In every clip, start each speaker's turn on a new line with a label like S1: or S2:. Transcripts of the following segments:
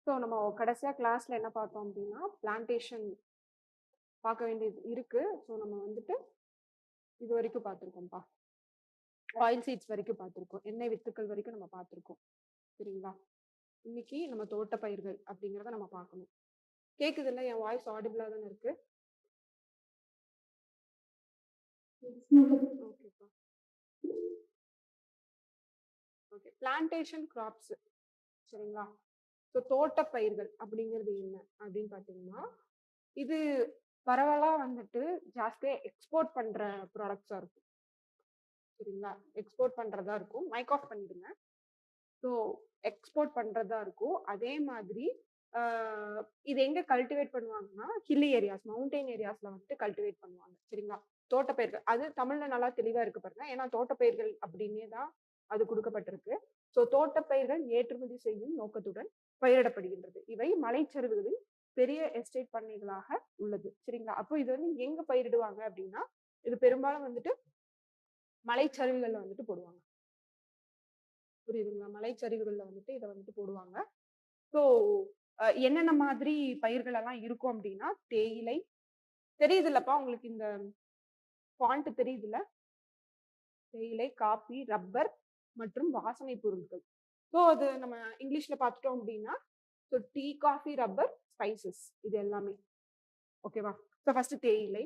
S1: So நம்ம கடைசியாக கிளாஸில் என்ன பார்த்தோம் அப்படின்னா பிளான்டேஷன் பார்க்க வேண்டியது இருக்கு. ஸோ நம்ம வந்துட்டு இது வரைக்கும் பார்த்துருக்கோம்ப்பா. ஆயில் சீட்ஸ் வரைக்கும் பார்த்துருக்கோம். எண்ணெய் வித்துக்கள் வரைக்கும் நம்ம பார்த்துருக்கோம். சரிங்களா? இன்னைக்கு நம்ம தோட்ட பயிர்கள் அப்படிங்கிறத நம்ம பார்க்கணும். கேட்குது இல்லை? என் வாய்ஸ் ஆடிபிளாக தானே இருக்கு? ஓகேப்பா. Okay, plantation graphs. சரிங்களா? ஸோ தோட்ட பயிர்கள் அப்படிங்கிறது என்ன அப்படின்னு பார்த்தீங்கன்னா, இது பரவலா வந்துட்டு ஜாஸ்தியா எக்ஸ்போர்ட் பண்ற ப்ராடக்ட்ஸா இருக்கும். சரிங்களா? எக்ஸ்போர்ட் பண்றதா இருக்கும். மைக் ஆஃப் பண்ணிடுங்க. ஸோ எக்ஸ்போர்ட் பண்றதா இருக்கும். அதே மாதிரி இது எங்க கல்டிவேட் பண்ணுவாங்கன்னா, ஹில்லி ஏரியாஸ், மவுண்டைன் ஏரியாஸ்ல வந்துட்டு கல்டிவேட் பண்ணுவாங்க. சரிங்களா? தோட்டப்பயிர்கள் அது தமிழ்ல நல்லா தெளிவா இருக்கு பாருங்க. ஏன்னா தோட்டப்பயிர்கள் அப்படின்னே தான் அது கொடுக்கப்பட்டிருக்கு. ஸோ தோட்டப்பயிர்கள் ஏற்றுமதி செய்யும் நோக்கத்துடன் பயிரிடப்படுகின்றது. இவை மலைச்சரிவுகளில் பெரிய எஸ்டேட் பண்ணைகளாக உள்ளது. சரிங்களா? அப்போ இது வந்து எங்க பயிரிடுவாங்க அப்படின்னா, இது பெரும்பாலும் வந்துட்டு மலைச்சரிவுகள்ல வந்துட்டு போடுவாங்க. புரியுதுங்களா? மலைச்சரிவுகள்ல வந்துட்டு இதை வந்துட்டு போடுவாங்க. ஸோ என்னென்ன மாதிரி பயிர்கள் எல்லாம் இருக்கும் அப்படின்னா, தேயிலை தெரியுதுல்லப்பா உங்களுக்கு? இந்த ஃபாண்ட் தெரியுதுல்ல? தேயிலை, காபி, ரப்பர் மற்றும் வாசனை பொருட்கள். ஸோ அது நம்ம இங்கிலீஷ்ல பார்த்துட்டோம் அப்படின்னா, so tea, coffee, rubber, spices இது எல்லாமே. ஓகேவா? ஸோ ஃபர்ஸ்ட் தேயிலை.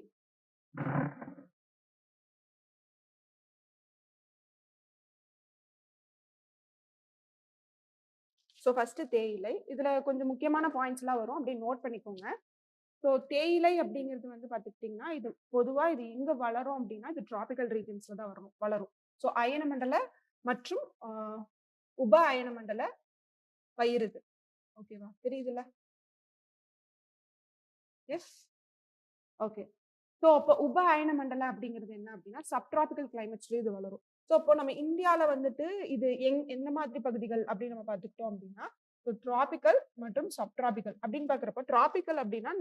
S1: ஸோ ஃபர்ஸ்ட் தேயிலை. இதுல கொஞ்சம் முக்கியமான பாயிண்ட்ஸ் எல்லாம் வரும், அப்படியே நோட் பண்ணிக்கோங்க. ஸோ தேயிலை அப்படிங்கிறது வந்து பார்த்துக்கிட்டிங்கன்னா, இது பொதுவா இது எங்க வளரும் அப்படின்னா, இது டிராபிக்கல் ரீஜன்ஸ்ல தான் வளரும். ஸோ அயன மண்டல மற்றும் உப அயன மண்டல பயிர் இது. ஓகேவா? தெரியுதுல்ல? எஸ். ஓகே. ஸோ அப்போ உப அயன மண்டல அப்படிங்கிறது என்ன அப்படின்னா, சப்டிராபிக்கல் கிளைமேட்ஸ்லயும் இது வளரும். ஸோ அப்போ நம்ம இந்தியால வந்துட்டு இது எந்த மாதிரி பகுதிகள் அப்படின்னு நம்ம பார்த்துக்கிட்டோம் அப்படின்னா, ஸோ டிராபிக்கல் மற்றும் சப்டிராபிக்கல் அப்படின்னு பார்க்குறப்ப, டிராபிக்கல் அப்படின்னா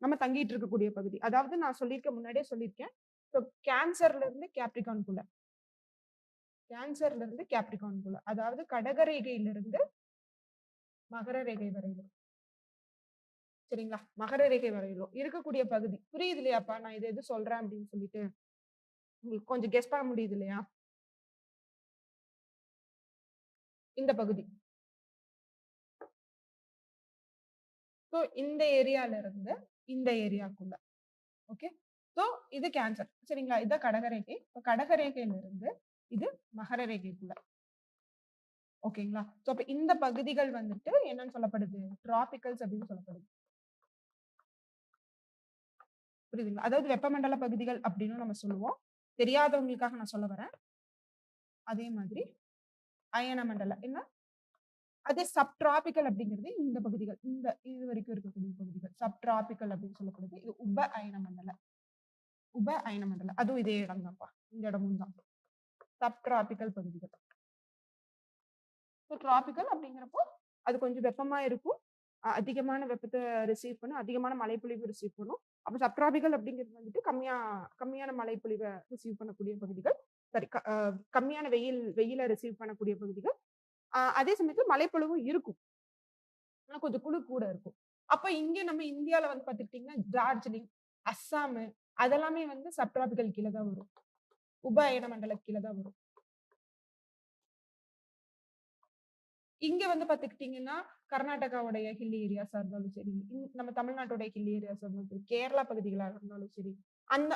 S1: நம்ம தங்கிட்டு இருக்கக்கூடிய பகுதி. அதாவது நான் சொல்லியிருக்கேன், முன்னாடியே சொல்லியிருக்கேன். ஸோ கேன்சர்ல இருந்து கேப்ரிகான்குள்ள, கேன்சர்ல இருந்து கேப்ரிகான்குள்ள, அதாவது கடகரேகையிலிருந்து மகர ரேகை வரையிலும். சரிங்களா? மகர ரேகை வரையிலும் இருக்கக்கூடிய பகுதி. புரியுது இல்லையாப்பா நான் இது எது சொல்றேன் அப்படின்னு சொல்லிட்டு? உங்களுக்கு கொஞ்சம் கெஸ் பண்ண முடியுது இல்லையா? இந்த பகுதி. ஸோ இந்த ஏரியால இருந்து இந்த ஏரியாக்குள்ள. ஓகே. ஸோ இது கேன்சர். சரிங்களா? இது கடகரேகை. இப்போ கடகரேகையில இருந்து இது மகர ரேகைக்குள்ள. ஓகேங்களா? ஸோ அப்ப இந்த பகுதிகள் வந்துட்டு என்னன்னு சொல்லப்படுது? டிராபிக்கல்ஸ் அப்படின்னு சொல்லப்படுது. புரியுதுங்களா? அதாவது வெப்பமண்டல பகுதிகள் அப்படின்னு நம்ம சொல்லுவோம். தெரியாதவங்களுக்காக நான் சொல்ல வரேன். அதே மாதிரி அயன மண்டல என்ன? அதே சப்டிராபிக்கல் அப்படிங்கிறது இந்த பகுதிகள். இது வரைக்கும் இருக்கக்கூடிய பகுதிகள். சப்டிராபிக்கல் அப்படின்னு சொல்லப்படுது. இது உப அயன மண்டல. உப அயன மண்டல. அதுவும் இதே இடம் தான்ப்பா. இந்த இடமும் தான். சப்டிராபிக்கல் பகுதிகள். ஸோ டிராபிக்கல் அப்படிங்கிறப்போ அது கொஞ்சம் வெப்பமா இருக்கும். அதிகமான வெப்பத்தை ரிசீவ் பண்ணும். அதிகமான மழைப்பொழிவு ரிசீவ் பண்ணும். அப்ப சப்டிராபிக்கல் அப்படிங்கிறது வந்துட்டு கம்மியான மழைப்பொழிவை ரிசீவ் பண்ணக்கூடிய பகுதிகள். சரி, கம்மியான வெயில ரிசீவ் பண்ணக்கூடிய பகுதிகள். அதே சமயத்துல மழைப்பொழிவும் இருக்கும். ஆனா கொஞ்சம் குளிர் கூட இருக்கும். அப்ப இங்க நம்ம இந்தியால வந்து பாத்துக்கிட்டீங்கன்னா, டார்ஜிலிங், அஸ்ஸாம் அதெல்லாமே வந்து சப்டிராபிக்கல் கீழ தான் வரும். உப அயன மண்டல கீழ தான் வரும். இங்க வந்து பாத்துக்கிட்டீங்கன்னா, கர்நாடகாவுடைய ஹில் ஏரியாஸா இருந்தாலும் சரி, நம்ம தமிழ்நாட்டுடைய ஹில் ஏரியாஸா இருந்தாலும் சரி, கேரளா பகுதிகளா இருந்தாலும் சரி, அந்த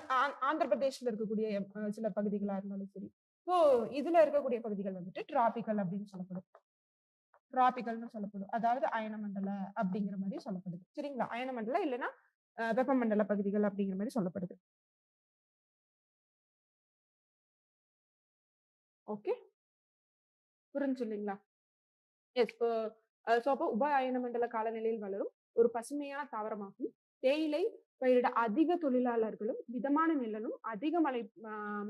S1: ஆந்திர பிரதேஷ்ல இருக்கக்கூடிய சில பகுதிகளா இருந்தாலும் சரி. ஸோ இதுல இருக்கக்கூடிய பகுதிகள் வந்துட்டு டிராபிக்கல் அப்படின்னு சொல்லப்படும். டிராபிக்கல்னு சொல்லப்படும். அதாவது அயனமண்டல அப்படிங்கிற மாதிரி சொல்லப்படுது. சரிங்களா? அயனமண்டல இல்லைன்னா வெப்பமண்டல பகுதிகள் அப்படிங்கிற மாதிரி சொல்லப்படுது. ஓகே, புரிஞ்சு இல்லைங்களா? எஸ். ஸோ அப்போ உப அயனமண்டல காலநிலையில் வளரும் ஒரு பசுமையான தாவரமாகும். தேயிலை பயிரிட அதிக தொழிலாளர்களும், மிதமான நிழலும், அதிக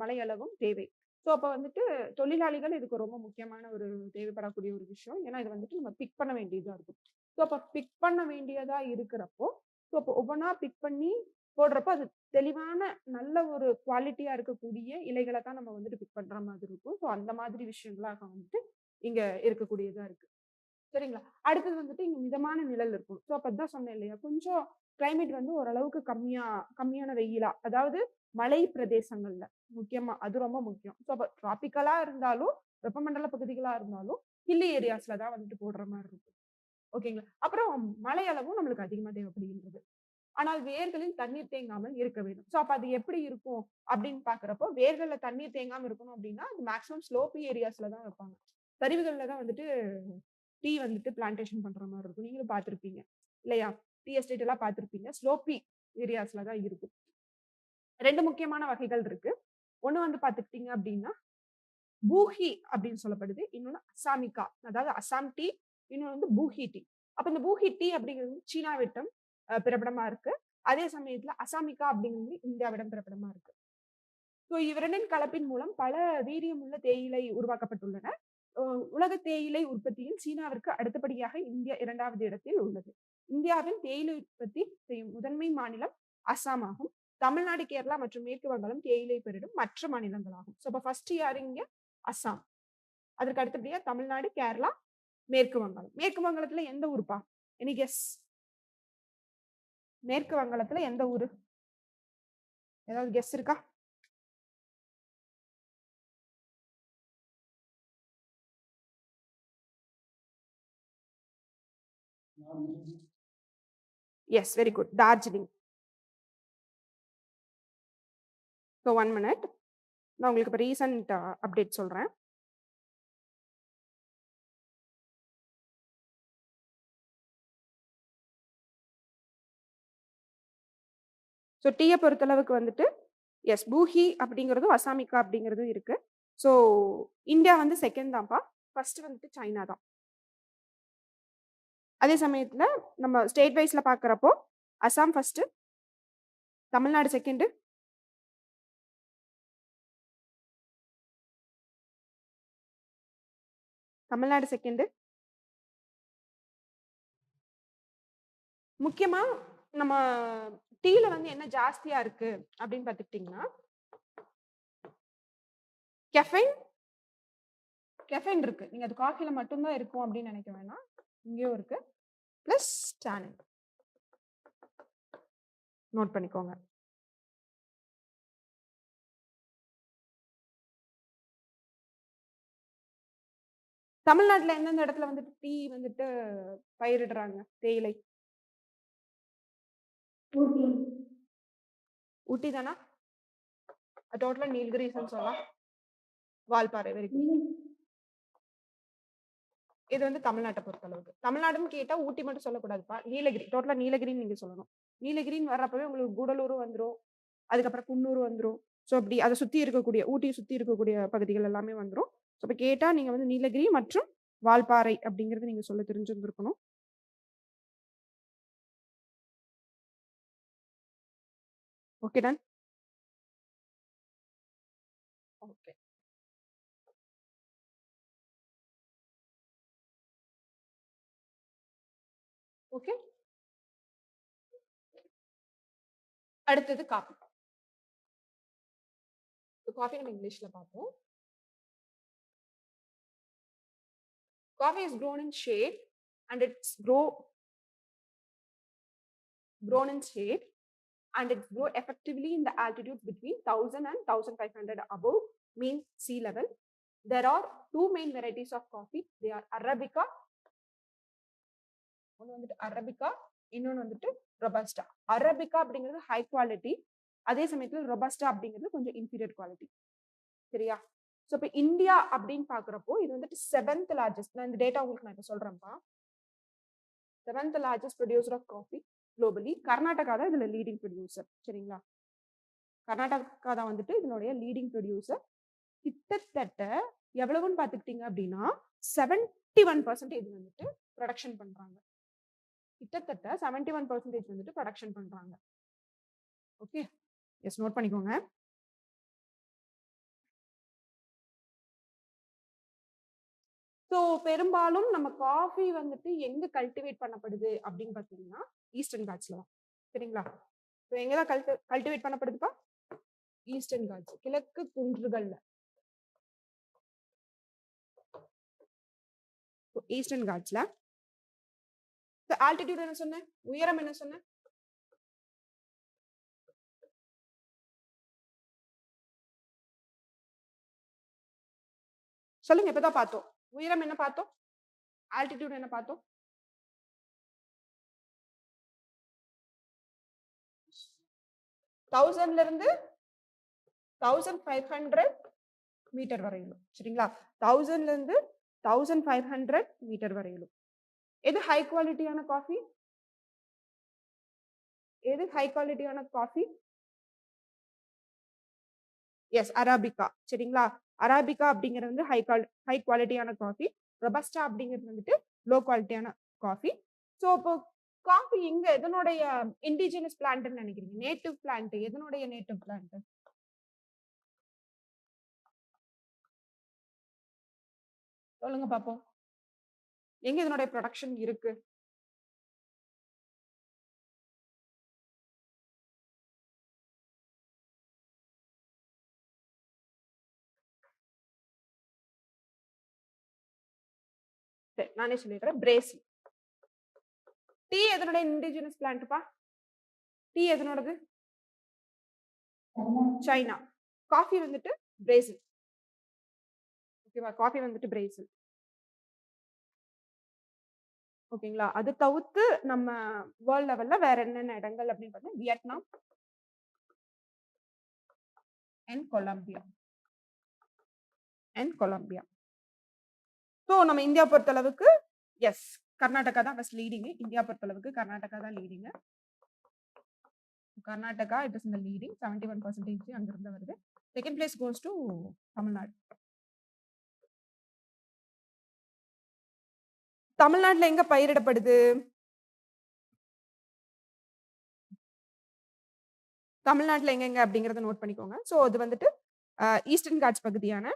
S1: மழையளவும் தேவை. ஸோ அப்ப வந்துட்டு தொழிலாளிகள் இதுக்கு ரொம்ப முக்கியமான ஒரு தேவைப்படக்கூடிய ஒரு விஷயம். ஏன்னா இது வந்துட்டு நம்ம பிக் பண்ண வேண்டியதா இருக்கும். ஸோ அப்ப பிக் பண்ண வேண்டியதா இருக்கிறப்போ, ஸோ அப்போ ஒவ்வொன்னா பிக் பண்ணி போடுறப்போ அது தெளிவான நல்ல ஒரு குவாலிட்டியா இருக்கக்கூடிய இலைகளை தான் நம்ம வந்துட்டு பிக் பண்ற மாதிரி இருக்கும். ஸோ அந்த மாதிரி விஷயங்களாக வந்துட்டு இங்க இருக்கக்கூடியதா இருக்கு. சரிங்களா? அடுத்தது வந்துட்டு இங்க மிதமான நிழல் இருக்கும். ஸோ அப்ப அதான் சொன்னேன் இல்லையா? கொஞ்சம் கிளைமேட் வந்து ஓரளவுக்கு கம்மியான வெயிலா, அதாவது மலை பிரதேசங்கள்ல முக்கியமா அது ரொம்ப முக்கியம். ஸோ அப்ப டிராபிக்கலா இருந்தாலும், வெப்பமண்டல பகுதிகளா இருந்தாலும், ஹில்லி ஏரியாஸ்ல தான் வந்துட்டு போடுற மாரி இருக்கும். ஓகேங்களா? அப்புறம் மழை அளவும் நம்மளுக்கு அதிகமா தேவைப்படுகின்றது. ஆனால் வேர்களில் தண்ணீர் தேங்காமல் இருக்க வேண்டும். ஸோ அப்ப அது எப்படி இருக்கும் அப்படின்னு பார்க்கிறப்போ, வேர்கள்ல தண்ணீர் தேங்காம இருக்கணும் அப்படின்னா, அது மேக்ஸிமம் ஸ்லோப்பி ஏரியாஸ்ல தான் வைப்பாங்க. சரிவுகள்ல தான் வந்துட்டு டீ வந்துட்டு பிளான்டேஷன் பண்ற மாரி இருக்கும். நீங்களும் பார்த்திருப்பீங்க. இல்லையா? டீ எஸ்டேட் எல்லாம் பார்த்திருப்பீங்க. ஸ்லோப்பி ஏரியாஸ்ல தான் இருக்கும். 2 முக்கியமான வகைகள் இருக்கு. ஒண்ணு வந்து பார்த்துக்கிட்டீங்க அப்படின்னா, பூஹி அப்படின்னு சொல்லப்படுது. இன்னொன்னு அசாமிகா. அதாவது அசாம் டீ, இன்னொன்னு வந்து பூஹி டீ. அப்ப இந்த பூஹி டீ அப்படிங்கிறது வந்து சீனாவிடம் பிறப்பிடமா இருக்கு. அதே சமயத்துல அசாமிகா அப்படிங்கிறது இந்தியாவிடம் பிறப்பிடமா இருக்கு. ஸோ இவ்விரண்டின் கலப்பின் மூலம் பல வீரியமுள்ள தேயிலை உருவாக்கப்பட்டுள்ளன. அ உலக தேயிலை உற்பத்தியில் சீனாவிற்கு அடுத்தபடியாக இந்தியா 2வது இடத்தில் உள்ளது. இந்தியாவின் தேயிலை உற்பத்தி செய்யும் முதன்மை மாநிலம் அஸ்ஸாம் ஆகும். தமிழ்நாடு, கேரளா மற்றும் மேற்கு வங்காளம் தேயிலை பயிரிடும் மற்ற மாநிலங்களாகும். ஸோ அப்ப ஃபர்ஸ்ட் யாரு இங்க? அஸ்ஸாம். அதற்கு அடுத்தபடியா தமிழ்நாடு, கேரளா, மேற்கு வங்காளம். மேற்கு வங்காளத்துல எந்த ஊருப்பா? Any guess? மேற்கு வங்காளத்துல எந்த ஊரு? ஏதாவது கெஸ் இருக்கா? Yes, very good. Darjeeling. So 1 minute. நான் உங்களுக்கு இப்ப ரீசன்ட் அப்டேட் சொல்றேன். ஸோ டீய பொறுத்தளவுக்கு வந்துட்டு, எஸ் பூஹி அப்படிங்கிறதும், அசாமிகா அப்படிங்கிறதும் இருக்கு. ஸோ இந்தியா வந்து 2ண்ட் தான்ப்பா. ஃபர்ஸ்ட் வந்துட்டு சைனா தான். அதே சமயத்துல நம்ம ஸ்டேட் வைஸ்ல பார்க்கிறப்போ, அசாம் ஃபர்ஸ்ட், தமிழ்நாடு 2ண்ட், தமிழ்நாடு 2ண்ட். முக்கியமா நம்ம டீல வந்து என்ன ஜாஸ்தியா இருக்கு அப்படின்னு பார்த்துக்கிட்டீங்கன்னா, கெஃபைன் கெஃபைன் இருக்கு. நீங்க அது காஃபில மட்டும் தான் இருக்கும் அப்படின்னு நினைக்க வேணாம். இங்கேயும் இருக்கு. Plus tannin. நோட் பண்ணிக்கோங்க. தமிழ்நாட்டுல எந்தெந்த இடத்துல வந்துட்டு டீ வந்துட்டு பயிரிடுறாங்க தேயிலை? ஊட்டி தானா? டோட்டலா நீலகிரிஸ்ன்னு சொல்லலாம். வால்பாறை. Very good. இது வந்து தமிழ்நாட்டை பொறுத்தளவுக்கு. தமிழ்நாடுன்னு கேட்டா ஊட்டி மட்டும் சொல்லக்கூடாதுப்பா. நீலகிரி. டோட்டலா நீலகிரின்னு நீங்க சொல்லணும். நீலகிரின்னு வர்றப்பவே உங்களுக்கு கூடலூரும் வந்துரும். அதுக்கப்புறம் குன்னூர் வந்துரும். ஸோ அப்படி அதை சுத்தி இருக்கக்கூடிய ஊட்டியை சுத்தி இருக்கக்கூடிய பகுதிகள் எல்லாமே வந்துரும். ஸோ இப்ப கேட்டா நீங்க வந்து நீலகிரி மற்றும் வால்பாறை அப்படிங்கிறது நீங்க சொல்ல தெரிஞ்சிருந்திருக்கணும். Okay done. ஓகே. ஓகே. அடுத்தது காஃபி. காஃபி நம்ம இங்கிலீஷ்ல பார்ப்போம். Coffee is grown in shade and it's grown in shade and it's grow effectively in the altitudes between 1000 and 1500 above mean sea level. There are two main varieties of coffee. They are Arabica. ஒன்று வந்துட்டு arabica, இன்னொன்று வந்துட்டு ரொபஸ்டா. Arabica அப்படிங்கிறது high quality, அதே சமயத்தில் ரொபஸ்டா அப்படிங்கிறது கொஞ்சம் inferior quality. சரியா? ஸோ இப்போ இந்தியா அப்படின்னு பார்க்குறப்போ இது வந்துட்டு 7th லார்ஜஸ்ட். நான் இந்த டேட்டா உங்களுக்கு நான் இப்போ சொல்றேன்ப்பா. 7th largest producer of coffee globally. Karnataka தான் இதுல லீடிங் ப்ரொடியூசர். சரிங்களா? கர்நாடகா தான் வந்துட்டு இதனுடைய லீடிங் ப்ரொடியூசர். கிட்டத்தட்ட எவ்வளவுன்னு பார்த்துக்கிட்டீங்க அப்படின்னா 71% வந்துட்டு ப்ரொடக்ஷன் பண்றாங்க. கிட்டத்தட்ட 71% வந்துட்டு ப்ரொடக்ஷன் பண்றாங்க. ஓகே, எஸ், நோட் பண்ணிக்கோங்க. ஸோ பெரும்பாலும் நம்ம காஃபி வந்துட்டு எங்க கல்டிவேட் பண்ணப்படுது அப்படின்னு பார்த்தீங்கன்னா ஈஸ்டர்ன் காட்ஸ்ல தான். சரிங்களா? ஸோ எங்கதான் கல்டிவேட் பண்ணப்படுதுப்பா? ஈஸ்டர்ன் காட்ஸ், கிழக்கு குன்றுகள்ல. ஈஸ்டர்ன் காட்ஸ்ல ஆல்டிடியூட் என்ன சொன்னேன்? உயரம் என்ன சொன்னேன்? சொல்லுங்க, இப்பதான் பார்த்தோம். உயரம் என்ன பார்த்தோம்? ஆல்டிடியூட் என்ன பார்த்தோம்? தௌசண்ட்ல இருந்து 1500 மீட்டர் வரையிலும். சரிங்களா? 1000ல இருந்து 1500 மீட்டர் வரையிலும். எது ஹை குவாலிட்டியான காஃபி? எது ஹை குவாலிட்டியான காஃபி? Yes, arabica. சரிங்களா? அரபிகா அப்படிங்கிறது வந்து ஹை குவாலிட்டியான காஃபி. ரொபஸ்டா அப்படிங்கிறது வந்துட்டு லோ குவாலிட்டியான காஃபி. ஸோ இப்போ காஃபி எங்க எதனுடைய இண்டிஜினஸ் பிளான்ட்னு நினைக்கிறீங்க? நேட்டிவ் பிளான்ட் எதனுடைய நேட்டிவ் பிளான்ட்? சொல்லுங்க பாப்போம். எங்க இதனுடைய ப்ரொடக்ஷன் இருக்கு? சரி, நானே சொல்லிடுறேன். பிரேசில். டீ எதனுடைய இண்டிஜினஸ் பிளான்ட்ப்பா? டீ எதனோடது? சைனா. காஃபி வந்துட்டு பிரேசில். ஓகேவா? காஃபி வந்துட்டு பிரேசில். ஓகேங்களா? அது தவிர்த்து நம்ம வேர்ல்ட் லெவல்ல வேற என்னென்ன இடங்கள் அப்படின்னு பார்த்தா வியட்நாம் அண்ட் கொலம்பியா. ஸோ நம்ம இந்தியா பொறுத்தளவுக்கு எஸ், கர்நாடகா தான் ஃபர்ஸ்ட் லீடிங். இந்தியா பொறுத்தளவுக்கு கர்நாடகா தான் லீடிங். கர்நாடகா இட் இஸ் இந்த லீடிங் 71% அங்கிருந்து வருது. Second place goes to Tamil Nadu. தமிழ்நாட்டுல எங்க பயிரிடப்படுது? தமிழ்நாட்டுல எங்கெங்க அப்படிங்கறத நோட் பண்ணிக்கோங்க. ஸோ அது வந்துட்டு ஈஸ்டர்ன் காட்ஸ் பகுதியான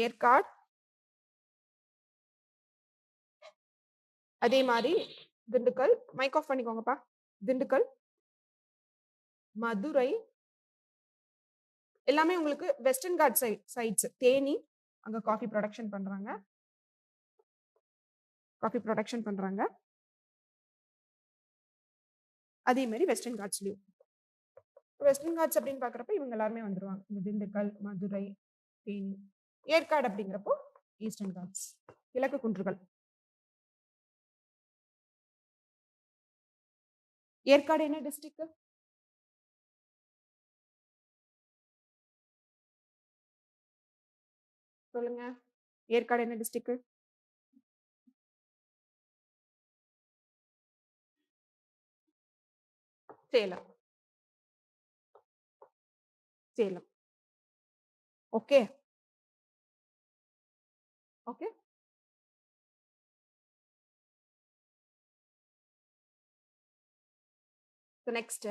S1: ஏற்காடு, அதே மாதிரி திண்டுக்கல், மைக் ஆஃப் பண்ணிக்கோங்கப்பா. திண்டுக்கல், மதுரை, எல்லாமே உங்களுக்கு வெஸ்டர்ன் காட் சைட்ஸ். தேனி, அங்க காஃபி ப்ரொடக்ஷன் பண்றாங்க. அதே மாதிரி வெஸ்டர்ன் காட்ஸ்லயும். வெஸ்டர்ன் காட்ஸ் அப்படின்னு பாக்குறப்ப இவங்க எல்லாருமே வந்துருவாங்க. இந்த திண்டுக்கல், மதுரை, தேனி. ஏற்காடு அப்படிங்கிறப்போ ஈஸ்டர்ன் காட்ஸ், கிழக்கு குன்றுகள். ஏற்காடு என்ன டிஸ்ட்ரிக்ட்? சொல்லுங்க. ஏற்காடு என்ன district? Salem. Okay. Next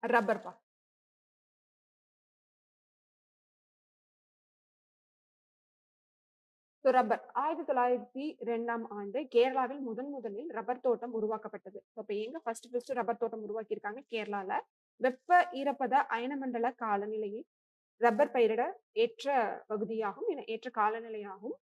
S1: rubber பா. ரப்பர் 1902ஆம் ஆண்டு கேரளாவில் முதலில் ரப்பர் தோட்டம் உருவாக்கப்பட்டது. இப்ப எங்க ஃபர்ஸ்ட் ரப்பர் தோட்டம் உருவாக்கி இருக்காங்க? கேரளால. வெப்ப ஈரப்பத அயனமண்டல காலநிலையில் ரப்பர் பயிரிட ஏற்ற பகுதியாகும், ஏற்ற காலநிலையாகும்.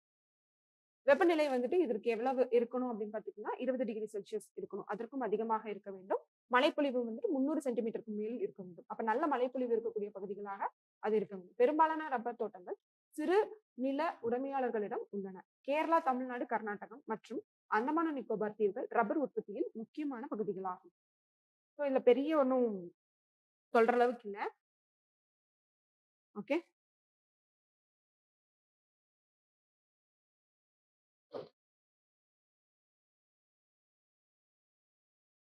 S1: வெப்பநிலை வந்துட்டு இதற்கு எவ்வளவு இருக்கணும் அப்படின்னு பாத்தீங்கன்னா 20°C இருக்கணும். அதற்கும் அதிகமாக இருக்க வேண்டும். மழைப்பொழிவு வந்துட்டு 300 சென்டிமீட்டருக்கு மேல் இருக்க வேண்டும். அப்ப நல்ல மழைப்பொழிவு இருக்கக்கூடிய பகுதிகளாக அது இருக்க வேண்டும். பெரும்பாலான ரப்பர் தோட்டங்கள் சிறு நில உரிமையாளர்களிடம் உள்ளன. கேரளா, தமிழ்நாடு, கர்நாடகம் மற்றும் அந்தமான நிக்கோபார் தீவுகள் ரப்பர் உற்பத்தியில் முக்கியமான பகுதிகளாகும். இதுல பெரிய ஒன்றும் சொல்ற அளவுக்கு இல்ல. ஓகே.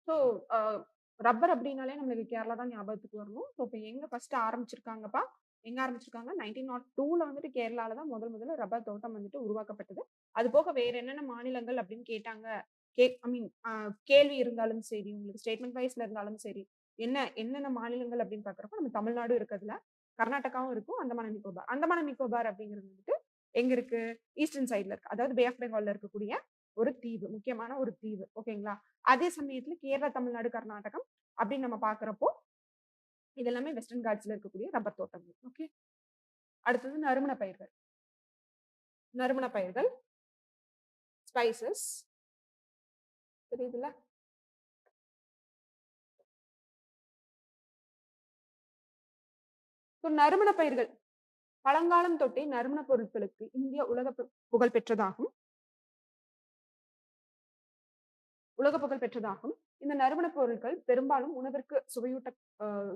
S1: ஸோ ரப்பர் அப்படின்னாலே நம்மளுக்கு கேரளா தான் ஞாபகத்துக்கு வரணும். ஸோ இப்போ எங்க ஃபர்ஸ்ட் ஆரம்பிச்சிருக்காங்கப்பா? எங்க ஆரம்பிச்சிருக்காங்க? 1902ல வந்துட்டு கேரளால தான் முதல்ல ரப்பர் தோட்டம் வந்துட்டு உருவாக்கப்பட்டது. அது போக வேற என்னென்ன மாநிலங்கள் அப்படின்னு கேட்டாங்க, கேள்வி இருந்தாலும் சரி, உங்களுக்கு ஸ்டேட்மெண்ட் வைஸ்ல இருந்தாலும் சரி, என்னென்ன மாநிலங்கள் அப்படின்னு பாக்குறப்ப நம்ம தமிழ்நாடு இருக்கிறதுல, கர்நாடகாவும் இருக்கும், அந்தமான நிக்கோபார் அப்படிங்கிறது வந்துட்டு எங்க இருக்கு? ஈஸ்டர்ன் சைட்ல இருக்கு. அதாவது பே ஆஃப் பெங்கால்ல இருக்கக்கூடிய ஒரு தீவு, முக்கியமான ஒரு தீவு. ஓகேங்களா? அதே சமயத்துல கேரளா, தமிழ்நாடு, கர்நாடகம் அப்படின்னு நம்ம பாக்குறப்போ இது எல்லாமே வெஸ்டர்ன் காட்ஸ்ல இருக்கக்கூடிய ரப்பர் தோட்டங்கள். ஓகே. அடுத்தது நறுமண பயிர்கள். நறுமண பயிர்கள், ஸ்பைசஸ் தெரியுதுல்ல? நறுமண பயிர்கள் பழங்காலம் தொட்டே நறுமண பொருட்களுக்கு இந்தியா புகழ் பெற்றதாகும். உலக புகழ் பெற்றதாகும். இந்த நறுமண பொருட்கள் பெரும்பாலும் உணவிற்கு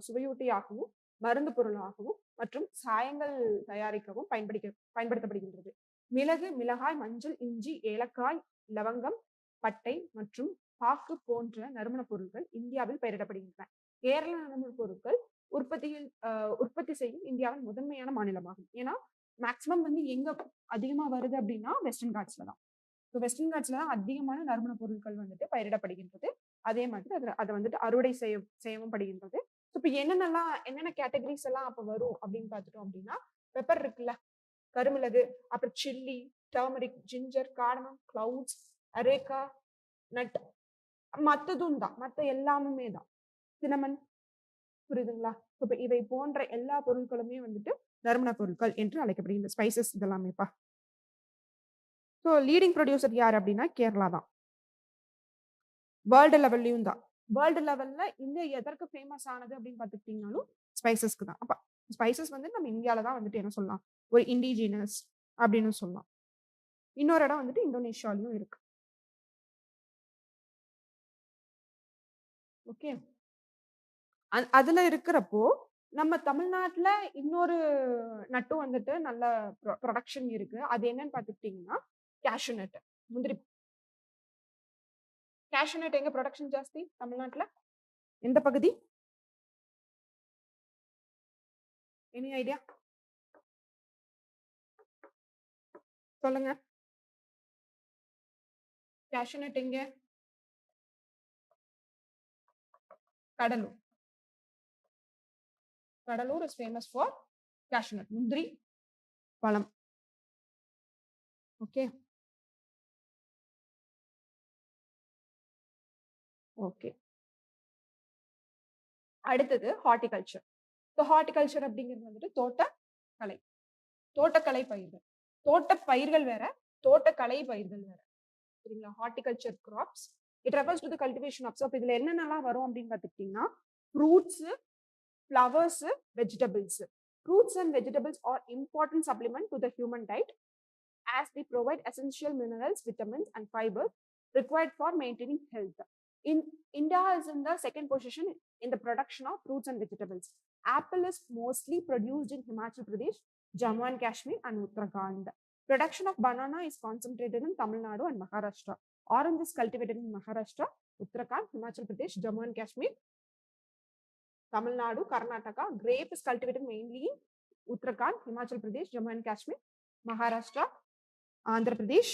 S1: சுவையூட்டியாகவும், மருந்து பொருளாகவும் மற்றும் சாயங்கள் தயாரிக்கவும் பயன்படுத்தப்படுகின்றது. மிளகு, மிளகாய், மஞ்சள், இஞ்சி, ஏலக்காய், லவங்கம், பட்டை மற்றும் பாக்கு போன்ற நறுமண பொருட்கள் இந்தியாவில் பயிரிடப்படுகின்றன. கேரள நறுமண பொருட்கள் உற்பத்தி செய்யும் இந்தியாவின் முதன்மையான மாநிலமாகும். ஏன்னா மேக்சிமம் வந்து எங்க அதிகமா வருது அப்படின்னா வெஸ்டர்ன் காட்ஸ்ல தான். வெஸ்டர்ன் காட்ஸ்ல தான் அதிகமான நறுமண பொருட்கள் வந்துட்டு பயிரிடப்படுகின்றது. அதே மாதிரி அதை வந்துட்டு அறுவடை செய்யவும் படுகின்றது. இப்ப என்னென்ன கேட்டகரிஸ் எல்லாம் அப்ப வரும் அப்படின்னு பார்த்துட்டோம் அப்படின்னா, பெப்பர் இருக்குல்ல, கருமிளகு, அப்புறம் chilli, turmeric, ginger, cardamom, cloves, areca, nut, மத்ததும் தான், மத்த எல்லாமே தான், சினமன், புரியுதுங்களா? இப்ப இவை போன்ற எல்லா பொருட்களுமே வந்துட்டு நறுமண பொருட்கள் என்று அழைக்கப்படுகின்ற ஸ்பைசஸ் இதெல்லாமேப்பா. ஸோ லீடிங் ப்ரொடியூசர் யார் அப்படின்னா கேரளா தான். வேர்ல்டு லெவல்லையும் தான். வேர்ல்டு லெவல்ல இந்தியா எதற்கு ஃபேமஸ் ஆனது அப்படின்னு பார்த்துக்கிட்டீங்கன்னாலும் ஸ்பைசஸ்க்கு தான். அப்ப ஸ்பைசஸ் வந்து நம்ம இந்தியாவில தான் வந்துட்டு என்ன சொல்லலாம், ஒரு இண்டிஜினஸ் அப்படின்னு சொல்லலாம். இன்னொரு இடம் வந்துட்டு இந்தோனேஷியாலையும் இருக்கு. ஓகே. அதுல இருக்கிறப்போ நம்ம தமிழ்நாட்டுல இன்னொரு நட்டும் வந்துட்டு நல்ல ப்ரொடக்ஷன் இருக்கு. அது என்னன்னு பார்த்துக்கிட்டீங்கன்னா கேஷ்யூ நட், முந்திரி. கேஷ்யூ நட் எங்க ப்ரொடக்ஷன் ஜாஸ்தி தமிழ்நாட்டுல? எந்த பகுதி? Any idea? சொல்லுங்க. கேஷ்யூ நட் எங்க? Cuddalore. Cuddalore is famous for cashew nut, முந்திரி பழம். ஓகே. ஓகே. அடுத்தது ஹார்டிகல்ச்சர். ஹார்டிகல்ச்சர் அப்படிங்கிறது வந்துட்டு தோட்டக்கலை. தோட்டக்கலை பயிர்கள். தோட்ட பயிர்கள் வேற, தோட்டக்கலை பயிர்கள் வேற. சரிங்களா? Horticulture crops it refers to the cultivation of. அப்ப இதுல என்னென்னலாம் வரும் அப்படின்னு பார்த்துக்கிட்டீங்கன்னா fruits, flowers, vegetables. Fruits and vegetables are important supplement to the human diet as they provide essential minerals, vitamins, and fibers required for maintaining health. India is in the second position in the production of fruits and vegetables. Apple is mostly produced in Himachal Pradesh, Jammu and Kashmir, and Uttarakhand. Production of banana is concentrated in Tamil Nadu and Maharashtra. Orange is cultivated in Maharashtra, Uttarakhand, Himachal Pradesh, Jammu and Kashmir, Tamil Nadu, Karnataka. Grape is cultivated mainly in Uttarakhand, Himachal Pradesh, Jammu and Kashmir, Maharashtra, Andhra Pradesh,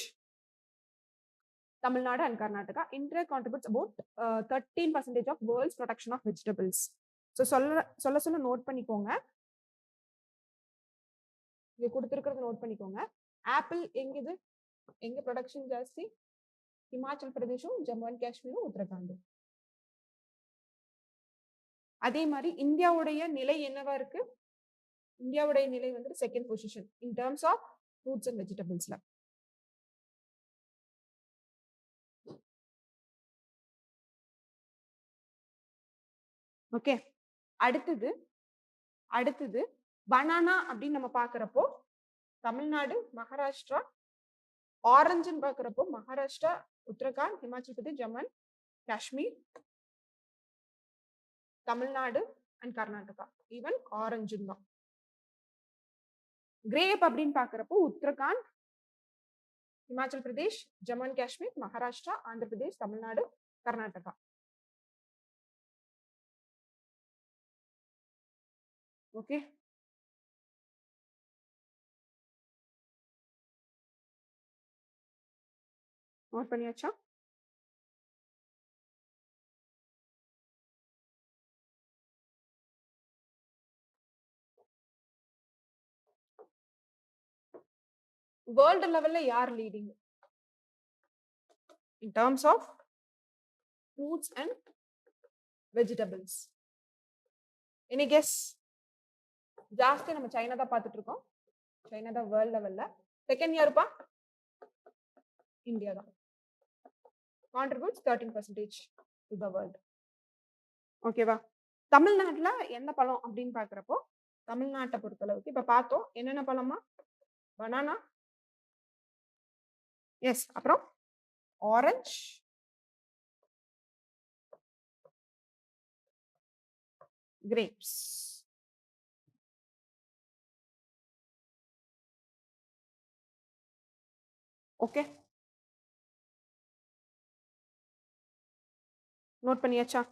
S1: Tamil Nadu, and Karnataka. India contributes about 13% of world's production of vegetables. So சொல்ல note பண்ணிக்கோங்க. இங்க கொடுத்திருக்கிறது note பண்ணிக்கோங்க. Apple எங்க production ஜாஸ்தி? ஹிமாச்சல் பிரதேஷும், Jammu and காஷ்மீரும், உத்தரகாண்டும். அதே மாதிரி இந்தியாவுடைய நிலை என்னவா இருக்கு? இந்தியாவுடைய நிலை வந்து second position in terms of fruits and வெஜிடபிள்ஸ்ல. ஓகே. அடுத்தது பனானா அப்படின்னு நம்ம பாக்குறப்போ தமிழ்நாடு, மகாராஷ்டிரா. ஆரஞ்சுன்னு பாக்குறப்போ Maharashtra, Uttarakhand, Himachal Pradesh, Jammu and Kashmir, Tamil Nadu and Karnataka. Even orange தான். கிரேப் அப்படின்னு பாக்குறப்போ Uttarakhand, Himachal Pradesh, Jammu and Kashmir, Maharashtra, Andhra Pradesh, Tamil Nadu, Karnataka. Okay. Note பண்ணியாச்சா? வேர்ல்டு லெவல்ல யார் leading in terms of fruits and vegetables? Any guess? ஜாஸ்தி நம்ம சைனா தான் பார்த்துட்டு இருக்கோம். சைனா தான் வேர்ல்ட் லெவல்ல. செகண்ட் யாருப்பா? இந்தியா தான். Contributes 13% to the world. ஓகேவா? தமிழ்நாட்டுல எந்த பழம் அப்படின்னு பாக்குறப்போ, தமிழ்நாட்டை பொறுத்தளவுக்கு இப்ப பார்த்தோம். என்னென்ன பழமா? Banana, yes. அப்புறம் ஆரஞ்சு, கிரேப்ஸ். ஓகே, நோட் பண்ணியாச்சா?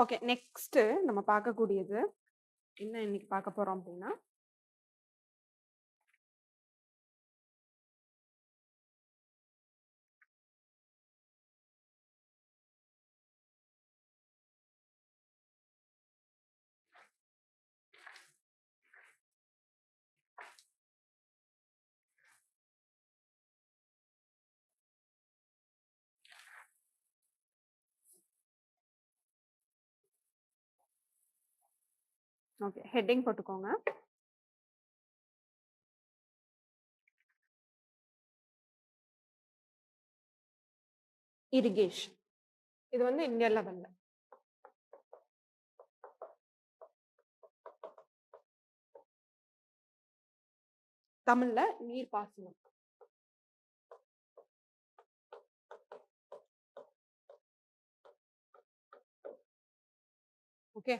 S1: ஓகே, நெக்ஸ்ட் நம்ம பார்க்கக்கூடியது என்ன இன்னைக்கு பார்க்க போறோம் அப்படின்னா, ஓகே, ஹெட்டிங் போட்டுக்கோங்க. இரிகேஷன். இது வந்து இந்தியா லெவல்ல. தமிழ்ல நீர்ப்பாசனம். ஓகே,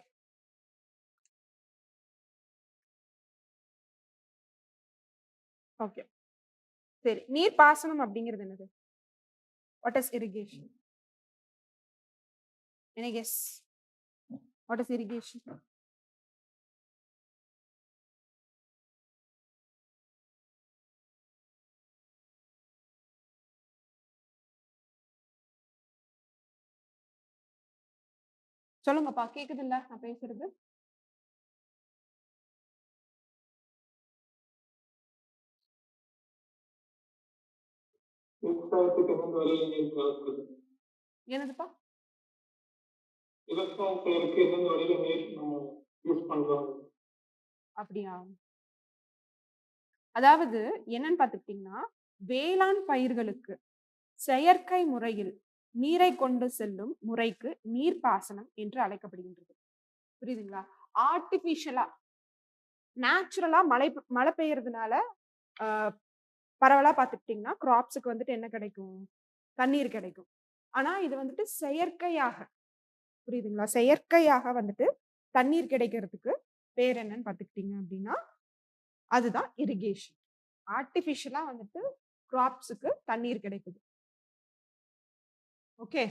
S1: ஓகே, சரி. நீர்ப்பாசனம் அப்படிங்கிறது என்னது? What is irrigation? Any guess? What is irrigation? சொல்லுங்கப்பா, கேக்குது இல்ல நான் பேசுறது?
S2: விவசாயத்துக்கு எந்தெந்த வழியில நீர் தேவைப்படுது?
S1: என்னதுப்பா?
S2: விவசாயம் செய்யறதுக்கு எந்தெந்த வழியில நீர் நம்ம யூஸ் பண்றோம்?
S1: அப்படியா? அதாவது என்னன்னு பாத்துக்கிட்டீங்கன்னா, வேளாண் பயிர்களுக்கு செயற்கை முறையில் நீரை கொண்டு செல்லும் முறைக்கு நீர்ப்பாசனம் என்று அழைக்கப்படுகின்றது. புரியுதுங்களா? ஆர்டிபிஷியலா, நேச்சுரலா மழை பெய்யறதுனால பரவலா பாத்துக்கிட்டீங்கன்னா கிராப்ஸுக்கு வந்துட்டு என்ன கிடைக்கும்? தண்ணீர் கிடைக்கும். ஆனா இது வந்துட்டு செயற்கையாக, புரியுதுங்களா? செயற்கையாக வந்துட்டு தண்ணீர் கிடைக்கிறதுக்கு பேர் என்னன்னு பாத்துக்கிட்டீங்க அப்படின்னா, அதுதான் இரிகேஷன். ஆர்டிபிஷியலா வந்துட்டு கிராப்ஸுக்கு தண்ணீர் கிடைக்குது. ஓகே,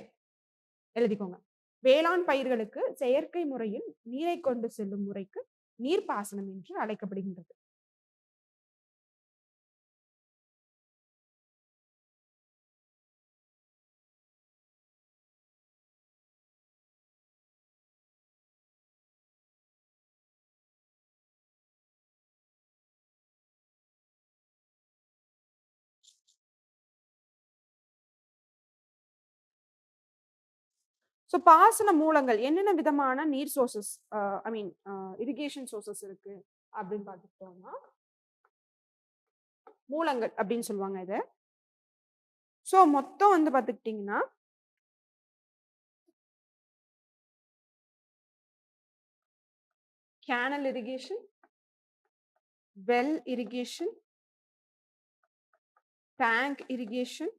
S1: எழுதிக்கோங்க. வேளாண் பயிர்களுக்கு செயற்கை முறையில் நீரை கொண்டு செல்லும் முறைக்கு நீர்ப்பாசனம் என்று அழைக்கப்படுகின்றது. ஸோ பாசன மூலங்கள் என்னென்ன விதமான நீர் சோர்சஸ் ஐ மீன் இரிகேஷன் சோர்சஸ் இருக்கு அப்படின்னு பார்த்துக்கிட்டோம்னா மூலங்கள் அப்படின்னு சொல்லுவாங்க இதை. ஸோ மொத்தம் வந்து பார்த்துக்கிட்டிங்கன்னா canal irrigation, well irrigation, tank irrigation,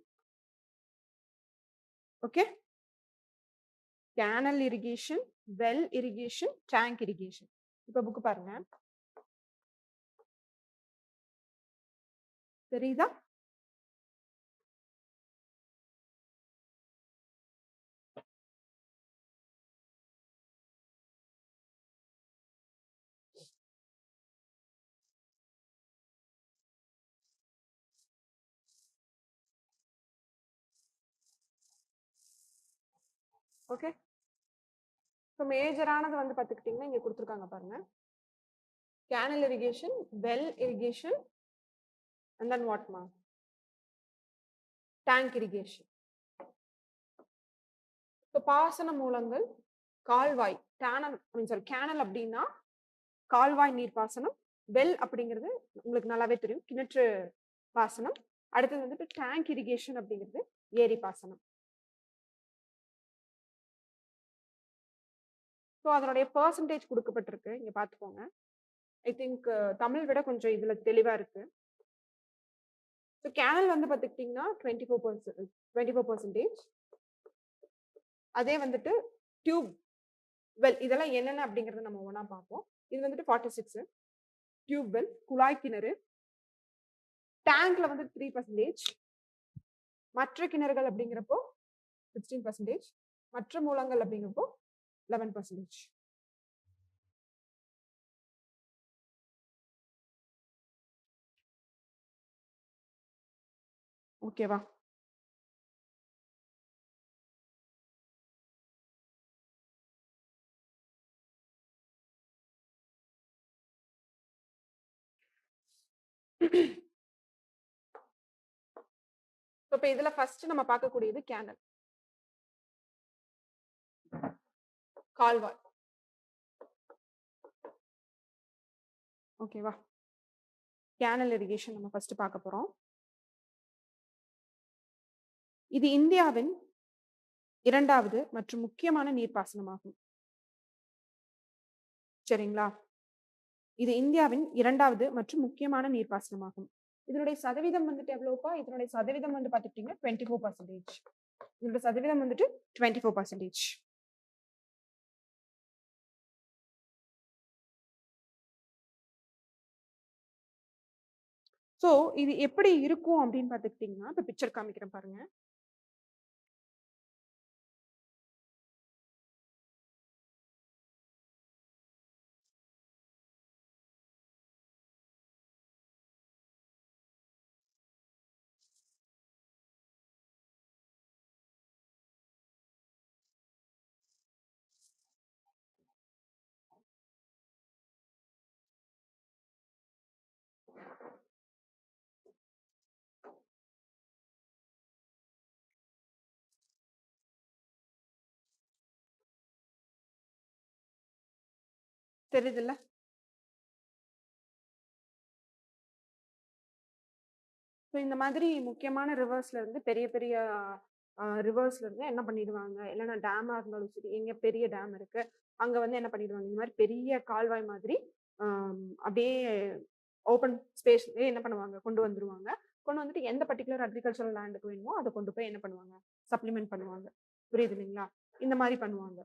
S1: okay, canal irrigation, well irrigation, tank irrigation. இப்ப புக் பாருங்க, தெரியுதா? ஓகே, ஸோ மேஜரானது வந்து பார்த்துக்கிட்டிங்கன்னா இங்கே கொடுத்துருக்காங்க பாருங்க, canal irrigation, well irrigation, and then வாட்மா டேங்க் இரிகேஷன். ஸோ பாசன மூலங்கள் கால்வாய், கேனல் அப்படின்னா கால்வாய் நீர் பாசனம், வெல் அப்படிங்கிறது உங்களுக்கு நல்லாவே தெரியும் கிணற்று பாசனம், அடுத்தது வந்துட்டு டேங்க் இரிகேஷன் அப்படிங்கிறது ஏரி பாசனம். ஸோ அதனுடைய பெர்சன்டேஜ் கொடுக்கப்பட்டிருக்கு, இங்க பார்த்துக்கோங்க. ஐ திங்க் தமிழ் விட கொஞ்சம் இதுல தெளிவா இருக்கு. ஸோ கேனல் வந்து பார்த்துக்கிட்டிங்கன்னா 24%. அதே வந்துட்டு டியூப் வெல் இதெல்லாம் என்னென்ன அப்படிங்கிறத நம்ம ஒன்றா பார்ப்போம். இது வந்துட்டு 46, டியூப் வெல் குழாய் கிணறு, டேங்க்ல வந்து 3%, மற்ற கிணறுகள் அப்படிங்கிறப்போ 16%, மற்ற மூலங்கள் அப்படிங்கிறப்போ 11%. ஓகேவா? இப்ப இதுல ஃபர்ஸ்ட் நம்ம பார்க்கக்கூடியது கேனல், கால்வாய். ஓகேவா? கேனல் இரிகேஷன் நம்ம ஃபர்ஸ்ட் பார்க்க போறோம். இது இந்தியாவின் 2வது மற்றும் முக்கியமான நீர்ப்பாசனமாகும். சரிங்களா? இது இந்தியாவின் 2வது மற்றும் முக்கியமான நீர்ப்பாசனமாகும். இதனுடைய சதவீதம் வந்துட்டு எவ்வளவுப்பா? இதனுடைய சதவீதம் வந்து பார்த்துக்கிட்டீங்கன்னா 24%. இதனுடைய சதவீதம் வந்துட்டு 24%. ஸோ இது எப்படி இருக்கும் அப்படின்னு பார்த்துக்கிட்டிங்கன்னா, இப்போ பிக்சர் காமிக்கிறேன் பாருங்க. தெரியுதுல்ல? ஸோ இந்த மாதிரி முக்கியமான ரிவர்ஸ்ல இருந்து பெரிய பெரிய ரிவர்ஸ்ல இருந்து என்ன பண்ணிடுவாங்க, இல்லைன்னா டேமா இருந்தாலும் சரி, எங்க பெரிய டேம் இருக்கு அங்க வந்து என்ன பண்ணிடுவாங்க, இந்த மாதிரி பெரிய கால்வாய் மாதிரி அப்படியே ஓப்பன் ஸ்பேஸ்லயே என்ன பண்ணுவாங்க, கொண்டு வந்துருவாங்க. கொண்டு வந்துட்டு எந்த பர்டிகுலர் அக்ரிகல்ச்சரல் லேண்டுக்கு வேணுமோ அதை கொண்டு போய் என்ன பண்ணுவாங்க, சப்ளிமெண்ட் பண்ணுவாங்க. புரியுது இல்லைங்களா? இந்த மாதிரி பண்ணுவாங்க.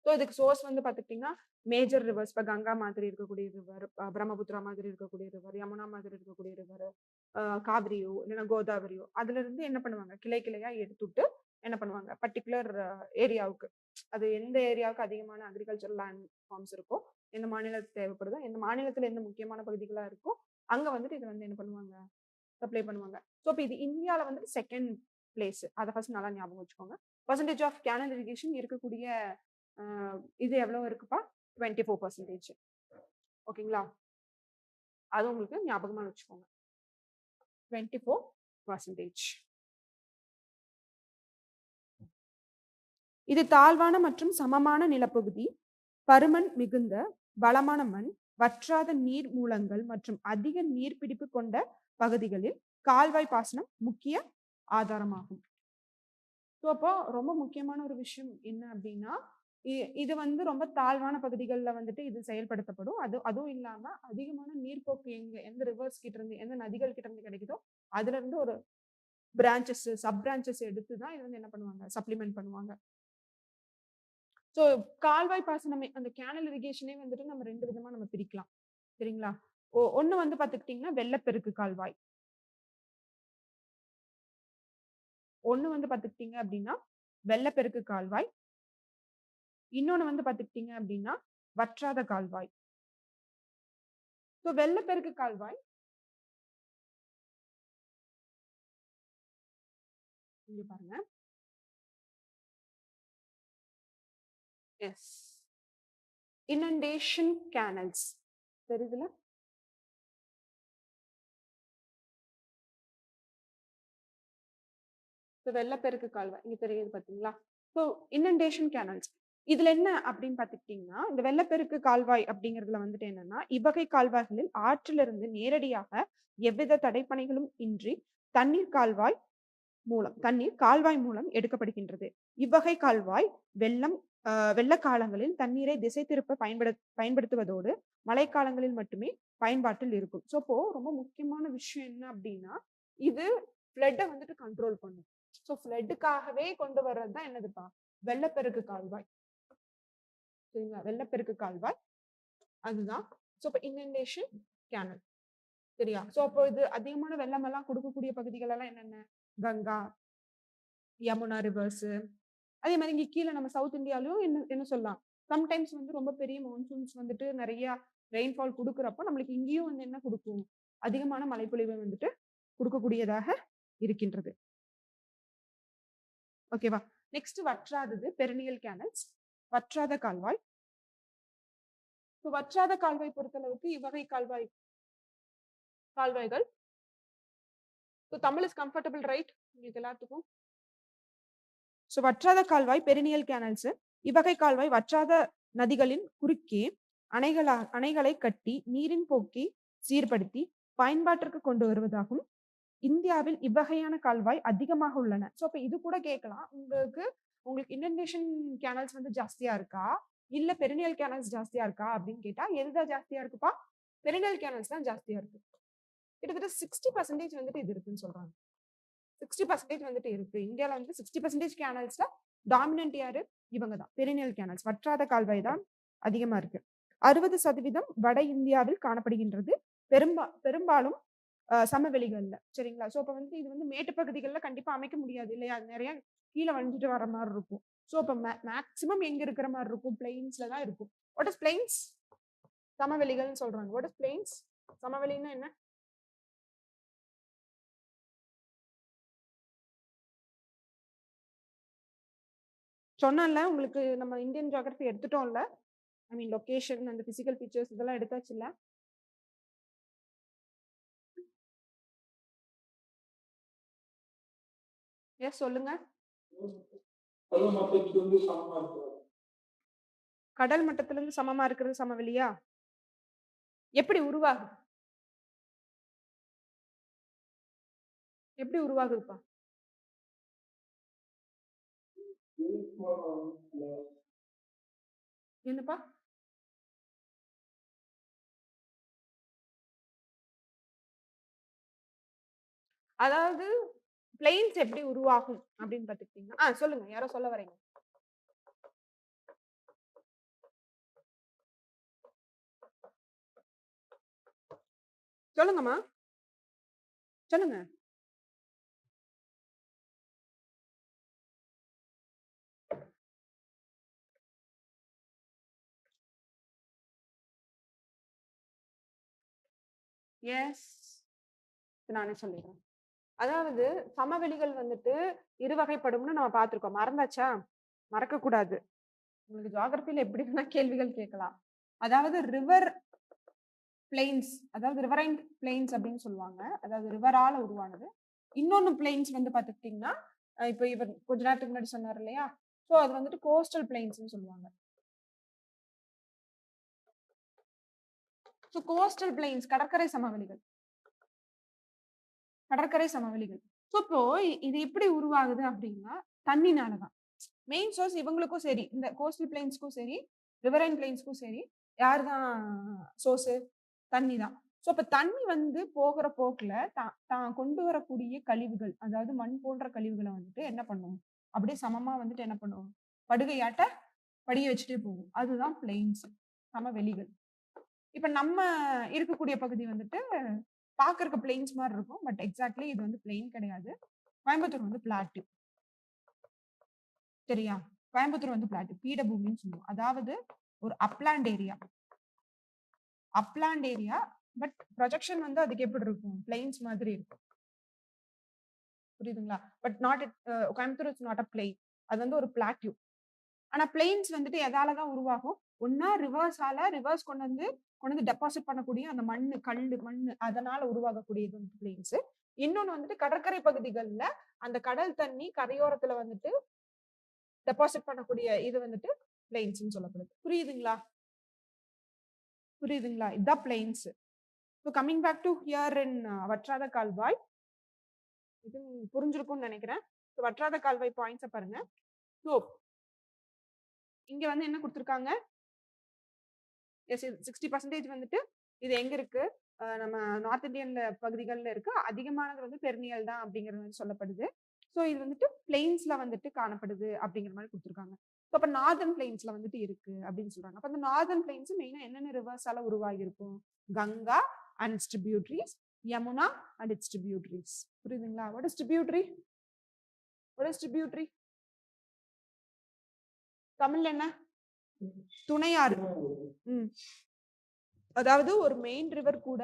S1: ஸோ இதுக்கு சோர்ஸ் வந்து பார்த்துக்கிட்டிங்கன்னா மேஜர் ரிவர்ஸ், இப்போ கங்கா மாதிரி இருக்கக்கூடிய ரிவர், பிரம்மபுத்திரா மாதிரி இருக்கக்கூடிய ரிவர், யமுனா மாதிரி இருக்கக்கூடிய ரிவர், காவிரியோ இல்லைன்னா கோதாவரியோ, அதுல இருந்து என்ன பண்ணுவாங்க, கிளை கிளையா எடுத்துட்டு என்ன பண்ணுவாங்க, பர்டிகுலர் ஏரியாவுக்கு, அது எந்த ஏரியாவுக்கு அதிகமான அக்ரிகல்ச்சரல் லேண்ட் ஃபார்ம்ஸ் இருக்கோ, எந்த மாநிலத்துக்கு தேவைப்படுதோ, எந்த மாநிலத்துல எந்த முக்கியமான பகுதிகளா இருக்கோ அங்க வந்துட்டு இதை வந்து என்ன பண்ணுவாங்க, சப்ளை பண்ணுவாங்க. ஸோ இப்போ இது இந்தியாவில் வந்துட்டு செகண்ட் பிளேஸ், அதை ஃபர்ஸ்ட் நல்லா ஞாபகம் வச்சுக்கோங்க. பர்சன்டேஜ் ஆஃப் கேனல் இரிகேஷன் இருக்கக்கூடிய இது எவ்வளவு இருக்குப்பா? 24%. ஓகேங்களா? அது உங்களுக்கு ஞாபகமா வச்சுக்கோங்க, 24%. இது தாழ்வான மற்றும் சமமான நிலப்பகுதி, பருமன் மிகுந்த வளமான மண், வற்றாத நீர் மூலங்கள் மற்றும் அதிக நீர்பிடிப்பு கொண்ட பகுதிகளில் கால்வாய் பாசனம் முக்கிய ஆதாரமாகும். ஸோ அப்போ ரொம்ப முக்கியமான ஒரு விஷயம் என்ன அப்படின்னா, இது வந்து ரொம்ப தாழ்வான பகுதிகளில் வந்துட்டு இது செயல்படுத்தப்படும். அதுவும் இல்லாம அதிகமான நீர்ப்போக்கு எந்த ரிவர்ஸ் கிட்ட இருந்து, எந்த நதிகள் கிட்ட இருந்து கிடைக்குதோ அதுல இருந்து ஒரு பிரான்ச்சஸ், சப் பிரான்ச்சஸ் எடுத்து தான் இது வந்து என்ன பண்ணுவாங்க, சப்ளிமெண்ட் பண்ணுவாங்க. ஸோ கால்வாய் பாசனமே, அந்த கேனல் இரிகேஷனே வந்துட்டு நம்ம 2 விதமா நம்ம பிரிக்கலாம். சரிங்களா? ஒண்ணு வந்து பார்த்துக்கிட்டிங்கன்னா வெள்ளப்பெருக்கு கால்வாய். ஒண்ணு வந்து பார்த்துக்கிட்டீங்க அப்படின்னா வெள்ளப்பெருக்கு கால்வாய். இன்னொன்னு வந்து பார்த்துக்கிட்டீங்க அப்படின்னா வற்றாத கால்வாய். ஸோ வெள்ளப்பெருக்கு கால்வாய் இங்க பாருங்க. எஸ், inundation canals தெரியுதுல? வெள்ளப்பெருக்கு கால்வாய் இங்க தெரியுது பாத்தீங்களா? ஸோ inundation canals இதுல என்ன அப்படின்னு பாத்துக்கிட்டீங்கன்னா, இந்த வெள்ளப்பெருக்கு கால்வாய் அப்படிங்கிறதுல வந்துட்டு என்னன்னா, இவ்வகை கால்வாய்களில் ஆற்றிலிருந்து நேரடியாக எவ்வித தடைப்பணைகளும் இன்றி தண்ணீர் கால்வாய் மூலம் எடுக்கப்படுகின்றது. இவ்வகை கால்வாய் வெள்ள காலங்களில் தண்ணீரை திசை திருப்ப பயன்படுத்துவதோடு மழைக்காலங்களில் மட்டுமே பயன்பாட்டில் இருக்கும். ஸோ இப்போ ரொம்ப முக்கியமான விஷயம் என்ன அப்படின்னா, இது ஃப்ளட்டை வந்துட்டு கண்ட்ரோல் பண்ணும். ஸோ ஃப்ளட்டுக்காகவே கொண்டு வர்றது தான் என்னதுப்பா, வெள்ளப்பெருக்கு கால்வாய். சரிங்களா? வெள்ளப்பெருக்கு கால்வாய் அதுதான். ஸோ இப்போ inundation canal. சரியா? ஸோ அப்போ இது அதிகமான வெள்ளம் எல்லாம் கொடுக்கக்கூடிய பகுதிகள் எல்லாம் என்னென்ன, கங்கா, யமுனா ரிவர்ஸ். அதே மாதிரி இங்க கீழே நம்ம சவுத் இந்தியாலையும் என்ன சொல்லலாம், சம்டைம்ஸ் வந்து ரொம்ப பெரிய மான்சூன்ஸ் வந்துட்டு நிறைய ரெயின்ஃபால் கொடுக்குறப்போ நம்மளுக்கு இங்கேயும் வந்து என்ன கொடுக்கும், அதிகமான மழைப்பொழிவை வந்துட்டு கொடுக்கக்கூடியதாக இருக்கின்றது. ஓகேவா? நெக்ஸ்ட் வற்றாதது பெரினியல் கேனல்ஸ், வற்றாத கால்வாய். வற்றாத கால்வாய் பொறுத்தளவுக்கு இவ்வகை கால்வாய்கள் தமிழ் இஸ் கம்ஃபர்டபிள் ரைட் உங்களுக்கு எல்லாத்துக்கும்? ஸோ வற்றாத கால்வாய் பெரினியல் கேனல்ஸ். இவ்வகை கால்வாய் வற்றாத நதிகளின் குறுக்கே அணைகளை கட்டி நீரின் போக்கை சீர்படுத்தி பயன்பாட்டிற்கு கொண்டு வருவதாகும். இந்தியாவில் இவ்வகையான கால்வாய் அதிகமாக உள்ளன. ஸோ அப்ப இது கூட கேட்கலாம், உங்களுக்கு inundation கேனல்ஸ் வந்து ஜாஸ்தியா இருக்கா இல்ல பெரினியல் கேனல்ஸ் ஜாஸ்தியா இருக்கா அப்படின்னு கேட்டா எதுதான் ஜாஸ்தியா இருக்குப்பா, பெரினியல் கேனல்ஸ் தான் ஜாஸ்தியா இருக்கு. கிட்டத்தட்ட 60% வந்துட்டு இது இருக்குன்னு சொல்றாங்க. 60% வந்துட்டு இருக்கு இந்தியால வந்து. 60% கேனல்ஸ்ல டாமினன்ட் யாரு, இவங்க தான், பெரினியல் கேனல்ஸ். வற்றாத கால்வாய் தான் அதிகமா இருக்கு. 60% வட இந்தியாவில் காணப்படுகின்றது, பெரும்பாலும் சமவெளிகள்ல. சரிங்களா? ஸோ அப்ப வந்து இது வந்து மேட்டு பகுதிகளில் கண்டிப்பா அமைக்க முடியாது இல்லையா, நிறைய கீழே வந்துட்டு வர மாதிரி இருக்கும். ஸோ அப்ப மேக்சிமம் எங்க இருக்கிற மாதிரி இருக்கும், பிளெயின்ஸ்ல தான் இருக்கும். What is planes? சமவெளிகள்னு சொல்றாங்க. What is planes? சமவெளின்னா என்ன? சொன்னேன்ல உங்களுக்கு, நம்ம இந்தியன் ஜியோகிராஃபி எடுத்துட்டோம்ல, ஐ மீன் லொகேஷன் அந்த பிசிக்கல் ஃபீச்சர்ஸ் இதெல்லாம் எடுத்தாச்சு இல்ல? எஸ் சொல்லுங்க. கடல் மட்டத்துல இருந்து சமமா இருக்கிறது சமவெளியா? எப்படி உருவாகுது? எப்படி உருவாகுதுப்பா? என்னப்பா? அதாவது பிளெயின்ஸ் எப்படி உருவாகும் அப்படின்னு பாத்துக்கிட்டீங்கன்னா, சொல்லுங்க, யாரோ சொல்ல வரீங்க. சொல்லுங்கம்மா, சொல்லுங்க. எஸ், நானே சொல்லிடுறேன். அதாவது சமவெளிகள் வந்துட்டு இருவகைப்படும்னு நம்ம பார்த்திருக்கோம். மறந்தாச்சா? மறக்க கூடாது. உங்களுக்கு ஜியோகிராஃபில எப்படி வேணா கேள்விகள் கேட்கலாம். அதாவது ரிவர் பிளெயின்ஸ், அதாவது ரிவரைன் பிளெயின்ஸ் அப்படின்னு சொல்லுவாங்க. அதாவது ரிவரால உருவானது. இன்னொன்னு பிளெயின்ஸ் வந்து பாத்துக்கிட்டீங்கன்னா, இப்போ இவர் கொஞ்ச நேரத்துக்கு முன்னாடி சொன்னார் இல்லையா, ஸோ அது வந்துட்டு கோஸ்டல் பிளைன்ஸ்னு சொல்லுவாங்க. ஸோ கோஸ்டல் பிளைன்ஸ் கடற்கரை சமவெளிகள். கடற்கரை சமவெளிகள். ஸோ இப்போ இது எப்படி உருவாகுது அப்படின்னா தண்ணினாலதான். மெயின் சோர்ஸ் இவங்களுக்கும் சரி, இந்த கோஸ்டல் பிளைன்ஸ்க்கும் சரி, ரிவரைன் பிளைன்ஸ்க்கும் சரி, யார் தான் சோர்ஸ்? தண்ணி தான். ஸோ அப்ப தண்ணி வந்து போகிற போக்குல தான் கொண்டு வரக்கூடிய கழிவுகள், அதாவது மண் போன்ற கழிவுகளை வந்துட்டு என்ன பண்ணும்? அப்படியே சமமா வந்துட்டு என்ன பண்ணும்? படுகையாட்ட படிய வச்சுட்டே போகும். அதுதான் பிளைன்ஸ், சமவெளிகள். இப்ப நம்ம இருக்கக்கூடிய பகுதி வந்துட்டு பாக்குறதுக்கு பிளைன்ஸ் மாதிரி இருக்கும். பட் எக்ஸாக்ட்லி இது வந்து பிளைன் கிடையாது. கோயம்புத்தூர் வந்து பிளாட்டு. சரியா? கோயம்புத்தூர் வந்து பிளாட்டு, பீடபூமின்னு சொல்லுவோம். அதாவது ஒரு upland area. Upland area, but projection வந்து அதுக்கு எப்படி இருக்கும்? பிளைன்ஸ் மாதிரி இருக்கும். புரியுதுங்களா? But not Coimbatore is not a plain. அது வந்து ஒரு பிளாட்யூ. ஆனா பிளைன்ஸ் வந்துட்டு எதாலதான் உருவாகும்? ஒன்னா ரிவர்ஸ் கொண்டு வந்து டெபாசிட் பண்ணக்கூடிய அந்த மண்ணு, கல்லு, மண்ணு அதனால உருவாகக்கூடியது வந்து பிளைன்ஸ். இன்னொன்னு வந்துட்டு கடற்கரை பகுதிகள்ல அந்த கடல் தண்ணி கரையோரத்துல வந்துட்டு டெபாசிட் பண்ணக்கூடிய இது வந்துட்டு பிளைன்ஸ்னு சொல்லப்படுது. புரியுதுங்களா? புரியுதுங்களா? இதுதான் plains. So coming back to here in வற்றாத கால்வாய். இது புரிஞ்சிருக்கும்னு நினைக்கிறேன். ஸோ வற்றாத கால்வாய் பாயிண்ட்ஸை பாருங்க. ஸோ இங்க வந்து என்ன கொடுத்துருக்காங்க? எஸ் 60% வந்துட்டு இது எங்க இருக்கு? நம்ம நார்த் இந்தியன் பகுதிகளில் இருக்கு. அதிகமானது வந்து பெர்னியல் தான் அப்படிங்கிற மாதிரி சொல்லப்படுது. ஸோ இது வந்துட்டு பிளெயின்ஸ்ல வந்துட்டு காணப்படுது அப்படிங்கிற மாதிரி கொடுத்துருக்காங்க. ஸோ அப்போ நார்தர்ன் பிளெயின்ஸ்ல வந்துட்டு இருக்கு அப்படின்னு சொல்றாங்க. அப்போ அந்த நார்தர்ன் பிளெயின்ஸ் மெயினா என்னென்ன ரிவர்ஸால உருவாகி இருக்கும்? Ganga and its tributaries, Yamuna and its tributaries. புரியுதுங்களா? What is tributary? What is tributary? தமிழ்ல என்ன? துணையாறு. அதாவது ஒரு மெயின் ரிவர் கூட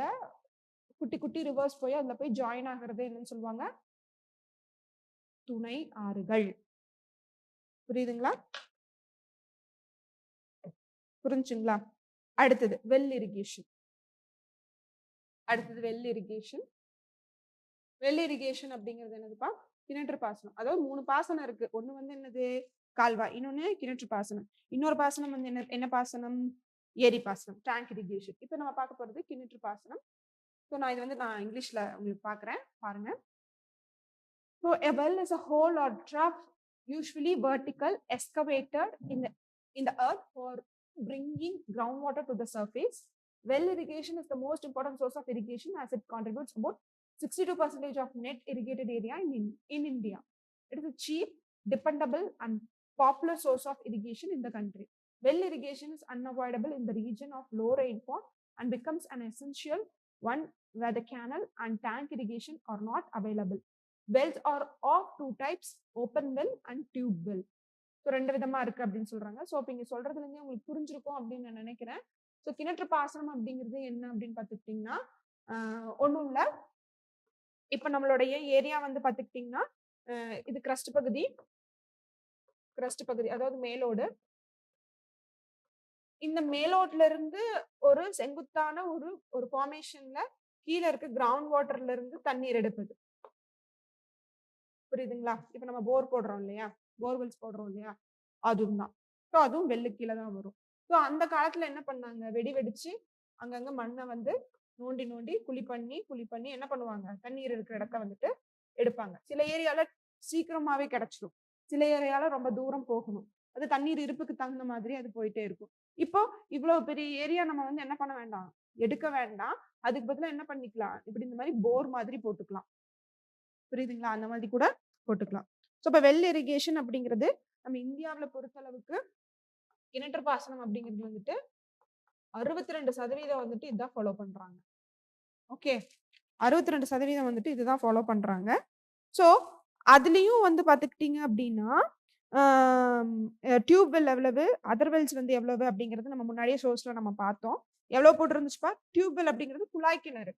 S1: குட்டி குட்டி ரிவர்ஸ் போய் அதுல போய் ஜாயின் ஆகிறது என்னன்னு சொல்லுவாங்க? துணை ஆறுகள். புரியுதுங்களா? புரிஞ்சுங்களா? அடுத்தது வெல் இரிகேஷன். வெல் இரிகேஷன் அப்படிங்கிறது என்னதுப்பா? கிணற்று பாசனம். அதாவது 3 பாசனம் இருக்கு. ஒண்ணு வந்து என்னது? கால்வாய். இன்னொன்னு கிணற்று பாசனம். இன்னொரு பாசனம் வந்து என்ன பாசனம்? ஏரி பாசனம், டேங்க் இரிகேஷன். இப்போ நம்ம பார்க்க போறது கிணற்று பாசனம். ஸோ நான் இது வந்து இங்கிலீஷ்ல உங்களுக்கு பார்க்குறேன், பாருங்க. So a well is a hole or trough, usually vertical, excavated in the earth for bringing groundwater to the surface. Well irrigation is the most important source of irrigation as it contributes about 62% of net irrigated area in India. It is a cheap, dependable and popular source of irrigation in the country. Well irrigation is unavoidable in the region of low rainfall and becomes an essential one where the canal and tank irrigation are not available. Wells are of 2 types, open well and tube well. So 2 விதமா இருக்கு அப்படின்னு சொல்றாங்க. So இப்போ இங்க சொல்றதுல இருந்தே உங்களுக்கு புரிஞ்சிருக்கும் அப்படின்னு நான் நினைக்கிறேன். ஸோ கிணற்று பாசனம் அப்படிங்கிறது என்ன அப்படின்னு பார்த்துக்கிட்டிங்கன்னா ஒன்றும் இல்லை. இப்போ நம்மளுடைய ஏரியா வந்து பார்த்துக்கிட்டிங்கன்னா இது கிரஸ்ட் பகுதி, அதாவது மேலோடு. இந்த மேலோட்ல இருந்து ஒரு செங்குத்தான ஒரு ஃபார்மேஷன்ல கீழே இருக்க கிரவுண்ட் வாட்டர்ல இருந்து தண்ணீர் எடுப்பது. புரியுதுங்களா? இப்ப நம்ம போர் போடுறோம் இல்லையா, போர்வெல்ஸ் போடுறோம் இல்லையா, அதுவும் தான். ஸோ அதுவும் வெள்ளு கீழே தான் வரும். ஸோ அந்த காலத்துல என்ன பண்ணாங்க? வெடிச்சு அங்கங்க மண்ணை வந்து நோண்டி குழி பண்ணி என்ன பண்ணுவாங்க? தண்ணீர் இருக்கிற இடத்த வந்துட்டு எடுப்பாங்க. சில ஏரியால சீக்கிரமாவே கிடைச்சிடும், சில ஏரியால ரொம்ப தூரம் போகணும். அது தண்ணீர் இருப்புக்கு தகுந்த மாதிரி அது போயிட்டே இருக்கும். இப்போ இவ்வளவு பெரிய ஏரியா நம்ம வந்து என்ன பண்ண வேண்டாம், எடுக்க வேண்டாம். அதுக்கு பதிலா என்ன பண்ணிக்கலாம்? இப்படி இந்த மாதிரி போர் மாதிரி போட்டுக்கலாம். புரியுதுங்களா? அந்த மாதிரி கூட போட்டுக்கலாம். ஸோ இப்போ வெல் இரிகேஷன் அப்படிங்கிறது நம்ம இந்தியாவில் பொறுத்தளவுக்கு கிணற்று பாசனம் அப்படிங்கிறது வந்துட்டு 62% வந்துட்டு இதுதான் ஃபாலோ பண்றாங்க. ஓகே, 62% வந்துட்டு இதுதான் ஃபாலோ பண்றாங்க. ஸோ அதுலயும் வந்து பார்த்துக்கிட்டீங்க அப்படின்னா டியூப் வெல் எவ்வளவு, அதர் வெல்ஸ் வந்து எவ்வளவு அப்படிங்கிறது நம்ம முன்னாடியே சோர்ஸ்ல நம்ம பார்த்தோம். எவ்வளவு போட்டு இருந்துச்சுப்பா? டியூப் வெல் அப்படிங்கிறது குழாய் கிணறு.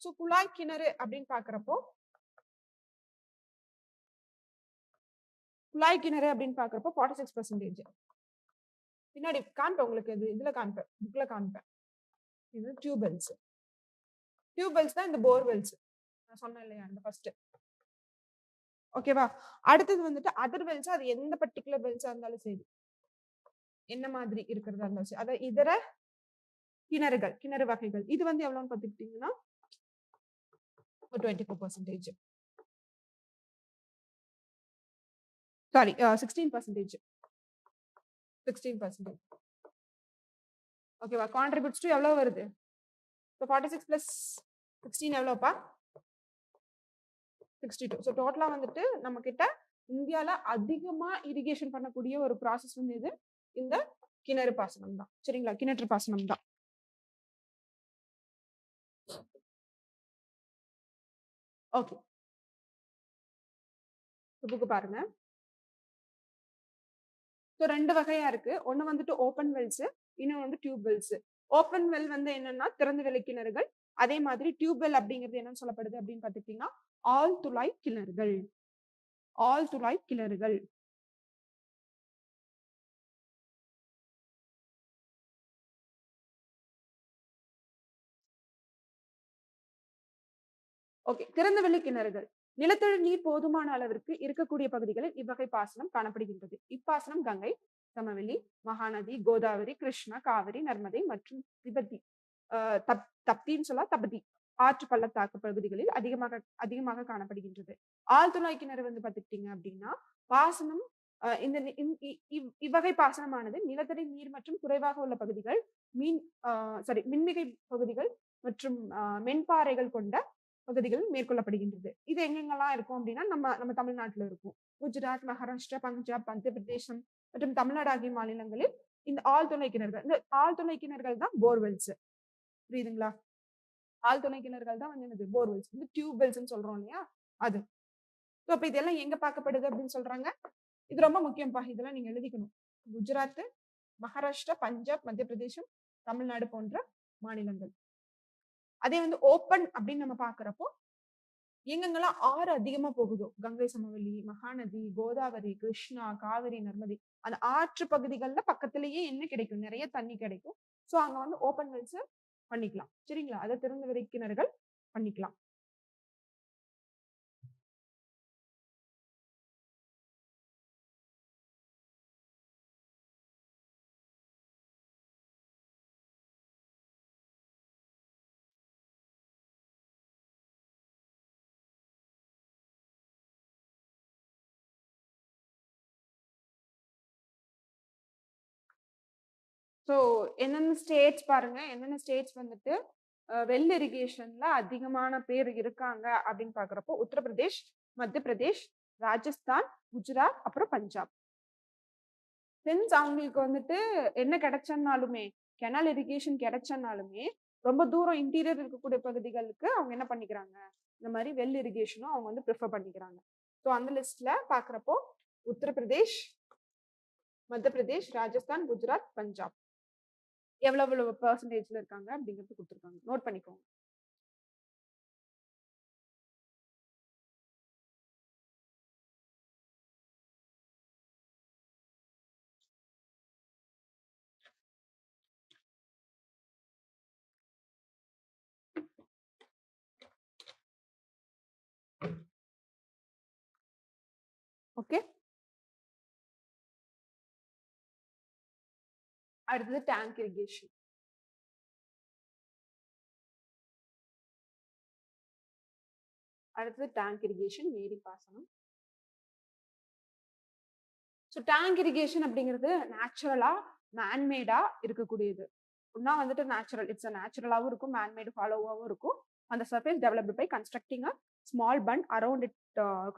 S1: ஸோ குழாய் கிணறு அப்படின்னு பாக்குறப்போ குழாய் கிணறு அப்படின்னு பாக்குறப்போ 46%. பின்னாடி காண்பேன் உங்களுக்கு, இதுல காண்பேன், புக்ல காண்பேன். இது டியூபெல்ஸ் தான் இந்த போர்வெல்ஸ் நான் சொன்னேன் இல்லையா, இந்த ஃபர்ஸ்ட். ஓகேவா? அடுத்தது வந்துட்டு அதர் வெல்ஸ், அது எந்த பர்ட்டிகுலர் வெல்ஸா இருந்தாலும் சரி, என்ன மாதிரி இருக்கிறதா இருந்தாலும் சரி, அதாவது இதர கிணறுகள், கிணறு வகைகள். இது வந்து எவ்வளவுன்னு பார்த்துக்கிட்டீங்கன்னா ஒரு 24%. சாரி 16%. 16%. ஓகேவா? கான்ட்ரிபியூட்ஸ் டு எவ்வளவு வருது? So 46 plus 16 எவ்வளோப்பா? 62. ஸோ டோட்டலா வந்துட்டு நம்ம கிட்ட இந்தியால அதிகமா இரிகேஷன் பண்ணக்கூடிய ஒரு ப்ராசஸ் வந்து இது இந்த கிணறு பாசனம் தான். சரிங்களா? கிணற்று பாசனம் தான். ஓகே. புக்கு பாருங்க. ஸோ 2 வகையா இருக்கு. ஒண்ணு வந்துட்டு ஓப்பன் வெல்ஸ், இன்னொன்னு வந்து டியூப் வெல்ஸ். ஓப்பன் வெல் வந்து என்னன்னா திறந்த வெளி கிணறுகள். அதே மாதிரி டியூப் வெல் அப்படிங்கிறது என்னன்னு சொல்லப்படுது அப்படின்னு பார்த்துக்கிட்டீங்கன்னா ஆழ்துளை கிணறுகள். ஆழ்துளை கிணறுகள். ஓகே. திறந்தவெளி கிணறுகள். நிலத்தடி நீர் போதுமான அளவிற்கு இருக்கக்கூடிய பகுதிகளில் இவ்வகை பாசனம் காணப்படுகின்றது. இப்பாசனம் கங்கை, சமவெளி, மகாநதி, கோதாவரி, கிருஷ்ணா, காவிரி, நர்மதை மற்றும் திபதி தப்தின்னு சொல்ல தபதி ஆற்று பள்ளத்தாக்கு பகுதிகளில் அதிகமாக காணப்படுகின்றது. ஆழ்துளை கிணறு வந்து பார்த்துக்கிட்டீங்க அப்படின்னா பாசனம் இந்த இவ்வகை பாசனமானது நிலத்தடி நீர் மற்றும் குறைவாக உள்ள பகுதிகள், மின்மிகை பகுதிகள் மற்றும் மென்பாறைகள் கொண்ட பகுதிகள் மேற்கொள்ளப்படுகின்றது. இது எங்கெங்கெல்லாம் இருக்கும் அப்படின்னா நம்ம தமிழ்நாட்டுல இருக்கும். குஜராத், மகாராஷ்டிரா, பஞ்சாப், மத்திய பிரதேசம் மற்றும் தமிழ்நாடு ஆகிய மாநிலங்களில் இந்த ஆழ்துளை கிணறுகள், இந்த ஆழ்துளை கிணறுகள் தான் போர்வெல்ஸ். புரியுதுங்களா? ஆழ்துளை கிணறுகள் தான் வந்து என்னது போர்வெல்ஸ். வந்து டியூப் வெல்ஸ்ன்னு சொல்றோம் இல்லையா? அது. ஸோ அப்ப இதெல்லாம் எங்க பார்க்கப்படுது அப்படின்னு சொல்றாங்க. இது ரொம்ப முக்கியம்ப்பா. இதெல்லாம் நீங்க எழுதிக்கணும். குஜராத், மகாராஷ்டிரா, பஞ்சாப், மத்திய பிரதேசம், தமிழ்நாடு போன்ற மாநிலங்கள். அதே வந்து ஓப்பன் அப்படின்னு நம்ம பாக்குறப்போ எங்கெங்கெல்லாம் ஆறு அதிகமா போகுதோ கங்கை சமவெளி, மகாநதி, கோதாவரி, கிருஷ்ணா, காவிரி, நர்மதி அந்த ஆற்று பகுதிகள்ல பக்கத்திலேயே என்ன கிடைக்கும்? நிறைய தண்ணி கிடைக்கும். சோ அங்க வந்து ஓப்பன் வெல்ஸ் பண்ணிக்கலாம். சரிங்களா? அதை திறந்த வெளி கிணறுகள் பண்ணிக்கலாம். ஸோ என்னென்ன ஸ்டேட்ஸ் பாருங்க, என்னென்ன ஸ்டேட்ஸ் வந்துட்டு வெல் இரிகேஷன்ல அதிகமான பேர் இருக்காங்க அப்படின்னு பாக்குறப்போ உத்தரப்பிரதேஷ், மத்திய பிரதேஷ், ராஜஸ்தான், குஜராத், அப்புறம் பஞ்சாப். சின்ஸ் அவங்களுக்கு வந்துட்டு என்ன கிடைச்சனாலுமே கெனால் இரிகேஷன் கிடைச்சனாலுமே ரொம்ப தூரம் இன்டீரியர் இருக்கக்கூடிய பகுதிகளுக்கு அவங்க என்ன பண்ணிக்கிறாங்க, இந்த மாதிரி வெல் இரிகேஷனும் அவங்க வந்து ப்ரிஃபர் பண்ணிக்கிறாங்க. ஸோ அந்த லிஸ்ட்ல பாக்குறப்போ உத்தரப்பிரதேஷ், மத்திய பிரதேஷ், ராஜஸ்தான், குஜராத், பஞ்சாப் எவ்வளவு பெர்சன்டேஜ்ல இருக்காங்க அப்படிங்கிறது கொடுத்துருக்காங்க. நோட் பண்ணிக்கோங்க. ஓகே. அடுத்தது டேங்க் இரிகேஷன். அடுத்தது டேங்க் இரிகேஷன், ஏரி பாசனம். ஸோ டேங்க் இரிகேஷன் அப்படிங்கிறது நேச்சுரலா மேன்மேடா இருக்கக்கூடியது. ஒன்னா வந்துட்டு நேச்சுரல், இட்ஸ் நேச்சுரலாவும் இருக்கும், மேன்மேடு ஃபாலோவாகவும் இருக்கும். அந்த surface developed by constructing a small bund around it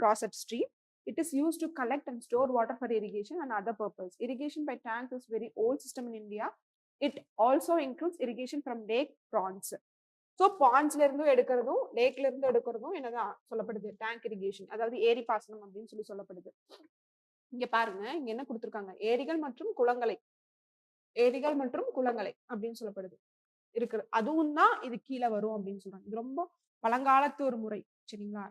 S1: cross at stream. It is used to collect and store water for irrigation and other purpose. Irrigation by tanks is very old system in India. It also includes irrigation from lake ponds. So பாண்ட்ஸ்ல இருந்தும் எடுக்கிறதும் லேக்ல இருந்து எடுக்கிறதும் என்னதான் சொல்லப்படுது? Tank irrigation, அதாவது ஏரி பாசனம் அப்படின்னு சொல்லப்படுது. இங்க பாருங்க, இங்க என்ன கொடுத்திருக்காங்க? ஏரிகள் மற்றும் குளங்களை, ஏரிகள் மற்றும் குளங்களை அப்படின்னு சொல்லப்படுது இருக்கு. அதுவும் தான் இது கீழே வரும் அப்படின்னு சொல்றாங்க. இது ரொம்ப பழங்காலத்து ஒரு முறை. சரிங்களா?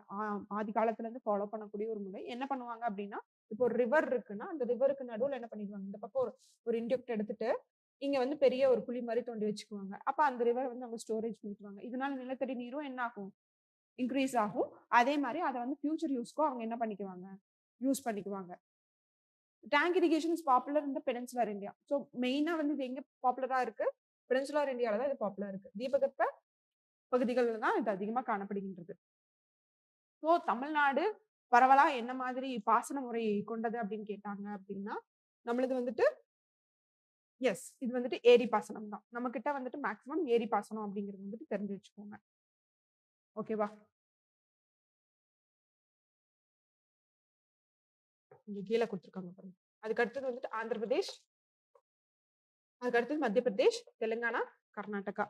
S1: ஆதி காலத்துல இருந்து ஃபாலோ பண்ணக்கூடிய ஒரு முறை. என்ன பண்ணுவாங்க அப்படின்னா, இப்போ ஒரு ரிவர் இருக்குன்னா அந்த ரிவருக்கு நடுவுல என்ன பண்ணிடுவாங்க, இந்த பக்கம் ஒரு இன்டெக்ட் எடுத்துட்டு இங்க வந்து பெரிய ஒரு குழி மாதிரி தோண்டி வச்சுக்குவாங்க. அப்ப அந்த ரிவர் வந்து அவங்க ஸ்டோரேஜ் பண்ணிக்குவாங்க. இதனால நிலத்தடி நீரும் என்ன ஆகும்? இன்க்ரீஸ் ஆகும். அதே மாதிரி அதை வந்து ஃபியூச்சர் யூஸ்க்கும் அவங்க என்ன பண்ணிக்குவாங்க, யூஸ் பண்ணிக்குவாங்க. டேங்க் இரிகேஷன் இஸ் பாப்புலர் இந்த பெனின்சுலர் இந்தியா. ஸோ மெயினா வந்து இது எங்க பாப்புலரா இருக்கு, பெனின்சுலர் இந்தியாவில் தான் இது பாப்புலர் இருக்கு. தீபகற்ப பகுதிகளில் தான் இது அதிகமாக காணப்படுகின்றது. ஸோ தமிழ்நாடு பரவலா என்ன மாதிரி பாசன முறை கொண்டது அப்படின்னு கேட்டாங்க அப்படின்னா, நம்மளது வந்துட்டு எஸ் இது வந்துட்டு ஏரி பாசனம் தான். நம்ம கிட்ட வந்துட்டு மேக்ஸிமம் ஏரி பாசனம் அப்படிங்கிறது வந்துட்டு தெரிஞ்சு வச்சுக்கோங்க. ஓகேவா? இங்க கீழே கொடுத்துருக்காங்க பாருங்க. அதுக்கு அடுத்தது வந்துட்டு ஆந்திர பிரதேஷ், அதுக்கு அடுத்தது மத்திய Pradesh, Telangana, Karnataka.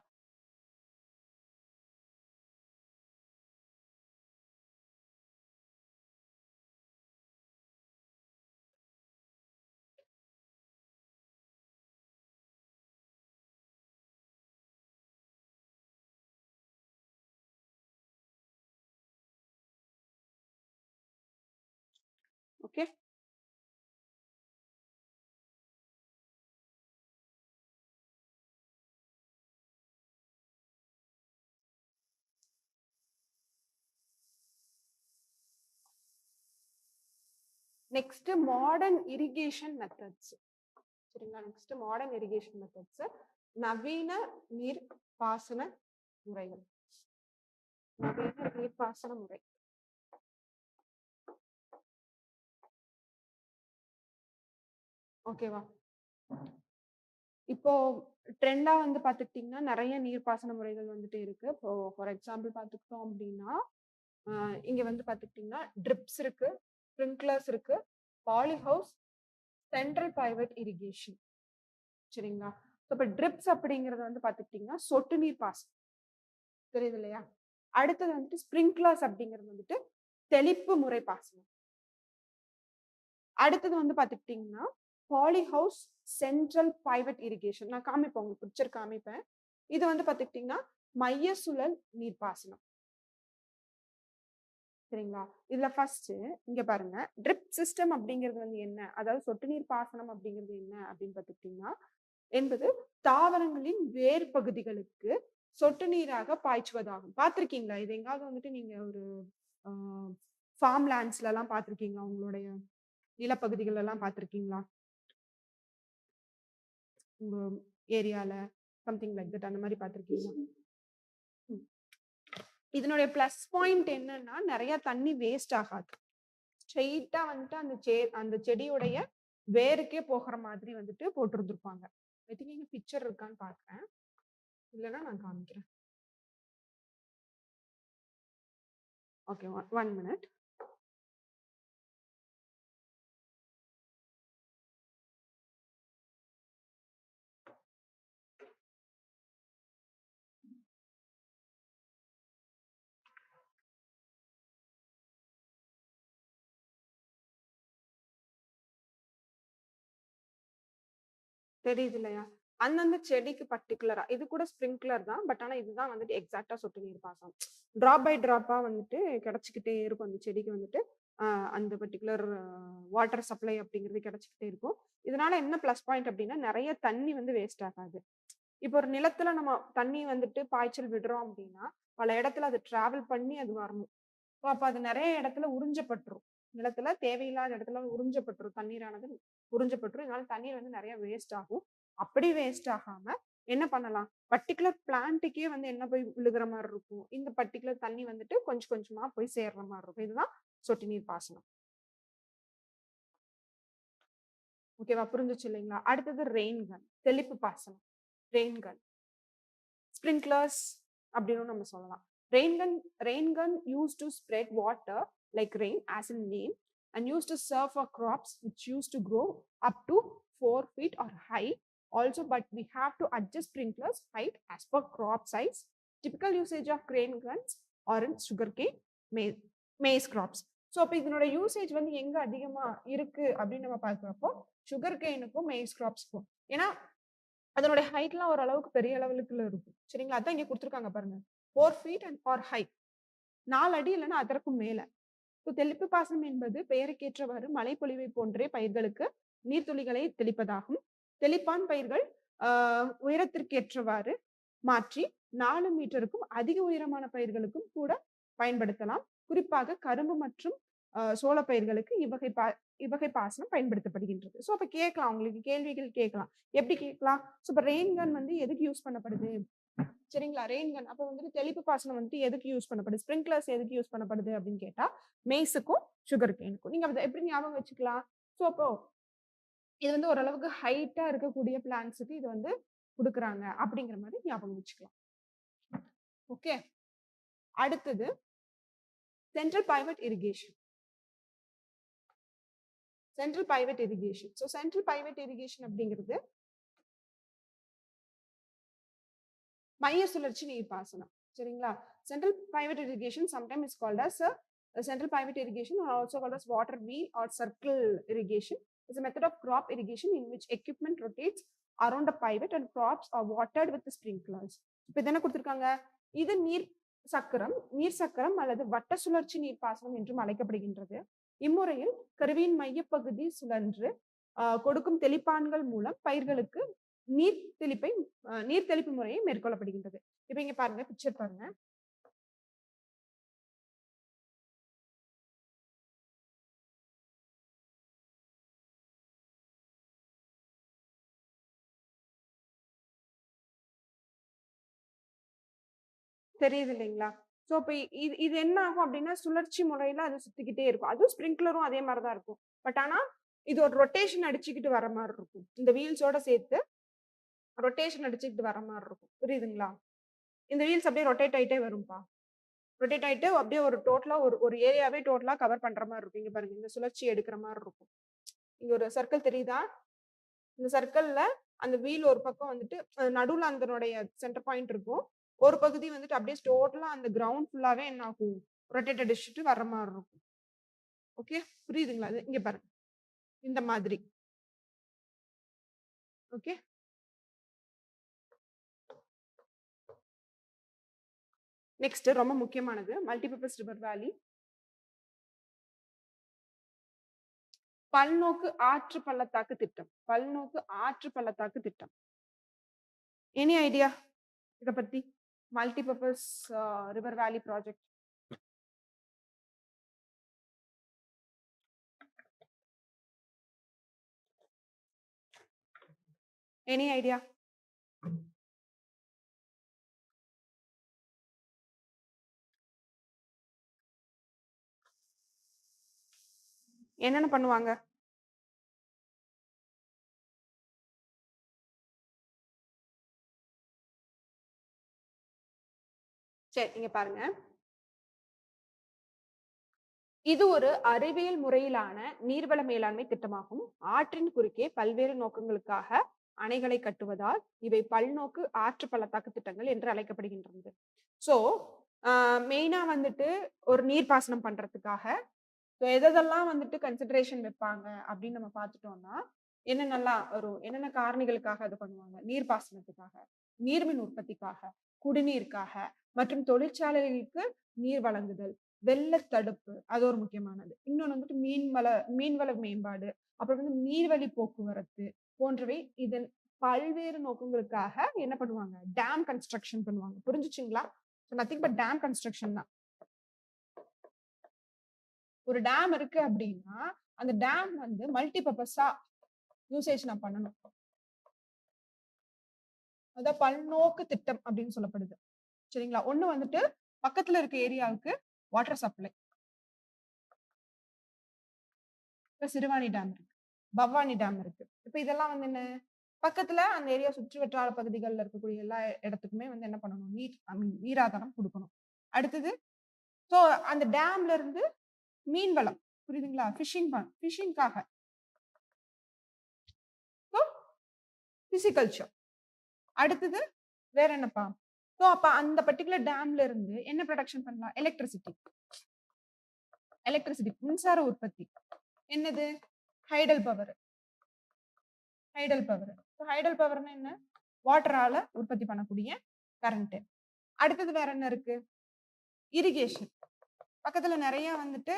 S1: Okay, next modern irrigation methods. சரிங்களா? நெக்ஸ்ட் மாடர்ன் இரிகேஷன் மெத்தட்ஸ், நவீன நீர் பாசன முறைகள். நவீன நீர்ப்பாசன முறை. ஓகேவா? இப்போ ட்ரெண்டா வந்து பாத்துக்கிட்டீங்கன்னா நிறைய நீர்ப்பாசன முறைகள் வந்துட்டு இருக்கு. இப்போ ஃபார் எக்ஸாம்பிள் பாத்துக்கிட்டோம் அப்படின்னா, இங்க வந்து பாத்துக்கிட்டீங்கன்னா ட்ரிப்ஸ் இருக்கு, ஸ்ப்ரிங்க்லர்ஸ் இருக்கு, poly house, central pivot irrigation. சரிங்களா? இப்போ ட்ரிப்ஸ் அப்படிங்கறது வந்து பாத்துக்கிட்டீங்கன்னா சொட்டு நீர் பாசனம், தெரியுது இல்லையா? அடுத்தது வந்துட்டு ஸ்ப்ரிங்க்லர்ஸ் அப்படிங்கிறது வந்துட்டு தெளிப்பு முறை பாசனம். அடுத்தது வந்து பாத்துக்கிட்டீங்கன்னா poly house central pivot irrigation. நான் காமிப்பேன், உங்களுக்கு பிக்சர் காமிப்பேன். இது வந்து பாத்துக்கிட்டீங்கன்னா மைய சுழல் நீர்ப்பாசனம். சரிங்களா? இதுல ஃபர்ஸ்ட் இங்க பாருங்க, ட்ரிப் சிஸ்டம் அப்படிங்கிறது வந்து என்ன, அதாவது சொட்டு நீர் பாசனம் அப்படிங்கிறது என்ன அப்படின்னு பாத்துக்கிட்டீங்கன்னா, என்பது தாவரங்களின் வேர் பகுதிகளுக்கு சொட்டு நீராக பாய்ச்சுவதாகும். பார்த்திருக்கீங்களா இது எங்காவது வந்துட்டு நீங்க ஒரு ஃபார்ம் லேண்ட்ஸ்ல எல்லாம் பார்த்திருக்கீங்களா, உங்களுடைய நிலப்பகுதிகள் எல்லாம் பார்த்திருக்கீங்களா, உங்க ஏரியால சம்திங் லைக் தட் அந்த மாதிரி பார்த்திருக்கீங்களா? இதனுடைய பிளஸ் பாயிண்ட் என்னன்னா நிறைய தண்ணி வேஸ்ட் ஆகாது. ஸ்ட்ரெயிட்டா வந்துட்டு அந்த செடியுடைய வேருக்கே போகிற மாதிரி வந்துட்டு போட்டிருந்திருப்பாங்க. ஐ திங்க் இங்க பிக்சர் இருக்கான்னு பாக்குறேன், இல்லைன்னா நான் காமிக்கிறேன். Okay, 1 minute. தெரியுது இல்லையா? அந்தந்த செடிக்கு பர்டிகுலரா இது கூட ஸ்ப்ரிங்க்லர் தான், பட் ஆனா இதுதான் வந்துட்டு எக்ஸாக்டா சொட்டு நீர் பாசனம். டிராப் பை டிராப்பா வந்துட்டு கிடைச்சிக்கிட்டே இருக்கும் அந்த செடிக்கு வந்துட்டு அந்த பர்டிகுலர் வாட்டர் சப்ளை அப்படிங்கிறது கிடைச்சிக்கிட்டே இருக்கும். இதனால என்ன பிளஸ் பாயிண்ட் அப்படின்னா நிறைய தண்ணி வந்து வேஸ்ட் ஆகாது. இப்போ ஒரு நிலத்துல நம்ம தண்ணி வந்துட்டு பாய்ச்சல் விடுறோம் அப்படின்னா பல இடத்துல அது டிராவல் பண்ணி அது வரணும். அப்ப அது நிறைய இடத்துல உறிஞ்சப்பட்டுரும். நிலத்துல தேவையில்லாத இடத்துல உறிஞ்சப்பட்டுரும், தண்ணீரானது உறிஞ்சப்பட்டுரும். இதனால தண்ணீர் வந்து நிறைய வேஸ்ட் ஆகும். அப்படி வேஸ்ட் ஆகாம என்ன பண்ணலாம், பர்டிகுலர் பிளான்ட்டுக்கே வந்து என்ன போய் விழுகிற மாதிரி இருக்கும், இந்த பர்டிகுலர் தண்ணி வந்துட்டு கொஞ்சம் கொஞ்சமா போய் சேர்ற மாதிரி இருக்கும். இதுதான் சொட்டு நீர் பாசனம். ஓகேவா? புரிஞ்சுச்சு இல்லைங்களா? அடுத்தது ரெயின் கன், தெளிப்பு பாசனம். ரெயின் கன், ஸ்ப்ரிங்க்லர்ஸ் அப்படின்னு நம்ம சொல்லலாம். Rain gun used to spread water like rain as in name and used to serve for crops which used to grow up to 4 feet or high also, but we have to adjust sprinklers height as per crop size. Typical usage of rain guns are in sugarcane, maize crops. So அப்போ இதனோட usage வந்து எங்க அதிகமா இருக்கு அப்படின்னு நம்ம பார்க்குறப்போ sugar கேனுக்கும் maize கிராப்ஸ்க்கும். ஏன்னா அதனுடைய ஹைட்லாம் ஓரளவுக்கு பெரிய லெவலுக்குள்ள இருக்கும். சரிங்களா? அதான் இங்க கொடுத்துருக்காங்க பாருங்க, 4 feet and or high, 4 அடி இல்லைன்னா அதற்கும் மேல. தெளிப்பு பாசனம் என்பது பெயருக்கேற்றவாறு மழைப்பொழிவை போன்றே பயிர்களுக்கு நீர்த்துளிகளை தெளிப்பதாகும். தெளிப்பான் பயிர்கள் உயரத்திற்கேற்றவாறு மாற்றி 4 மீட்டருக்கும் அதிக உயரமான பயிர்களுக்கும் கூட பயன்படுத்தலாம். குறிப்பாக கரும்பு மற்றும் சோள பயிர்களுக்கு இவ்வகை பாசனம் பயன்படுத்தப்படுகின்றது. ஸோ அப்ப கேட்கலாம், உங்களுக்கு கேள்விகள் கேட்கலாம். எப்படி கேட்கலாம்? ஸோ இப்ப ரெயின் கன் வந்து எதுக்கு யூஸ் பண்ணப்படுது? சரிங்களா? ரெயின் கன் அப்ப வந்துட்டு தெளிப்பு பாசனம் வந்துட்டு எதுக்கு யூஸ் பண்ணப்படுது? ஸ்ப்ரிங்க்லர்ஸ் எதுக்கு யூஸ் பண்ணப்படுது அப்படின்னு கேட்டா, மெய்ஸுக்கும், சுகர் கேனுக்கும். நீங்க அத எப்படி ஞாபகம் வச்சுக்கலாம்? ஸோ அப்போ இது வந்து ஓரளவுக்கு ஹைட்டா இருக்கக்கூடிய பிளான்ட்ஸுக்கு இது வந்து குடுக்குறாங்க அப்படிங்கிற மாதிரி ஞாபகம் வச்சுக்கலாம். ஓகே. அடுத்தது central pivot irrigation. Central pivot irrigation. So central pivot irrigation அப்படிங்கிறது மைய சுழற்சி நீர்ப்பாசனம். சரிங்களா? Central pivot irrigation sometimes is called as a central pivot irrigation or also called as water wheel or circle irrigation. It's a method of crop irrigation in which equipment rotates around a pivot and crops are watered with the sprinklers. இப்போ இது என்ன கொடுத்திருக்காங்க? இது நீர் சக்கரம் அல்லது வட்ட சுழற்சி நீர்ப்பாசனம் என்றும் அழைக்கப்படுகின்றது. இம்முறையில் கருவியின் மையப்பகுதி சுழன்று கொடுக்கும் தெளிப்பான்கள் மூலம் பயிர்களுக்கு நீர் தெளிப்பு முறையை மேற்கொள்ளப்படுகின்றது. இப்ப இங்க பாருங்க, பிக்சர் பாருங்க. தெரியுது இல்லைங்களா? சோ இப்ப இது என்ன ஆகும் அப்படின்னா சுழற்சி முறையில அது சுத்திக்கிட்டே இருக்கும். அதுவும் ஸ்ப்ரிங்க்லரும் அதே மாதிரிதான் இருக்கும். பட் ஆனா இது ஒரு ரொட்டேஷன் அடிச்சுக்கிட்டு வர மாதிரி இருக்கும். இந்த வீல்ஸோட சேர்த்து ரொட்டேஷன் அடிச்சுக்கிட்டு வர மாதிரி இருக்கும். புரியுதுங்களா? இந்த வீல்ஸ் அப்படியே ரொட்டேட் ஆயிட்டே வரும்பா. ரொட்டேட் ஆயிட்டு அப்படியே ஒரு டோட்டலா ஒரு ஏரியாவே டோட்டலா கவர் பண்ற மாதிரி இருக்கும். இங்க பாருங்க, இந்த சுழற்சி எடுக்கிற மாதிரி இருக்கும். இங்க ஒரு சர்க்கிள் தெரியுதா? இந்த சர்க்கிள்ல அந்த வீல் ஒரு பக்கம் வந்துட்டு நடுவுல அதனுடைய சென்டர் பாயிண்ட் இருக்கும். ஒரு பகுதி வந்துட்டு அப்படியே டோட்டலா அந்த கிரவுண்ட் ஃபுல்லாவே என்ன ஆகும்? ரொட்டேட் அடிச்சுட்டு வர்ற மாதிரி இருக்கும். ஓகே, புரியுதுங்களா? அது இங்க பாருங்க, இந்த மாதிரி. ஓகே, நெக்ஸ்ட் ரொம்ப முக்கியமானது மல்டிபர்பஸ் ரிவர் வேலி. பல்நோக்கு ஆற்று பள்ளத்தாக்கு திட்டம். பல்நோக்கு ஆற்று பள்ளத்தாக்கு திட்டம். எனி ஐடியா இத பத்தி? மல்டிபர்பஸ் ரிவர் வேலி ப்ராஜெக்ட். Any idea? என்னென்ன பண்ணுவாங்க? சரி, இங்க பாருங்க. இது ஒரு அறிவியல் முறையிலான நீர்வள மேலாண்மை திட்டமாகும். ஆற்றின் குறுக்கே பல்வேறு நோக்கங்களுக்காக அணைகளை கட்டுவதால் இவை பல்நோக்கு ஆற்று பள்ளத்தாக்கு திட்டங்கள் என்று அழைக்கப்படுகின்றது. சோ மெயினா வந்துட்டு ஒரு நீர்ப்பாசனம் பண்றதுக்காக எதெல்லாம் வந்துட்டு கன்சிடரேஷன் வைப்பாங்க அப்படின்னு நம்ம பார்த்துட்டோம்னா, என்னென்ன காரணிகளுக்காக அது பண்ணுவாங்க? நீர்ப்பாசனத்துக்காக, நீர்மின் உற்பத்திக்காக, குடிநீருக்காக மற்றும் தொழிற்சாலைகளுக்கு நீர் வழங்குதல், வெள்ள தடுப்பு, அது ஒரு முக்கியமானது. இன்னொன்னு வந்துட்டு மீன்வள மேம்பாடு, அப்புறம் வந்து நீர்வழி போக்குவரத்து போன்றவை இதன் பல்வேறு நோக்கங்களுக்காக என்ன பண்ணுவாங்க? டேம் கன்ஸ்ட்ரக்ஷன் பண்ணுவாங்க. புரிஞ்சுச்சுங்களா? நத்திங் பட் டேம் கன்ஸ்ட்ரக்ஷன் தான். ஒரு டேம் இருக்கு அப்படின்னா அந்த டேம் வந்து மல்டிபர்பஸா யூசேஜ் நான் பண்ணணும். அதான் பல்நோக்கு திட்டம் அப்படின்னு சொல்லப்படுது. சரிங்களா? ஒண்ணு வந்துட்டு பக்கத்துல இருக்க ஏரியாவுக்கு வாட்டர் சப்ளை. இப்ப சிறுவாணி டேம் இருக்கு, பவானி டேம் இருக்கு. இப்ப இதெல்லாம் வந்து என்ன? பக்கத்துல அந்த ஏரியா சுற்று வட்டார பகுதிகளில் இருக்கக்கூடிய எல்லா இடத்துக்குமே வந்து என்ன பண்ணணும்? நீராதாரம் கொடுக்கணும். அடுத்தது சோ அந்த டேம்ல இருந்து மீன் வளம், புரியுதுங்களா? ஃபிஷிங்காக பிசிகல்ச்சர். அடுத்தது வேற என்னப்பா? சோ அப்ப அந்த பர்டிகுலர் டேம்ல இருந்து என்ன ப்ரொடக்ஷன் பண்ணலாம்? எலக்ட்ரிசிட்டி, மின்சார உற்பத்தி. என்னது? ஹைடல் பவர். ஹைடல் பவர்னா என்ன? வாட்டரால உற்பத்தி பண்ணக்கூடிய கரண்ட். அடுத்தது வேற என்ன இருக்கு? இரிகேஷன். பக்கத்துல நிறைய வந்துட்டு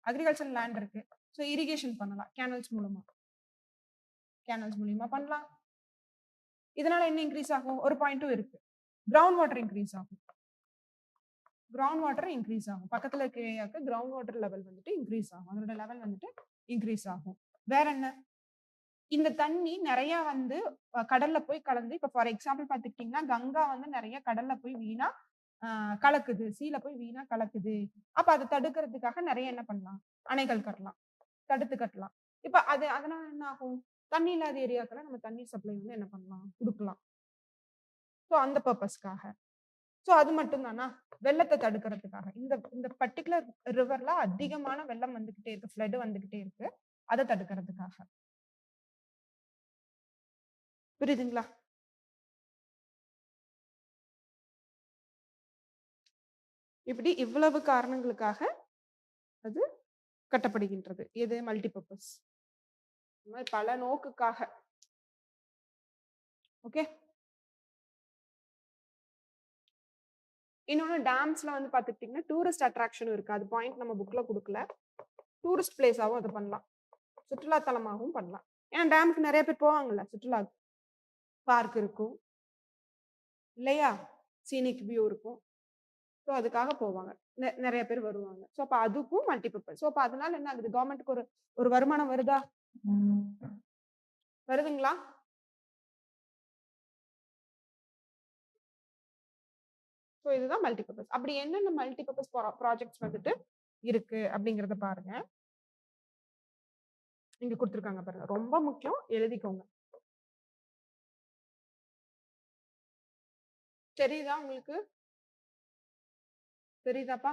S1: அக்ரிகல்ச்சர் லேண்ட் இருக்கு. சோ இரிகேஷன் பண்ணலாம் கேனல்ஸ் மூலமா பண்ணலாம். இதனால என்ன இன்க்ரீஸ் ஆகும்? ஒரு பாயிண்ட்டும் இருக்கு, கிரவுண்ட் வாட்டர் இன்க்ரீஸ் ஆகும். கிரவுண்ட் வாட்டர் இன்க்ரீஸ் ஆகும். பக்கத்துல இருக்க ஏரியாவுக்கு கிரவுண்ட் வாட்டர் லெவல் வந்துட்டு இன்க்ரீஸ் ஆகும். அதோட லெவல் வந்துட்டு இன்க்ரீஸ் ஆகும். வேற என்ன? இந்த தண்ணி நிறைய வந்து கடல்ல போய் கலந்து, இப்ப ஃபார் எக்ஸாம்பிள் பாத்துக்கிட்டீங்கன்னா கங்கா வந்து நிறைய கடல்ல போய் வீணா கலக்குது, சீல போய் வீணா கலக்குது. அப்ப அதை தடுக்கிறதுக்காக நிறைய என்ன பண்ணலாம்? அணைகள் கட்டலாம், தடுத்து கட்டலாம். இப்ப அதனால என்ன ஆகும்? தண்ணி இல்லாத ஏரியாக்கெல்லாம் நம்ம தண்ணீர் சப்ளை வந்து என்ன பண்ணலாம்? கொடுக்கலாம். ஸோ அந்த பர்பஸ்க்காக. ஸோ அது மட்டும் தானா? வெள்ளத்தை தடுக்கிறதுக்காக. இந்த இந்த பர்டிகுலர் ரிவர்ல அதிகமான வெள்ளம் வந்துகிட்டே இருக்கு, ஃப்ளட் வந்துகிட்டே இருக்கு. அதை தடுக்கிறதுக்காக. புரியுதுங்களா? இப்படி இவ்வளவு காரணங்களுக்காக அது கட்டப்படுகின்றது. எது? மல்டிபர்பஸ். பல நோக்குக்காக. ஓகே. இன்னொன்னு டேம்ஸ்ல வந்து பாத்துக்கிட்டீங்கன்னா டூரிஸ்ட் அட்ராக்ஷனும் இருக்கு. அது பாயிண்ட் நம்ம புக்ல கொடுக்கல. டூரிஸ்ட் பிளேஸாவும் அதை பண்ணலாம், சுற்றுலா தலமாகவும் பண்ணலாம். ஏன்னா டேமுக்கு நிறைய பேர் போவாங்கல்ல சுற்றுலா. பார்க் இருக்கும் இல்லையா, சீனிக் வியூ இருக்கும். ஸோ அதுக்காக போவாங்க, நிறைய பேர் வருவாங்க. ஸோ அப்ப அதுக்கும் மல்டிபர்பஸ். ஸோ அப்ப அதனால என்ன ஆகுது? கவர்மெண்ட்டுக்கு ஒரு வருமானம் வருதா? வருதுங்களா? ஸோ இதுதான் மல்டிபர்பஸ். அப்படி என்னென்ன மல்டிபர்பஸ் ப்ராஜெக்ட்ஸ் வந்துட்டு இருக்கு அப்படிங்கறத பாருங்க. இங்க கொடுத்துருக்காங்க பாருங்க, ரொம்ப முக்கியம், எழுதிக்கோங்க. தெரியுதா உங்களுக்கு? தெரியுதாப்பா?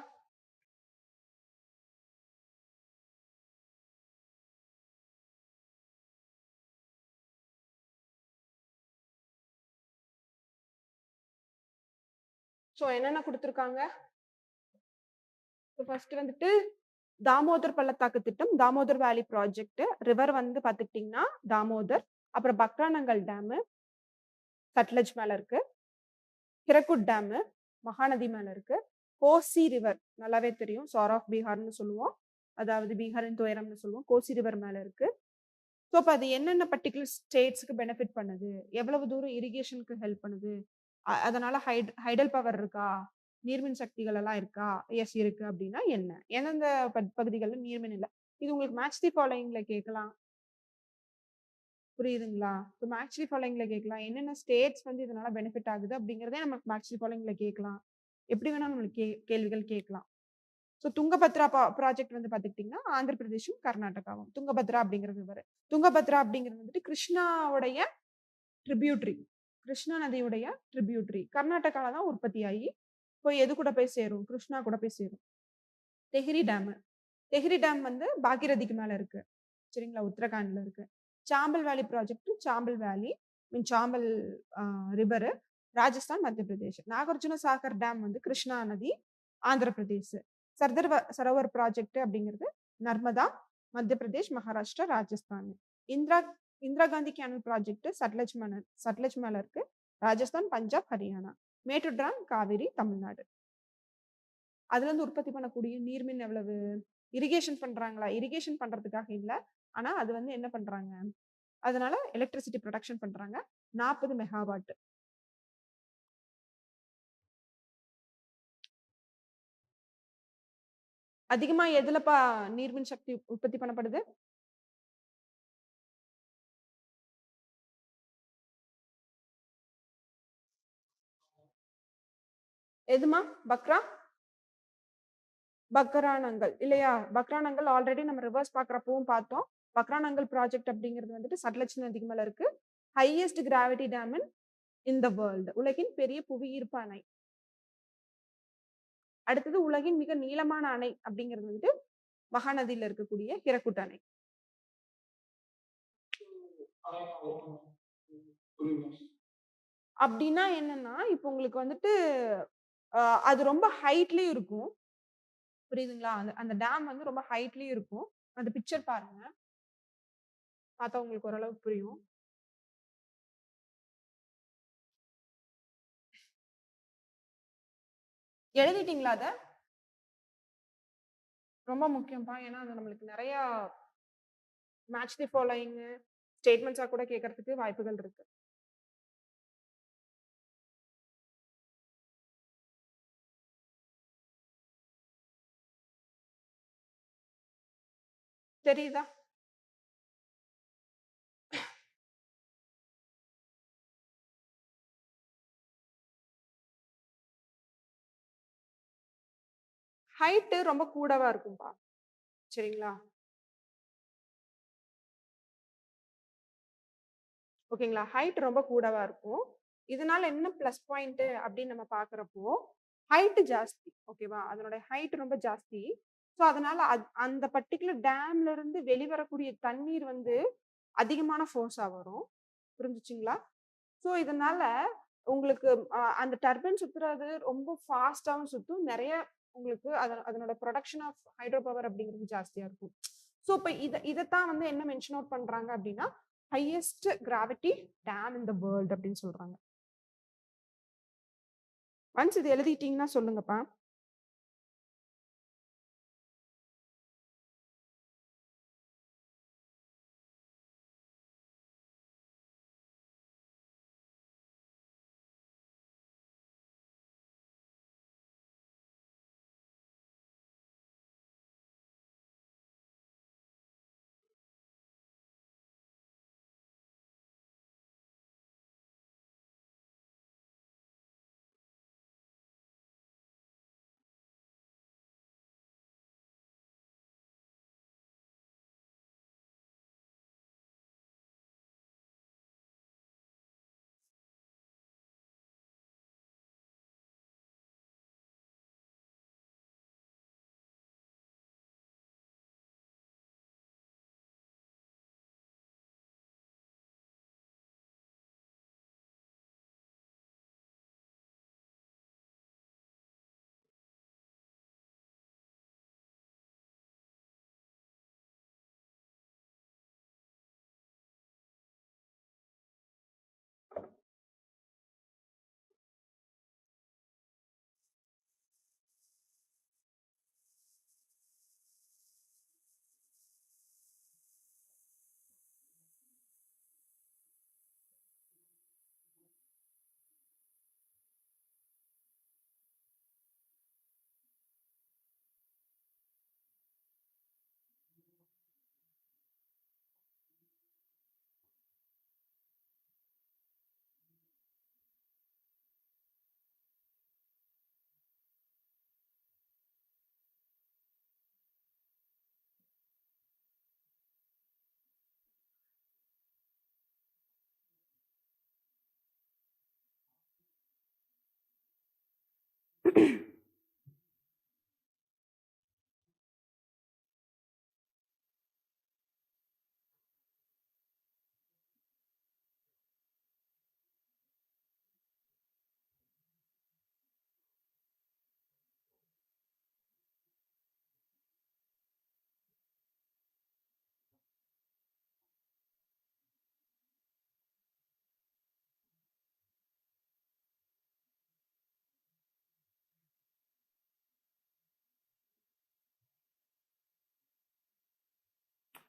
S1: ஸோ என்னென்ன கொடுத்துருக்காங்க? ஃபர்ஸ்ட் வந்துட்டு தாமோதர் பள்ளத்தாக்கு திட்டம், தாமோதர் வேலி ப்ராஜெக்ட். ரிவர் வந்து பாத்துக்கிட்டீங்கன்னா தாமோதர். அப்புறம் பக்ரானங்கல் டேமு சட்லஜ் மேல இருக்கு. ஹிரகுட் டேமு மகாநதி மேல இருக்கு. கோசி ரிவர் நல்லாவே தெரியும், சார் ஆஃப் பீகார்னு சொல்லுவோம், அதாவது பீகாரின் துயரம்னு சொல்லுவோம். கோசி ரிவர் மேல இருக்கு. ஸோ அப்ப அது என்னென்ன பர்டிகுலர் ஸ்டேட்ஸ்க்கு பெனிஃபிட் பண்ணுது, எவ்வளவு தூரம் இரிகேஷனுக்கு ஹெல்ப் பண்ணுது, அதனால ஹைடல் பவர் இருக்கா, நீர்மின் சக்திகள் எல்லாம் இருக்கா? எஸ் இருக்கு. அப்படின்னா என்ன, எந்தெந்த பகுதிகளில் நீர்மின் இல்லை? இது உங்களுக்கு மேட்ச் தி ஃபாலோயிங்ல கேட்கலாம். புரியுதுங்களா? இப்போ மேட்ச் தி ஃபாலோயிங்ல கேட்கலாம். என்னென்ன ஸ்டேட்ஸ் வந்து இதனால பெனிஃபிட் ஆகுது அப்படிங்கிறதே நமக்கு மேட்ச் தி ஃபாலோயிங்ல கேட்கலாம். எப்படி வேணா நம்மளுக்கு கேள்விகள் கேட்கலாம். ஸோ துங்கபத்ரா ப்ராஜெக்ட் வந்து பாத்துக்கிட்டீங்கன்னா ஆந்திர பிரதேஷும் கர்நாடகாவும். துங்கபத்ரா அப்படிங்கிறது வரும். துங்கபத்ரா அப்படிங்கிறது வந்துட்டு கிருஷ்ணாவுடைய ட்ரிபியூட்ரி, கிருஷ்ணா நதியுடைய ட்ரிபியூட்ரி. கர்நாடகால தான் உற்பத்தி ஆகி போய் எது கூட போய் சேரும்? கிருஷ்ணா கூட போய் சேரும். தெஹ்ரி டேம். தெஹ்ரி டேம் வந்து பாகிரதிக்கு மேல இருக்கு, சரிங்களா, உத்தரகாண்ட்ல இருக்கு. சாம்பல் வேலி ப்ராஜெக்ட், சாம்பல் வேலி மீன் சாம்பல் ரிவர், ராஜஸ்தான், மத்திய பிரதேஷ். நாகார்ஜுன சாகர் டேம் வந்து கிருஷ்ணா நதி, ஆந்திர பிரதேஷ். சர்தார் சரோவர் ப்ராஜெக்ட் அப்படிங்கிறது நர்மதா, மத்திய பிரதேஷ், மகாராஷ்டிரா, ராஜஸ்தான். இந்திரா காந்தி கேனல் ப்ராஜெக்ட் சட்லஜ் மேல இருக்கு, ராஜஸ்தான், பஞ்சாப், ஹரியானா. மேட்டூர் டேம் காவிரி, தமிழ்நாடு. அதுல இருந்து உற்பத்தி பண்ணக்கூடிய நீர்மின் எவ்வளவு? இரிகேஷன் பண்றாங்களா? இரிகேஷன் பண்றதுக்காக இல்ல, ஆனா அது வந்து என்ன பண்றாங்க, அதனால எலக்ட்ரிசிட்டி ப்ரொடக்ஷன் பண்றாங்க. 40 மெகாவாட். அதிகமா எதுலப்பா நீர்மின் சக்தி உற்பத்தி பண்ணப்படுது? எதுமா? பக்ரானங்கல் இல்லையா? பக்ரானங்கல் ஆல்ரெடி நம்ம ரிவர்ஸ் பாக்குறப்பவும் பார்த்தோம். பக்ரானங்கல் ப்ராஜெக்ட் அப்படிங்கிறது வந்துட்டு சட்லஜ் நதிக்கு மேல இருக்கு. Highest gravity dam in the world, உலகின் பெரிய புவியீர்ப்பு அணை. அடுத்தது உலகின் மிக நீளமான அணை அப்படிங்கிறது வந்துட்டு மகாநதியில இருக்கக்கூடிய ஹிரகுட் அணை. அப்படின்னா என்னன்னா, இப்ப உங்களுக்கு வந்துட்டு அது ரொம்ப ஹைட்லயும் இருக்கும். புரியுதுங்களா? அந்த டேம் வந்து ரொம்ப ஹைட்லயும் இருக்கும். அந்த பிக்சர் பாருங்க, பார்த்தா உங்களுக்கு ஓரளவுக்கு புரியும். எழுதிட்டீங்களா அத? ரொம்ப முக்கியம்ப்பா. ஏன்னா அது நம்மளுக்கு நிறைய மேட்ச் தி ஃபாலோயிங் ஸ்டேட்மெண்ட்ஸா கூட கேட்கறதுக்கு வாய்ப்புகள் இருக்கு. தெரியுதா? ஹைட் ரொம்ப கூடவா இருக்கும்பா. சரிங்களா? ஓகேங்களா? ஹைட் ரொம்ப கூடவா இருக்கும். இதனால என்ன பிளஸ் பாயிண்ட் அப்படின்னு நம்ம பார்க்கிறப்போ, ஹைட் ஜாஸ்தி. ஓகேவா? அதனுடைய ஹைட் ரொம்ப ஜாஸ்தி. ஸோ அதனால அந்த பர்ட்டிகுலர் டேம்ல இருந்து வெளிவரக்கூடிய தண்ணீர் வந்து அதிகமான ஃபோர்ஸா வரும். புரிஞ்சுச்சுங்களா? ஸோ இதனால உங்களுக்கு அந்த டர்பைன் சுத்துறது ரொம்ப ஃபாஸ்ட்டாவும் சுத்தும். நெறைய உங்களுக்கு அதனோட புரொடக்ஷன் ஆஃப் ஹைட்ரோ பவர் அப்படிங்கிறது ஜாஸ்தியா இருக்கும். ஸோ இப்ப இதத்தான் வந்து என்ன மென்ஷன் அவுட் பண்றாங்க அப்படின்னா, highest gravity dam in the world அப்படின்னு சொல்றாங்க. ஒன்ஸ் இது எழுதிட்டீங்கன்னா சொல்லுங்கப்பா.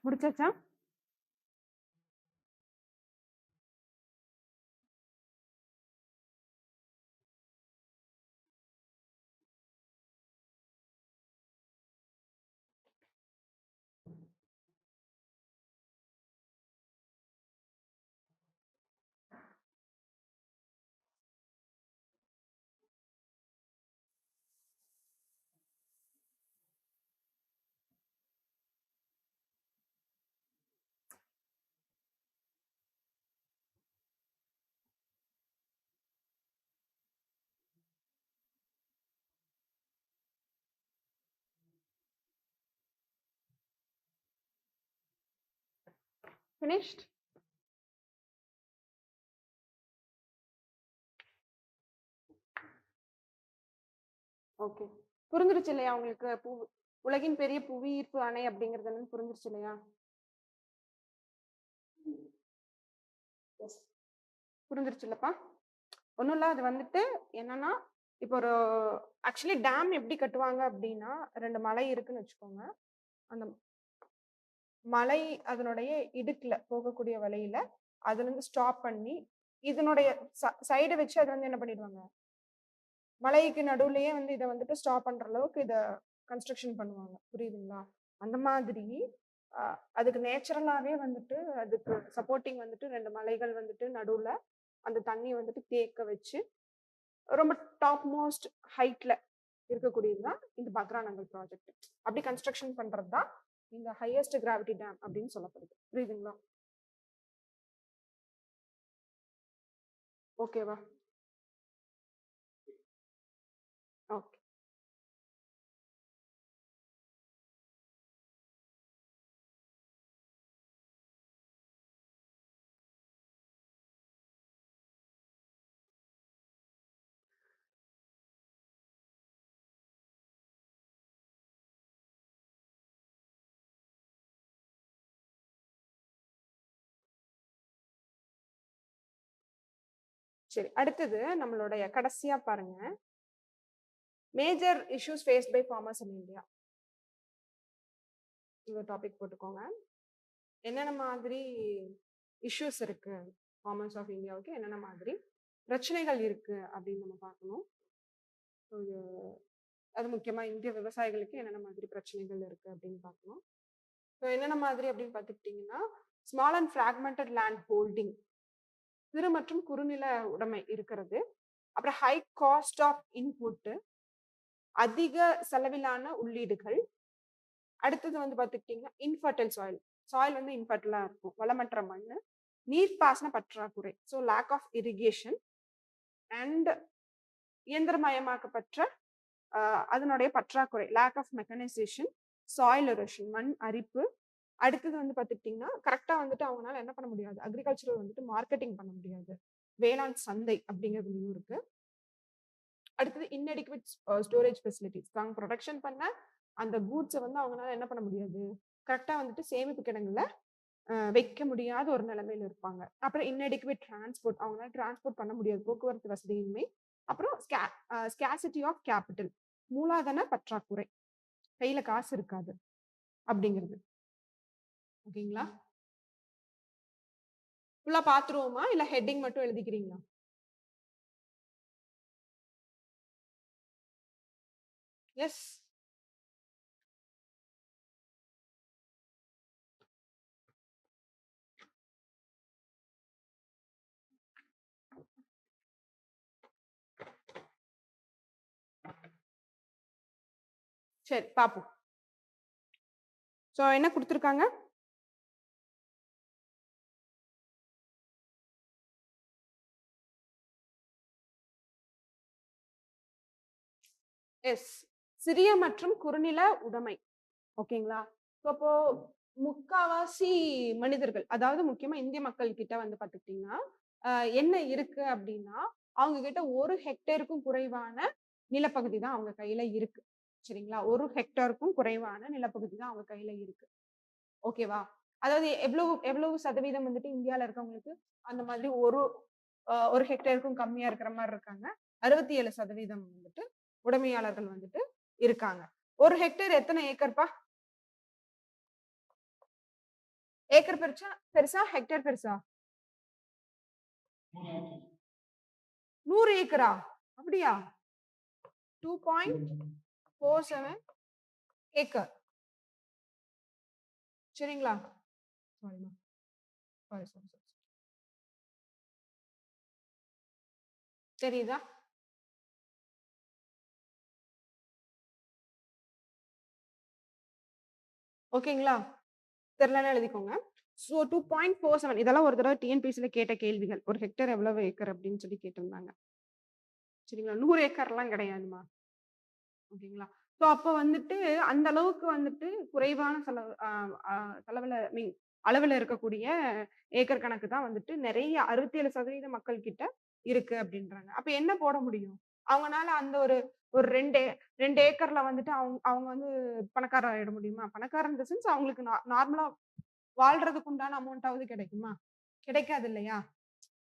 S1: முடிச்சாச்சா? ஃபினிஷ்ட்? ஓகே. புரிஞ்சிருச்சு இல்லையா உங்களுக்கு? உலகின் பெரிய புவி ஈர்ப்பு அணை அப்படிங்கிறது என்னன்னு புரிஞ்சிருச்சு இல்லையா? புரிஞ்சிருச்சு இல்லப்பா? ஒண்ணும் இல்ல. அது வந்துட்டு என்னன்னா, இப்போ ஒரு ஆக்சுவலி டேம் எப்படி கட்டுவாங்க அப்படின்னா, 2 மலை இருக்குன்னு வச்சுக்கோங்க. அந்த மலை அதனுடைய இடுக்குல போகக்கூடிய வழியில அதுலருந்து ஸ்டாப் பண்ணி, இதனுடைய சைட வச்சு அத வந்து என்ன பண்ணிடுவாங்க, மலைக்கு நடுவுலயே வந்து இத வந்துட்டு ஸ்டாப் பண்ற அளவுக்கு இத கன்ஸ்ட்ரக்ஷன் பண்ணுவாங்க. புரியுதுங்களா? அந்த மாதிரி அதுக்கு நேச்சுரலாவே வந்துட்டு அதுக்கு சப்போர்ட்டிங் வந்துட்டு 2 மலைகள் வந்துட்டு நடுவுல அந்த தண்ணி வந்துட்டு தேக்க வச்சு ரொம்ப டாப் மோஸ்ட் ஹைட்ல இருக்கக்கூடியது தான் இந்த பக்ரானங்கல் ப்ராஜெக்ட். அப்படி கன்ஸ்ட்ரக்ஷன் பண்றது தான் இந்த ஹையஸ்ட் கிராவிட்டி டேம் அப்படின்னு சொல்லப்படுது. புரியுதுங்களா? ஓகேவா? ஓகே. சரி, அடுத்தது நம்மளுடைய கடைசியா பாருங்க, major issues faced by farmers in India. இந்த டாபிக் போட்டுக்கோங்க. என்னென்ன மாதிரி இஷ்யூஸ் இருக்கு ஃபார்மர்ஸ் ஆஃப் இந்தியாவுக்கு, என்னென்ன மாதிரி பிரச்சனைகள் இருக்கு அப்படின்னு நம்ம பார்க்கணும். அது முக்கியமா இந்திய விவசாயிகளுக்கு என்னென்ன மாதிரி பிரச்சனைகள் இருக்கு அப்படின்னு பார்க்கணும். ஸோ என்னென்ன மாதிரி அப்படின்னு பார்த்துக்கிட்டிங்கன்னா, small and fragmented land holding, சிறு மற்றும் குறுநில உடைமை இருக்கிறது. அப்புறம் ஹை காஸ்ட் ஆஃப் இன்புட், அதிக செலவிலான உள்ளீடுகள். அடுத்தது வந்து பார்த்துக்கிட்டிங்கன்னா இன்ஃபர்டைல் சாயில், சாயில் வந்து இன்ஃபர்டைலா இருக்கும், வளமற்ற மண். நீர்ப்பாசன பற்றாக்குறை, so lack of irrigation. And இயந்திரமயமாக்கப்பட்ட அதனுடைய பற்றாக்குறை, lack of mechanisation, soil erosion, மண் அரிப்பு. அடுத்தது வந்து பார்த்துக்கிட்டிங்கன்னா கரெக்டாக வந்துட்டு அவங்களால என்ன பண்ண முடியாது, அக்ரிகல்ச்சரல் வந்துட்டு மார்க்கெட்டிங் பண்ண முடியாது, வேளாண் சந்தை அப்படிங்கிறதுலையும் இருக்கு. அடுத்தது இன்அடிக்வேட் ஸ்டோரேஜ் ஃபெசிலிட்டிஸ், தாங்க ப்ரொடக்ஷன் பண்ண அந்த கூட்ஸை வந்து அவங்களால என்ன பண்ண முடியாது, கரெக்டாக வந்துட்டு சேமிப்பு கிடங்குல வைக்க முடியாத ஒரு நிலைமையில இருப்பாங்க. அப்புறம் இன்அடிக்வேட் டிரான்ஸ்போர்ட், அவங்களால டிரான்ஸ்போர்ட் பண்ண முடியாது, போக்குவரத்து வசதியின்மை. அப்புறம் ஸ்கேசிட்டி ஆஃப் கேபிட்டல், மூலதன பற்றாக்குறை, கையில காசு இருக்காது அப்படிங்கிறது. ஓகேங்களா? ஃபுல்லா பாத்துருவோமா இல்ல ஹெட்டிங் மட்டும் எழுதிக்கிறீங்களா? எஸ். சரி, பாப்போம். சோ என்ன கொடுத்திருக்காங்க? எஸ், சிறிய மற்றும் குறுநில உடைமை. ஓகேங்களா? அப்போ முக்காவாசி மனிதர்கள், அதாவது முக்கியமா இந்திய மக்கள் கிட்ட வந்து பாத்துக்கிட்டீங்கன்னா என்ன இருக்கு அப்படின்னா, அவங்க கிட்ட 1 ஹெக்டேருக்கும் குறைவான நிலப்பகுதி தான் அவங்க கையில இருக்கு. சரிங்களா? 1 ஹெக்டேருக்கும் குறைவான நிலப்பகுதி தான் அவங்க கையில இருக்கு. ஓகேவா? அதாவது எவ்வளவு எவ்வளவு சதவீதம் வந்துட்டு இந்தியால இருக்கவங்களுக்கு அந்த மாதிரி ஒரு ஹெக்டேருக்கும் கம்மியா இருக்கிற மாதிரி இருக்காங்க. 67% வந்துட்டு உடைமையாளர்கள் வந்துட்டு இருக்காங்க. 1 ஹெக்டேர் எத்தனை ஏக்கர்ப்பா? ஏக்கர் பெருசா ஹெக்டேர் பெருசா? 100 ஏக்கரா? அப்படியா? 2.47 ஏக்கர். சரிங்களா? சாரி. தெரியுதா? ஓகேங்களா? தெரியலன்னா எழுதிக்கோங்க. ஸோ 2.47, இதெல்லாம் ஒரு தடவை டிஎன்பிசில கேட்ட கேள்விகள். 1 ஹெக்டேர் எவ்வளவு ஏக்கர் அப்படின்னு சொல்லி கேட்டிருந்தாங்க. சரிங்களா? 100 ஏக்கர்லாம் கிடையாதுமா. ஓகேங்களா? ஸோ அப்போ வந்துட்டு அந்த அளவுக்கு வந்துட்டு குறைவான செலவுல அளவுல இருக்கக்கூடிய ஏக்கர் கணக்கு தான் வந்துட்டு நிறைய 67% மக்கள் கிட்ட இருக்கு அப்படின்றாங்க. அப்ப என்ன போட முடியும்? அவங்கனால அந்த ஒரு ஒரு 2 ஏக்கர்ல வந்துட்டு அவங்க வந்து பணக்காரர் ஆயிட முடியுமா? பணக்காரர் இன் தி சென்ஸ் அவங்களுக்கு நார்மலா வாழ்றதுக்கு உண்டான அமௌண்ட்டாவது கிடைக்குமா? கிடைக்காது இல்லையா?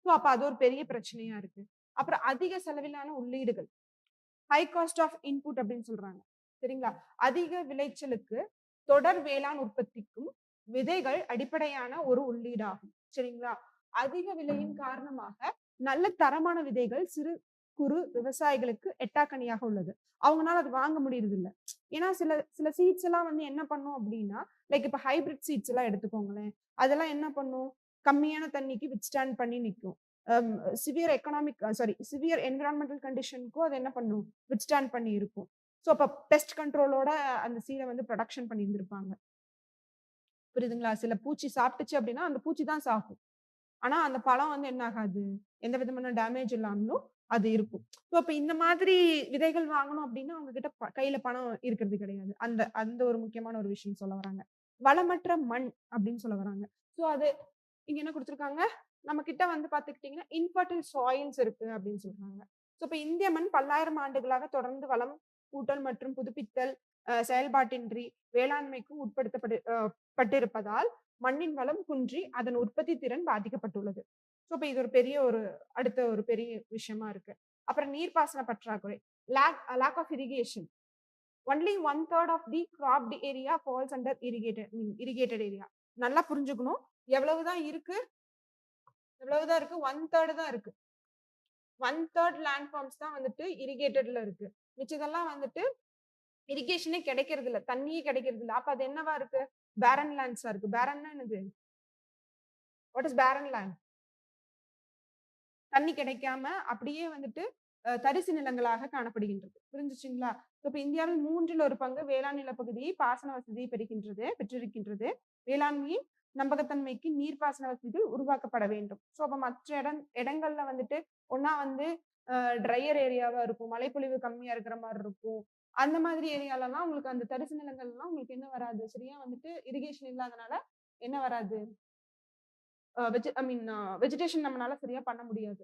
S1: ஸோ அப்ப அது ஒரு பெரிய பிரச்சனையா இருக்கு. அப்புறம் அதிக செலவிலான உள்ளீடுகள், ஹை காஸ்ட் ஆஃப் இன்புட் அப்படின்னு சொல்றாங்க. சரிங்களா? அதிக விளைச்சலுக்கு தொடர் வேளாண் உற்பத்திக்கும் விதைகள் அடிப்படையான ஒரு உள்ளீடாகும். சரிங்களா? அதிக விலையின் காரணமாக நல்ல தரமான விதைகள் சிறு குறு விவசாயிகளுக்கு எட்டாக்கனியாக உள்ளது. அவங்கனால அது வாங்க முடியறது இல்ல. ஏன்னா சில சில சீட்ஸ் எல்லாம் வந்து என்ன பண்ணும் அப்படின்னா, லைக் இப்ப ஹைபிரிட் சீட்ஸ் எல்லாம் எடுத்துக்கோங்களேன். அதெல்லாம் என்ன பண்ணும்? கம்மியான தண்ணிக்கு வித்ஸ்டாண்ட் பண்ணி நிக்கும். அம் சிவியர் எக்கனாமிக் சிவியர் என்விரான்மென்டல் கண்டிஷனுக்கும் அது என்ன பண்ணும்? வித்ஸ்டாண்ட் பண்ணி இருக்கும். ஸோ அப்ப பெஸ்ட் கண்ட்ரோலோட அந்த சீட வந்து புரொடக்ஷன் பண்ணியிருந்திருப்பாங்க. புரியுதுங்களா? சில பூச்சி சாப்பிட்டுச்சு அப்படின்னா, அந்த பூச்சி தான் சாகும். ஆனா அந்த பழம் வந்து என்ன ஆகாது? எந்த விதமான டேமேஜ் இல்லாமலும் அது இருக்கும். ஸோ அப்ப இந்த மாதிரி விதைகள் வாங்கணும் அப்படின்னா, அவங்க கிட்ட கையில பணம் இருக்கிறது கிடையாது. அந்த அந்த ஒரு முக்கியமான ஒரு விஷயம் சொல்ல வராங்க. வளமற்ற மண் அப்படின்னு சொல்ல வராங்க. ஸோ அது இங்க என்ன குடுத்துருக்காங்க? நம்ம கிட்ட வந்து பார்த்துக்கிட்டீங்கன்னா, இன்ஃபெர்டைல் சாயில்ஸ் இருக்கு அப்படின்னு சொல்றாங்க. ஸோ இப்ப இந்திய மண் பல்லாயிரம் ஆண்டுகளாக தொடர்ந்து வளம் கூட்டல் மற்றும் புதுப்பித்தல் செயல்பாட்டின்றி வேளாண்மைக்கு பட்டிருப்பதால் மண்ணின் வளம் குன்றி அதன் உற்பத்தி திறன் பாதிக்கப்பட்டுள்ளது. ஸோ இப்ப இது ஒரு பெரிய அடுத்த ஒரு பெரிய விஷயமா இருக்கு. அப்புறம் நீர்ப்பாசன பற்றாக்குறை. Lack of irrigation. Only 1/3 of the cropped area falls under irrigated area. நல்லா புரிஞ்சுக்கணும். எவ்வளவுதான் இருக்கு? எவ்வளவுதான் இருக்கு? 1/3 தான் இருக்கு. 1/3 லேண்ட் ஃபார்ம்ஸ் தான் வந்துட்டு இரிகேட்டட்ல இருக்கு. மிச்சதெல்லாம் வந்துட்டு இரிகேஷனே கிடைக்கிறது இல்ல. தண்ணியே கிடைக்கிறது இல்ல. அப்ப அது என்னவா இருக்கு? பேரன் லேண்ட்ஸா இருக்கு. பேரன்னா என்னது? வாட் இஸ் பேரன் லேண்ட்? தண்ணி கிடைக்காம அப்படியே வந்துட்டு தரிசு நிலங்களாக காணப்படுகின்றது. புரிஞ்சுச்சுங்களா? இப்ப இந்தியாவில் 3ல் 1 பங்கு வேளாண் நிலப்பகுதியை பாசன வசதியை பெற்றிருக்கின்றது. வேளாண்மையின் நம்பகத்தன்மைக்கு நீர்ப்பாசன வசதிகள் உருவாக்கப்பட வேண்டும். ஸோ அப்ப மற்ற இடங்கள்ல வந்துட்டு ஒண்ணா வந்து ட்ரையர் ஏரியாவா இருக்கும். மழைப்பொழிவு கம்மியா இருக்கிற மாரி இருக்கும். அந்த மாதிரி ஏரியாலலாம் உங்களுக்கு அந்த தரிசு நிலங்கள்லாம் உங்களுக்கு என்ன வராது? சரியா வந்துட்டு இரிகேஷன் இல்லாதனால என்ன வராது? வெஜிடேஷன் நம்மளால சரியா பண்ண முடியாது.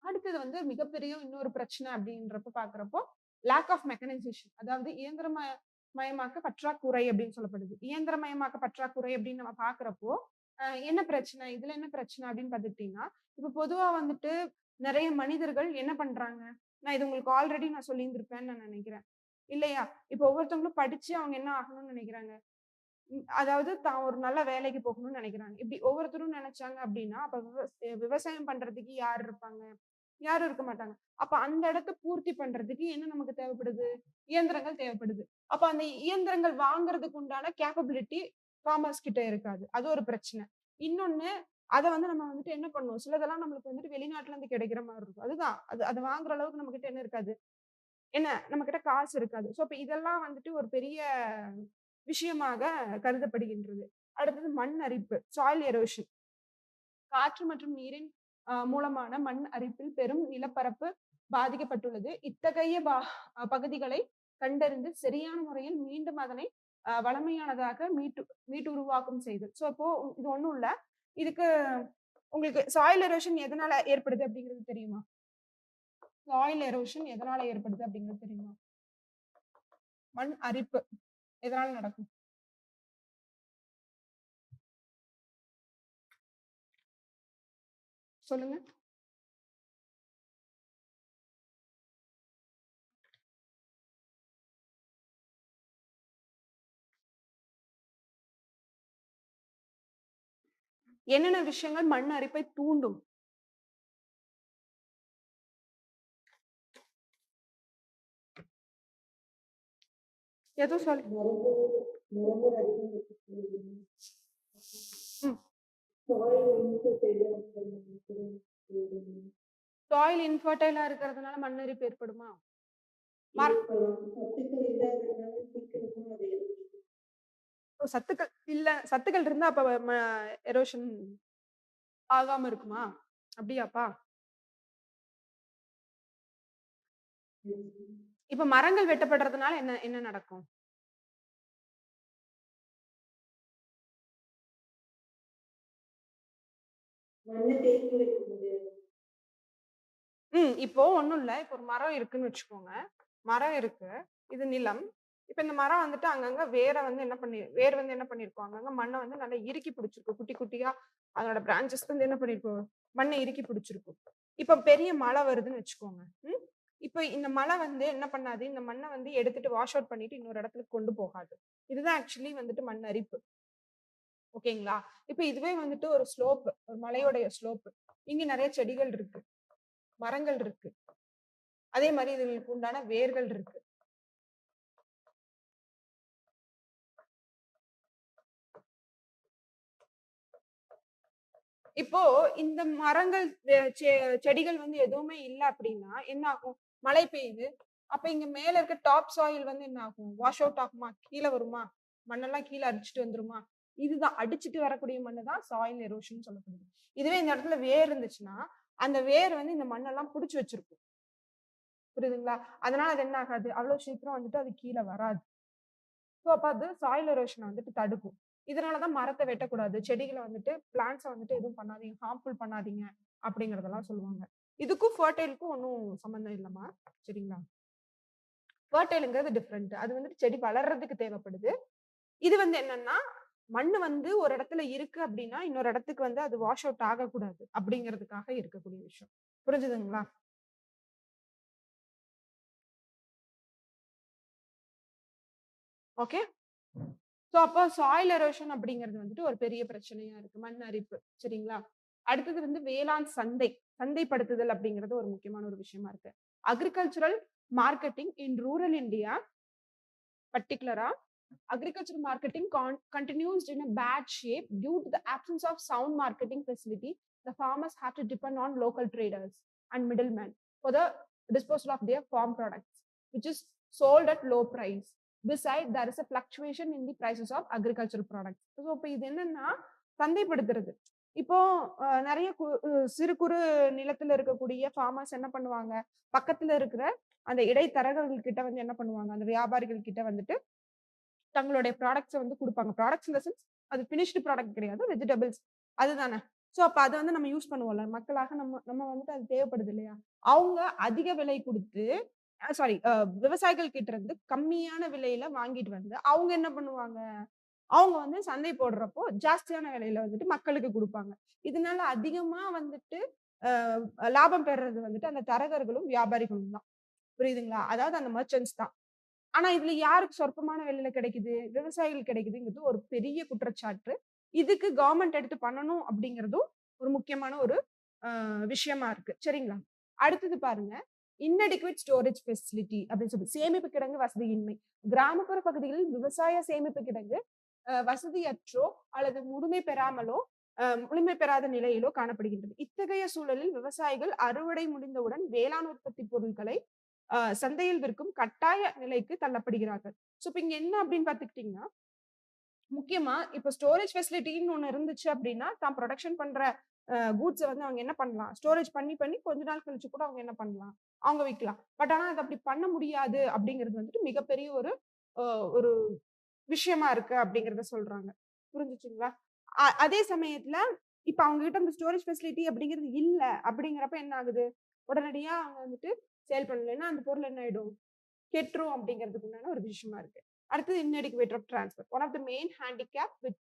S1: அடுத்தது வந்து மிகப்பெரிய இன்னொரு பிரச்சனை அப்படின்றப்ப பாக்குறப்போ லேக் ஆஃப் மெக்கனைசேஷன். அதாவது மயமாக்க பற்றாக்குறை அப்படின்னு சொல்லப்படுது. இயந்திரமயமாக்க பற்றாக்குறை அப்படின்னு நம்ம பாக்குறப்போ என்ன பிரச்சனை? இதுல என்ன பிரச்சனை அப்படின்னு பாத்துக்கிட்டீங்கன்னா, இப்ப பொதுவா வந்துட்டு நிறைய மனிதர்கள் என்ன பண்றாங்க? நான் இது உங்களுக்கு ஆல்ரெடி நான் சொல்லியிருந்திருப்பேன்னு நான் நினைக்கிறேன். இல்லையா? இப்ப ஒவ்வொருத்தவங்களும் படிச்சு அவங்க என்ன ஆகணும்னு நினைக்கிறாங்க? அதாவது தான் ஒரு நல்ல வேலைக்கு போகணும்னு நினைக்கிறாங்க. இப்படி ஒவ்வொருத்தரும் நினைச்சாங்க அப்படின்னா, அப்ப விவசாயம் பண்றதுக்கு யார் இருப்பாங்க? யாரும் இருக்க மாட்டாங்க. அப்ப அந்த இடத்த பூர்த்தி பண்றதுக்கு என்ன நமக்கு தேவைப்படுது? இயந்திரங்கள் தேவைப்படுது. அப்ப அந்த இயந்திரங்கள் வாங்குறதுக்கு உண்டான கேப்பபிலிட்டி ஃபார்மர்ஸ் கிட்ட இருக்காது. அது ஒரு பிரச்சனை. இன்னொன்னு அத வந்து நம்ம வந்துட்டு என்ன பண்ணுவோம்? சிலதெல்லாம் நம்மளுக்கு வந்துட்டு வெளிநாட்டுல இருந்து கிடைக்கிற மாரி இருக்கும். அதுதான். அத வாங்குற அளவுக்கு நம்ம கிட்ட என்ன இருக்காது? நம்ம கிட்ட காசு இருக்காது. ஸோ அப்ப இதெல்லாம் வந்துட்டு ஒரு பெரிய விஷயமாக கருதப்படுகின்றது. அடுத்தது மண் அரிப்பு, சாயில் எரோஷன். காற்று மற்றும் நீரின் மூலமான மண் அரிப்பில் பெரும் நிலப்பரப்பு பாதிக்கப்பட்டுள்ளது. இத்தகைய பகுதிகளை கண்டறிந்து சரியான முறையில் மீண்டும் அதனை வளமையானதாக மீட்டுருவாக்கம் செய்தல். ஸோ அப்போ இது ஒண்ணும் இல்ல. இதுக்கு உங்களுக்கு சாயில் எரோஷன் எதனால ஏற்படுது அப்படிங்கிறது தெரியுமா? சாயில் எரோஷன் எதனால ஏற்படுது அப்படிங்கிறது தெரியுமா? மண் அரிப்பு எதனால நடக்கும்? சொல்லுங்க. என்னென்ன விஷயங்கள் மண் அரிப்பை தூண்டும்? ஏதோ சொல் சாயில் இன்ஃபர்டைலா இருக்கிறதுனால மண் அரிப்பு ஏற்படுமா? சத்துக்கள் இருந்தா அப்ப எரோஷன் ஆகாம இருக்குமா? அப்படியாப்பா? இப்ப மரங்கள் வெட்டப்படுறதுனால என்ன என்ன நடக்கும்? இப்போ ஒண்ணும் இல்ல. இப்போ ஒரு மரம் இருக்குன்னு வச்சுக்கோங்க. மரம் இருக்கு. இது நிலம். இப்ப இந்த மரம் வந்துட்டு அங்கங்க வேர் வந்து என்ன பண்ணியிருக்கும்? அங்கங்க மண்ண வந்து நல்லா இறுக்கி பிடிச்சிருக்கும். குட்டி குட்டியா அதோட பிரான்சஸ் வந்து என்ன பண்ணியிருக்கும்? மண்ண இறுக்கி பிடிச்சிருக்கும். இப்ப பெரிய மழை வருதுன்னு வச்சுக்கோங்க. இப்ப இந்த மழை வந்து என்ன பண்ணாது? இந்த மண்ண வந்து எடுத்துட்டு வாஷ் அவுட் பண்ணிட்டு இன்னொரு இடத்துக்கு கொண்டு போகாது. இதுதான் ஆக்சுவலி வந்துட்டு மண் அரிப்பு. ஓகேங்களா? இப்ப இதுவே வந்துட்டு ஒரு மலையோடைய ஸ்லோப். இங்க நெறைய செடிகள் இருக்கு. மரங்கள் இருக்கு. அதே மாதிரி இதுகளுக்கு உண்டான வேர்கள் இருக்கு. இப்போ இந்த மரங்கள் செடிகள் வந்து எதுவுமே இல்ல அப்படின்னா என்ன ஆகும்? மழை பெய்யுது. அப்ப இங்க மேல இருக்க டாப் சாயில் வந்து என்ன ஆகும்? வாஷ் அவுட் ஆகுமா? கீழ வருமா? மண்ணெல்லாம் கீழ அடிச்சுட்டு வந்துருமா? இதுதான் அடிச்சுட்டு வரக்கூடிய மண்ணு தான் சாயில் எரோஷன் சொல்லப்படுது. இதுவே இந்த இடத்துல வேர் இருந்துச்சுன்னா, அந்த வேர் வந்து இந்த மண்ணெல்லாம் புடிச்சு வச்சிருக்கும். புரியுதுங்களா? அதனால அது என்ன ஆகாது? அவ்வளவு சீக்கிரம் வந்துட்டு அது கீழ வராது. ஸோ அப்ப அது சாயில் எரோஷன வந்துட்டு தடுக்கும். இதனாலதான் மரத்த வெட்டக்கூடாது. செடிகள வந்துட்டு பிளான்ட்ஸ வந்துட்டு எதுவும் பண்ணாதீங்க, ஹார்ம்ஃபுல் பண்ணாதீங்க அப்படிங்கிறதெல்லாம் சொல்லுவாங்க. இதுக்கும் ஃபெர்டைலுக்கும் ஒண்ணும் சம்மந்தம் இல்லம்மா. சரிங்களா? ஃபெர்டைல்ங்கிறது டிஃபரெண்ட். அது வந்துட்டு செடி வளர்றதுக்கு தேவைப்படுது. இது வந்து என்னன்னா, மண்ணு வந்து ஒரு இடத்துல இருக்கு அப்படின்னா, இன்னொரு இடத்துக்கு வந்து அது வாஷ் அவுட் ஆகக்கூடாது அப்படிங்கிறதுக்காக இருக்கக்கூடிய விஷயம். புரிஞ்சுதுங்களா? ஓகே. சோ அப்போ சாயில் எரோஷன் அப்படிங்கிறது வந்துட்டு ஒரு பெரிய பிரச்சனையா இருக்கு. மண் அரிப்பு. சரிங்களா? அடுத்தது வந்து வேளாண் சந்தை. சந்தைப்படுத்துதல் அப்படிங்கிறது ஒரு முக்கியமான ஒரு விஷயமா இருக்கு. Agricultural marketing in rural India பர்ட்டிகுலரா agricultural marketing continues in a bad shape due to the absence of sound marketing facility. The farmers have to depend on local traders and middlemen for the disposal of their farm products, which is sold at low price. Besides, there is a fluctuation in the prices of agricultural products. So, இப்போ இது என்னன்னா சந்தைப்படுத்துறது. இப்போ நிறைய சிறு குறு நிலத்துல இருக்கக்கூடிய farmers என்ன பண்ணுவாங்க? பக்கத்துல இருக்கிற அந்த இடைத்தரகர்கள் கிட்ட வந்து என்ன பண்ணுவாங்க? அந்த வியாபாரிகள் கிட்ட வந்துட்டு தங்களுடைய ப்ராடக்ட்ஸ வந்து குடுப்பாங்க. ப்ராடக்ட்ஸ் இன் த சென்ஸ் அது ஃபினிஷ்டு ப்ராடக்ட் கிடையாது. வெஜிடபிள்ஸ் அதுதானே. சோ அப்ப அத வந்து நம்ம யூஸ் பண்ணுவோம்ல. மக்களாக நம்ம நம்ம வந்துட்டு அது தேவைப்படுது இல்லையா? அவங்க அதிக விலை குடுத்து சாரி விவசாயிகள் கிட்ட இருந்து கம்மியான விலையில வாங்கிட்டு வந்து அவங்க என்ன பண்ணுவாங்க? அவங்க வந்து சந்தை போடுறப்போ ஜாஸ்தியான விலையில வந்துட்டு மக்களுக்கு குடுப்பாங்க. இதனால அதிகமா வந்துட்டு லாபம் பெறுறது வந்துட்டு அந்த தரகர்களும், வியாபாரிகளும் தான். புரியுதுங்களா? அதாவது அந்த மெர்ச்சன்ட்ஸ் தான். ஆனா இதுல யாருக்கு சொற்பமான விலையில கிடைக்குது? விவசாயிகள் கிடைக்குதுங்கிறது ஒரு பெரிய குற்றச்சாட்டு. இதுக்கு கவர்ன்மெண்ட் எடுத்து பண்ணணும் அப்படிங்கிறதும் ஒரு முக்கியமான ஒரு விஷயமா இருக்கு. சரிங்களா? அடுத்தது பாருங்க. இன்அடிக்வேட் ஸ்டோரேஜ் ஃபெசிலிட்டி அப்படின்னு சொல்லி சேமிப்பு கிடங்கு வசதியின்மை. கிராமப்புற பகுதிகளில் விவசாய சேமிப்பு கிடங்கு வசதியற்றோ அல்லது முழுமை பெறாத நிலையிலோ காணப்படுகின்றது. இத்தகைய சூழலில் விவசாயிகள் அறுவடை முடிந்தவுடன் வேளாண் உற்பத்தி பொருட்களை சந்தையில் விற்கும் கட்டாய நிலைக்கு தள்ளப்படுகிறார்கள். சோ இப்ப இங்க என்ன அப்படின்னு பாத்துக்கிட்டீங்கன்னா, முக்கியமா இப்ப ஸ்டோரேஜ் ஃபெசிலிட்டின்னு ஒண்ணு இருந்துச்சு அப்படின்னா, தான் ப்ரொடக்ஷன் பண்ற கூட்ஸ வந்து அவங்க என்ன பண்ணலாம்? ஸ்டோரேஜ் பண்ணி கொஞ்ச நாள் கழிச்சு கூட அவங்க என்ன பண்ணலாம்? அவங்க விக்கலாம். பட் ஆனா அது அப்படி பண்ண முடியாது அப்படிங்கிறது வந்துட்டு மிகப்பெரிய ஒரு ஒரு விஷயமா இருக்கு அப்படிங்கிறத சொல்றாங்க. புரிஞ்சுச்சுங்களா? அதே சமயத்துல இப்ப அவங்க கிட்ட அந்த ஸ்டோரேஜ் ஃபெசிலிட்டி அப்படிங்கிறது இல்ல அப்படிங்கிறப்ப என்ன ஆகுது? உடனடியா அவங்க வந்துட்டு சேல் பண்ணலைன்னா அந்த பொருள் என்ன ஆயிடும்? கெட்டுரும் அப்படிங்கிறதுக்கு உண்டான ஒரு விஷயமா இருக்கு. அடுத்தது inadequate of transport. One of the main handicap with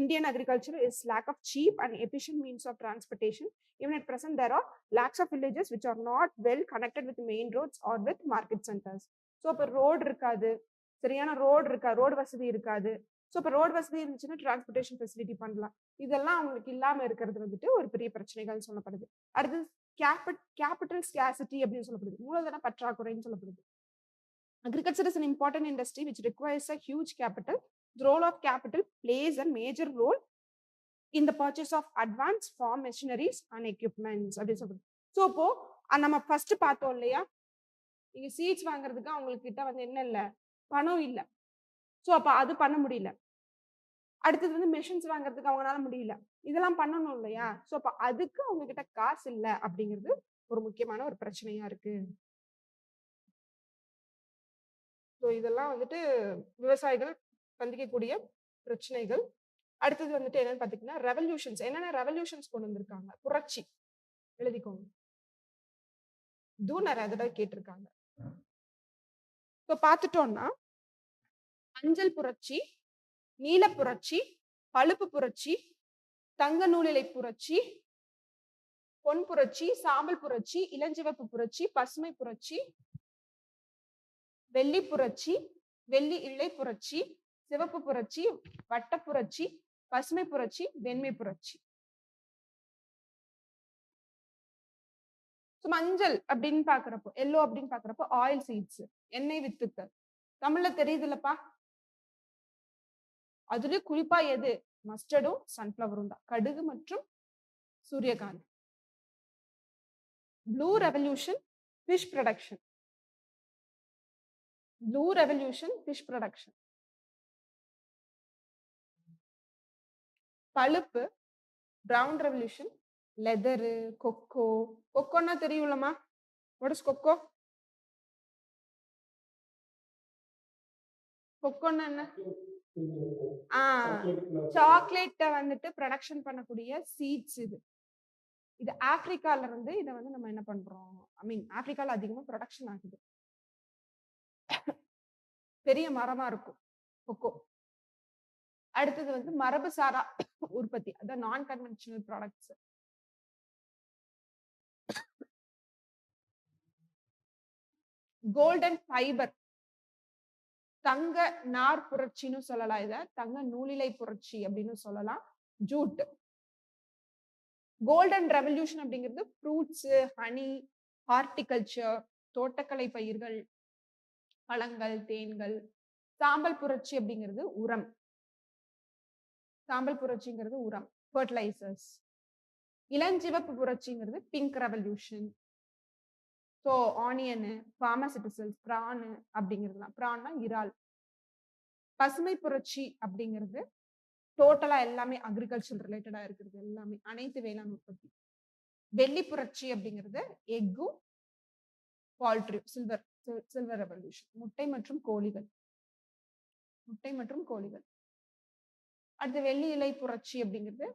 S1: Indian agriculture is lack of cheap and efficient means of transportation. Even at present, there are lakhs of villages which are not well connected with main roads or with market centers. So, அப்ப road இருக்காது. சரியான road வசதி இருக்காது. So இப்போ road வசதி இருந்துச்சுன்னா transportation facility பண்ணலாம். இதெல்லாம் அவங்களுக்கு இல்லாம இருக்கிறது வந்துட்டு ஒரு பெரிய பிரச்சனைகள் சொல்லப்படுது. அடுத்து கேபிட்டல் ஸ்கேசிட்டி அப்படின்னு சொல்லப்படுது. மூலதன பற்றாக்குறைன்னு சொல்லப்படுது. Agriculture is an important industry which requires a huge capital. The role of capital plays a major role in the purchase of advanced farm machineries and equipments அப்படின்னு சொல்றது. ஸோ இப்போ நம்ம ஃபர்ஸ்ட் பார்த்தோம் இல்லையா? இங்க சீட்ஸ் வாங்குறதுக்கு அவங்களுக்கு கிட்ட வந்து என்ன இல்ல? பணம் இல்ல. ஸோ அப்ப அது பண்ண முடியல. அடுத்தது வந்து மெஷின்ஸ் வாங்குறதுக்கு அவங்களால முடியல. இதெல்லாம் பண்ணணும் இல்லையா? சோ அப்ப அதுக்கு அவங்க கிட்ட காசு இல்ல அப்படிங்கிறது ஒரு முக்கியமான ஒரு பிரச்சனையா இருக்கு. சோ இதெல்லாம் வந்துட்டு விவசாயிகள் சந்திக்கக்கூடிய பிரச்சனைகள். அடுத்தது வந்துட்டு என்னன்னு பாத்தீங்கன்னா ரெவல்யூஷன்ஸ். என்னென்ன ரெவல்யூஷன்ஸ் கொண்டு வந்திருக்காங்க? புரட்சி எழுதிக்கோங்க. இதுவும் நிறைய தடவை கேட்டிருக்காங்க. சோ பாத்துட்டோம்னா அஞ்சல் புரட்சி, நீல புரட்சி, பழுப்பு புரட்சி, தங்க நூலிலை புரட்சி, பொன் புரட்சி, சாம்பல் புரட்சி, இளஞ்சிவப்பு புரட்சி, பசுமை புரட்சி, வெள்ளி புரட்சி, வெள்ளி இழை புரட்சி, சிவப்பு புரட்சி, வட்ட புரட்சி, பசுமை புரட்சி, வெண்மை புரட்சி. ஸோ மஞ்சள் அப்படின்னு பாக்குறப்போ, எல்லோ அப்படின்னு பாக்குறப்போ ஆயில் சீட்ஸ், எண்ணெய் வித்துக்கள். தமிழ்ல தெரியுதுல்லப்பா? அதுலயும் குறிப்பா எது? மஸ்டர்டும் சன்ஃபிளவரும் தான். கடுகு மற்றும் சூரியகாந்தி. Blue revolution fish production. Blue revolution fish production. பழுப்பு brown revolution leather கொக்கோ. கொக்கோன்னா தெரியும்லமா? what is cocoa? கொக்கோன்னா என்ன? சாக்லேட்ட வந்துட்டு ப்ரொடக்ஷன் பண்ணக்கூடிய சீட்ஸ் இது. இது ஆப்பிரிக்கால இருந்து இத வந்து நம்ம என்ன பண்றோம்? ஐ மீன் ஆப்பிரிக்கால அதிகமா ப்ரொடக்ஷன் ஆகுது. பெரிய மரமா இருக்கும் கொக்கோ. அடுத்தது வந்து மரபு சாரா உற்பத்தி, அதான் நான் கன்வென்ஷனல் ப்ராடக்ட்ஸ். கோல்டன் ஃபைபர், தங்க நார் புரட்சின்னு சொல்லலாம். இத தங்க நூலிலை புரட்சி அப்படின்னு சொல்லலாம். ஜூட். கோல்டன் ரெவல்யூஷன் அப்படிங்கிறது ஃப்ரூட்ஸ், ஹனி, ஹார்டிகல்ச்சர், தோட்டக்கலை பயிர்கள், பழங்கள், தேன்கள். சாம்பல் புரட்சி அப்படிங்கிறது உரம். சாம்பல் புரட்சிங்கிறது உரம், ஃபர்டிலைசர்ஸ். இளஞ்சிவப்பு புரட்சிங்கிறது பிங்க் ரெவல்யூஷன். ஸோ ஆனியனு, பார்மசிட்டிசல்ஸ், பிரான் அப்படிங்கிறதுலாம். பிரான்னா இறால். பசுமை புரட்சி அப்படிங்கிறது டோட்டலா எல்லாமே அக்ரிகல்ச்சர் ரிலேட்டடா இருக்கிறது எல்லாமே, அனைத்து வேளாண் உற்பத்தி. வெள்ளி புரட்சி அப்படிங்கிறது எக்கும் பால்ட்ரி, சில்வர் ரெவல்யூஷன். முட்டை மற்றும் கோழிகள். முட்டை மற்றும் கோழிகள். அடுத்து வெள்ளி இலை புரட்சி அப்படிங்கிறது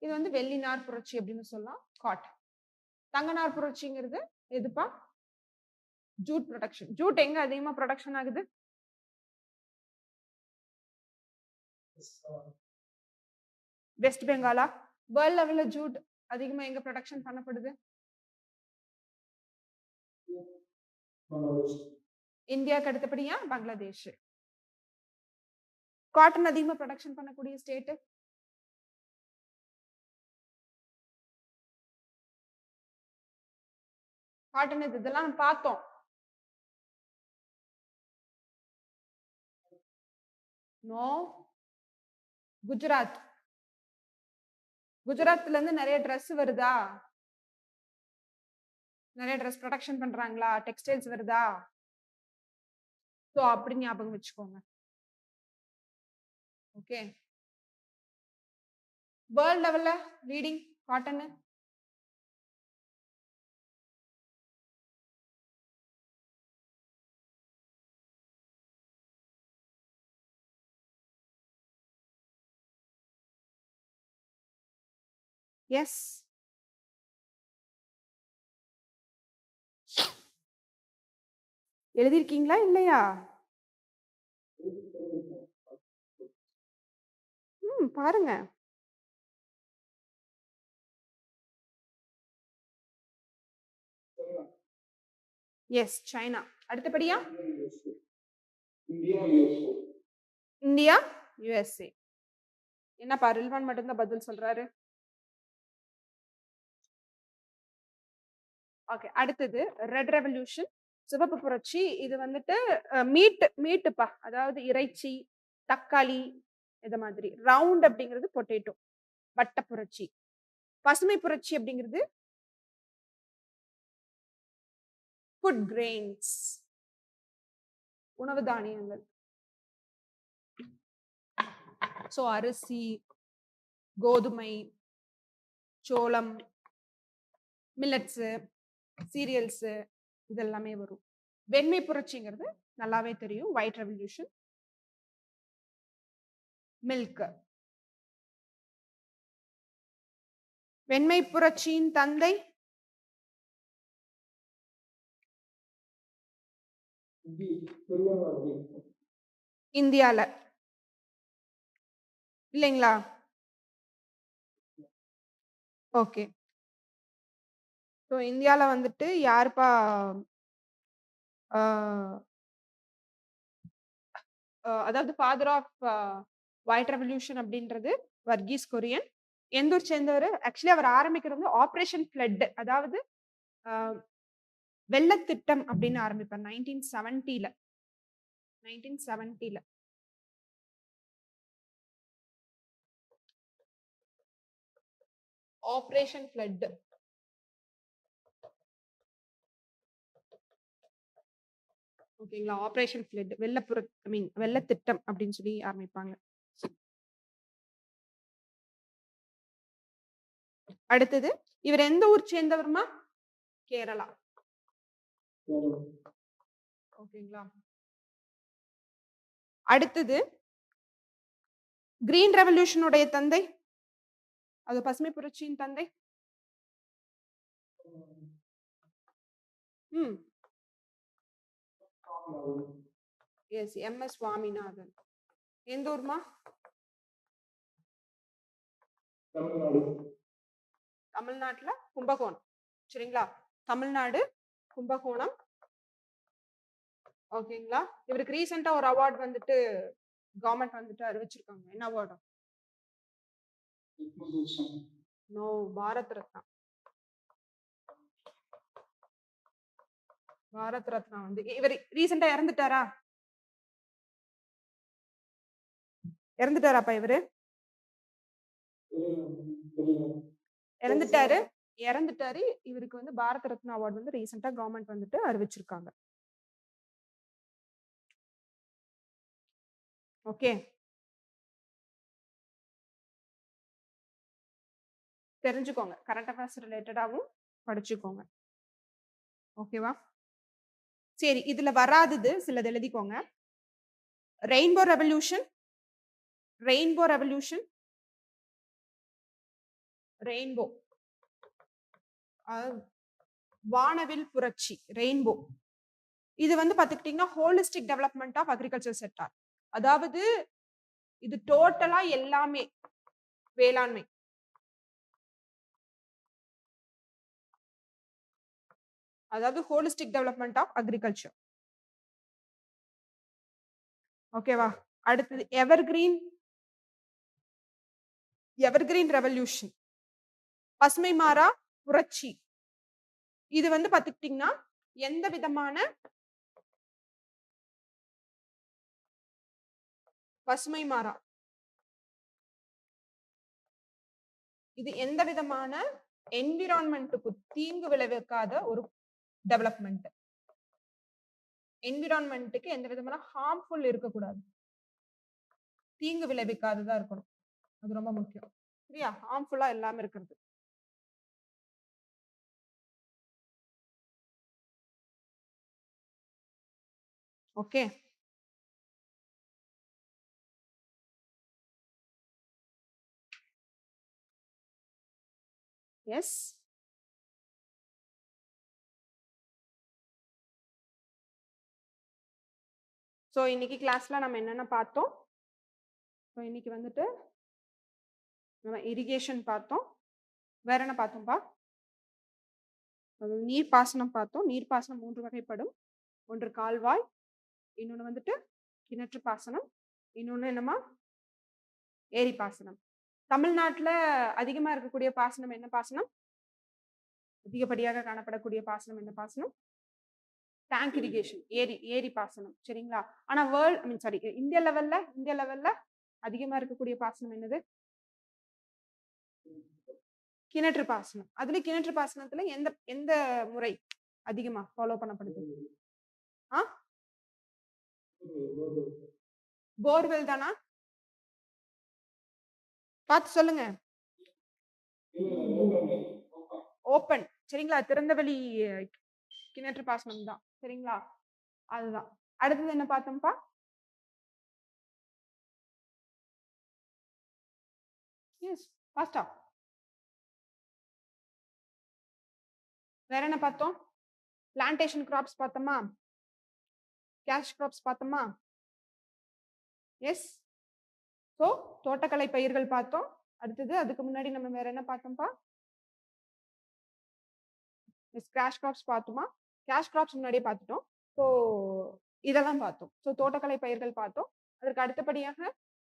S1: இது வந்து வெள்ளி நார் புரட்சி அப்படின்னு சொல்லலாம். காட்டன். தங்க நார் புரட்சிங்கிறது எதுப்பா? Jude production. ஜூட் எங்க அதிகமா ப்ரொடக்ஷன் ஆகுது? வெஸ்ட் பெங்காலா? வேர்ல்ட் லெவல்ல ஜூட் அதிகமா எங்க ப்ரொடக்ஷன் பண்ணப்படுது? இந்தியாவுக்கு அடுத்தபடியா பங்களாதேஷ். காட்டன் அதிகமா ப்ரொடக்ஷன் பண்ணக்கூடிய ஸ்டேட்? காட்டன் இதெல்லாம் பார்த்தோம். நோ. குஜராத். குஜராத்ல இருந்து நிறைய ட்ரெஸ் வருதா? நிறைய ட்ரெஸ் ப்ரொடக்ஷன் பண்றாங்களா? டெக்ஸ்டைல்ஸ் வருதா? ஸோ அப்படி ஞாபகம் வச்சுக்கோங்க. ஓகே. வேர்ல்ட் லெவல்ல லீடிங் காட்டன். எஸ். எழுதிருக்கீங்களா இல்லையா? பாருங்க. Yes, China. அடுத்தபடியா இந்தியா, யுஎஸ்ஏ. என்னப்பா ரில்வான் மட்டும்தான் பதில் சொல்றாரு? ஓகே. அடுத்தது ரெட் ரெவல்யூஷன், சிவப்பு புரட்சி. இது வந்துட்டு மீட்டுப்பா, அதாவது இறைச்சி, தக்காளி இது மாதிரி. ரவுண்ட் அப்படிங்கிறது பொட்டேட்டோ, வட்ட புரட்சி. பசுமை புரட்சி அப்படிங்கிறது ஃபுட் கிரெயின்ஸ், உணவு தானியங்கள். ஸோ அரிசி, கோதுமை, சோளம், மில்லட்ஸு, சீரியல்ஸு இதெல்லாமே வரும். வெண்மை புரட்சிங்கிறது நல்லாவே தெரியும், ஒயிட் ரெவல்யூஷன். மில்க். வெண்மை புரட்சியின் தந்தை இந்தியால இல்லைங்களா? ஓகே. ஸோ இந்தியால வந்துட்டு யாருப்பா அதாவது ஃபாதர் ஆஃப் ஒயிட் ரெவல்யூஷன் அப்படின்றது வர்கீஸ் குரியன். எந்த ஊர் சேர்ந்தவர்? ஆக்சுவலி அவர் ஆரம்பிக்கிறது வந்து ஆபரேஷன் ஃப்ளட், அதாவது வெள்ளத்திட்டம் அப்படின்னு ஆரம்பிப்பார் 1970ல ஆபரேஷன் ஃப்ளட். ஓகேங்களா, ஆபரேஷன் ஃப்ளட் வெள்ளத்திட்டம் அப்படின்னு சொல்லி ஆரம்பிப்பாங்க. அடுத்தது இவர் எந்த ஊர் சேர்ந்தவர்மா? கேரளா. ஓகேங்களா. அடுத்தது கிரீன் ரெவல்யூஷனுடைய தந்தை, அது பசுமை புரட்சியின் தந்தை. எஸ், எம்.எஸ். சுவாமிநாதன். எந்த ஊர்மா? தமிழ்நாட்டுல கும்பகோணம். சரிங்களா, தமிழ்நாடு கும்பகோணம். ஓகேங்களா. இவருக்கு ரீசெண்டா ஒரு அவார்ட் வந்துட்டு கவர்மெண்ட் வந்துட்டு அறிவிச்சிருக்காங்க. என்ன அவார்டு? நோ, பாரத் ரத்னா. பாரத் ரத்னா வந்து இவர் ரீசெண்டா இறந்துட்டாராப்பா? இவரு இறந்துட்டாரு. இவருக்கு வந்து பாரத் ரத்னா அவார்டு வந்து ரீசெண்டா கவர்மெண்ட் வந்துட்டு அறிவிச்சிருக்காங்க. ஓகே, தெரிஞ்சுக்கோங்க. கரண்ட் அஃபேர்ஸ் ரிலேட்டடாவும் படிச்சுக்கோங்க. ஓகேவா? சரி, இதுல வராதது சிலது எழுதிக்கோங்க. ரெயின்போ ரெவல்யூஷன், ரெயின்போ வானவில் புரட்சி, ரெயின்போ. இது வந்து பாத்துக்கிட்டீங்கன்னா holistic development of agriculture sector. அதாவது இது டோட்டலா எல்லாமே வேளாண்மை. அதாவது ஹோலிஸ்டிக் டெவலப்மெண்ட் ஆஃப் அக்ரிகல்ச்சர். ஓகேவா? அடுத்தது எவர்கிரீன் ரெவல்யூஷன், பசுமை மாறா புரட்சி. இது வந்து பாத்துக்கிட்டீங்கன்னா எந்த விதமான பசுமை மாறா, இது எந்த விதமான என்விரான்மெண்ட்டுக்கு தீங்கு விளைவிக்காத ஒரு டெவலப்மெண்ட். என்விரான்மெண்ட்டுக்கு எந்த விதமான ஹார்ம்ஃபுல் இருக்கக்கூடாது, தீங்கு விளைவிக்காததா இருக்கணும். அது ரொம்ப முக்கியம். சரியா? ஹார்ம்ஃபுல்லா இல்லாம இருக்கிறது. Okay, S. ஸோ இன்னைக்கு கிளாஸ்ல நம்ம என்னென்ன பார்த்தோம்? ஸோ இன்னைக்கு வந்துட்டு நம்ம இரிகேஷன் பார்த்தோம். வேற என்ன பார்த்தோம்ப்பா? நீர்ப்பாசனம் பார்த்தோம். நீர்ப்பாசனம் 3 வகைப்படும். ஒன்று கால்வாய், இன்னொன்று வந்துட்டு கிணற்று பாசனம், இன்னொன்று என்னமா? ஏரி பாசனம். தமிழ்நாட்டுல அதிகமா இருக்கக்கூடிய பாசனம் என்ன பாசனம்? அதிகப்படியாக காணப்படக்கூடிய பாசனம் என்ன பாசனம்? டேங்க் இரிகேஷன், ஏரி பாசனம். சரிங்களா? ஆனா இந்தியா லெவல்ல அதிகமா இருக்கக்கூடிய பாசனம் என்னது? கிணற்று பாசனம். அதுல கிணற்று பாசனத்துல எந்த முறை அதிகமா ஃபாலோ பண்ணப்படுது? போர்வெல் தானா? பார்த்து சொல்லுங்க. ஓப்பன். சரிங்களா? திறந்தவெளி கிணற்று பாசனம் தான். சரிங்களா? அதுதான். அடுத்தது என்ன பார்த்தோம்ப்பா? எஸ், ஃபாஸ்டா. வேற என்ன பார்த்தோம்? பிளான்டேஷன் கிராப்ஸ் பார்த்தோமா? கேஷ் கிராப்ஸ் பார்த்தோமா? எஸ். ஸோ தோட்டக்கலை பயிர்கள் பார்த்தோம். அடுத்தது அதுக்கு முன்னாடி நம்ம வேற என்ன பார்த்தோம்ப்பா? கேஷ் கிராப்ஸ் பார்த்தோமா? கேஷ் கிராப்ஸ் முன்னாடியே பார்த்துட்டோம். ஸோ இதெல்லாம் பார்த்தோம். ஸோ தோட்டக்கலை பயிர்கள் பார்த்தோம். அதற்கு அடுத்தபடியாக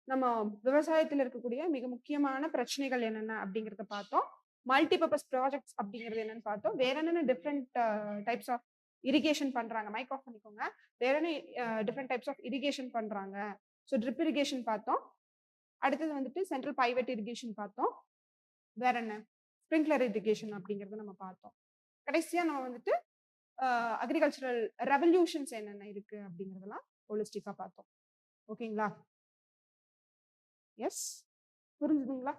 S1: நம்ம விவசாயத்தில் இருக்கக்கூடிய மிக முக்கியமான பிரச்சனைகள் என்னென்ன அப்படிங்கிறத பார்த்தோம். மல்டிபர்பஸ் ப்ராஜெக்ட்ஸ் அப்படிங்கிறது என்னன்னு பார்த்தோம். வேற என்னென்ன டிஃப்ரெண்ட் டைப்ஸ் ஆஃப் இரிகேஷன் பண்றாங்க. மைக் ஆஃப் பண்ணிக்கோங்க. வேற என்ன டிஃப்ரெண்ட் டைப்ஸ் ஆஃப் இரிகேஷன் பண்றாங்க. ஸோ ட்ரிப் இரிகேஷன் பார்த்தோம். அடுத்தது வந்துட்டு சென்ட்ரல் பைவட் இரிகேஷன் பார்த்தோம். வேற என்ன ஸ்ப்ரிங்க்லர் இரிகேஷன் அப்படிங்கறத நம்ம பார்த்தோம். கடைசியா நம்ம வந்துட்டு அக்ரிகல்ச்சரல் ரெவல்யூஷன்ஸ் என்னென்ன இருக்கு அப்படிங்கறதெல்லாம் ஹோலிஸ்டிக்கா பார்த்தோம். ஓகேங்களா? எஸ், புரிஞ்சுதுங்களா?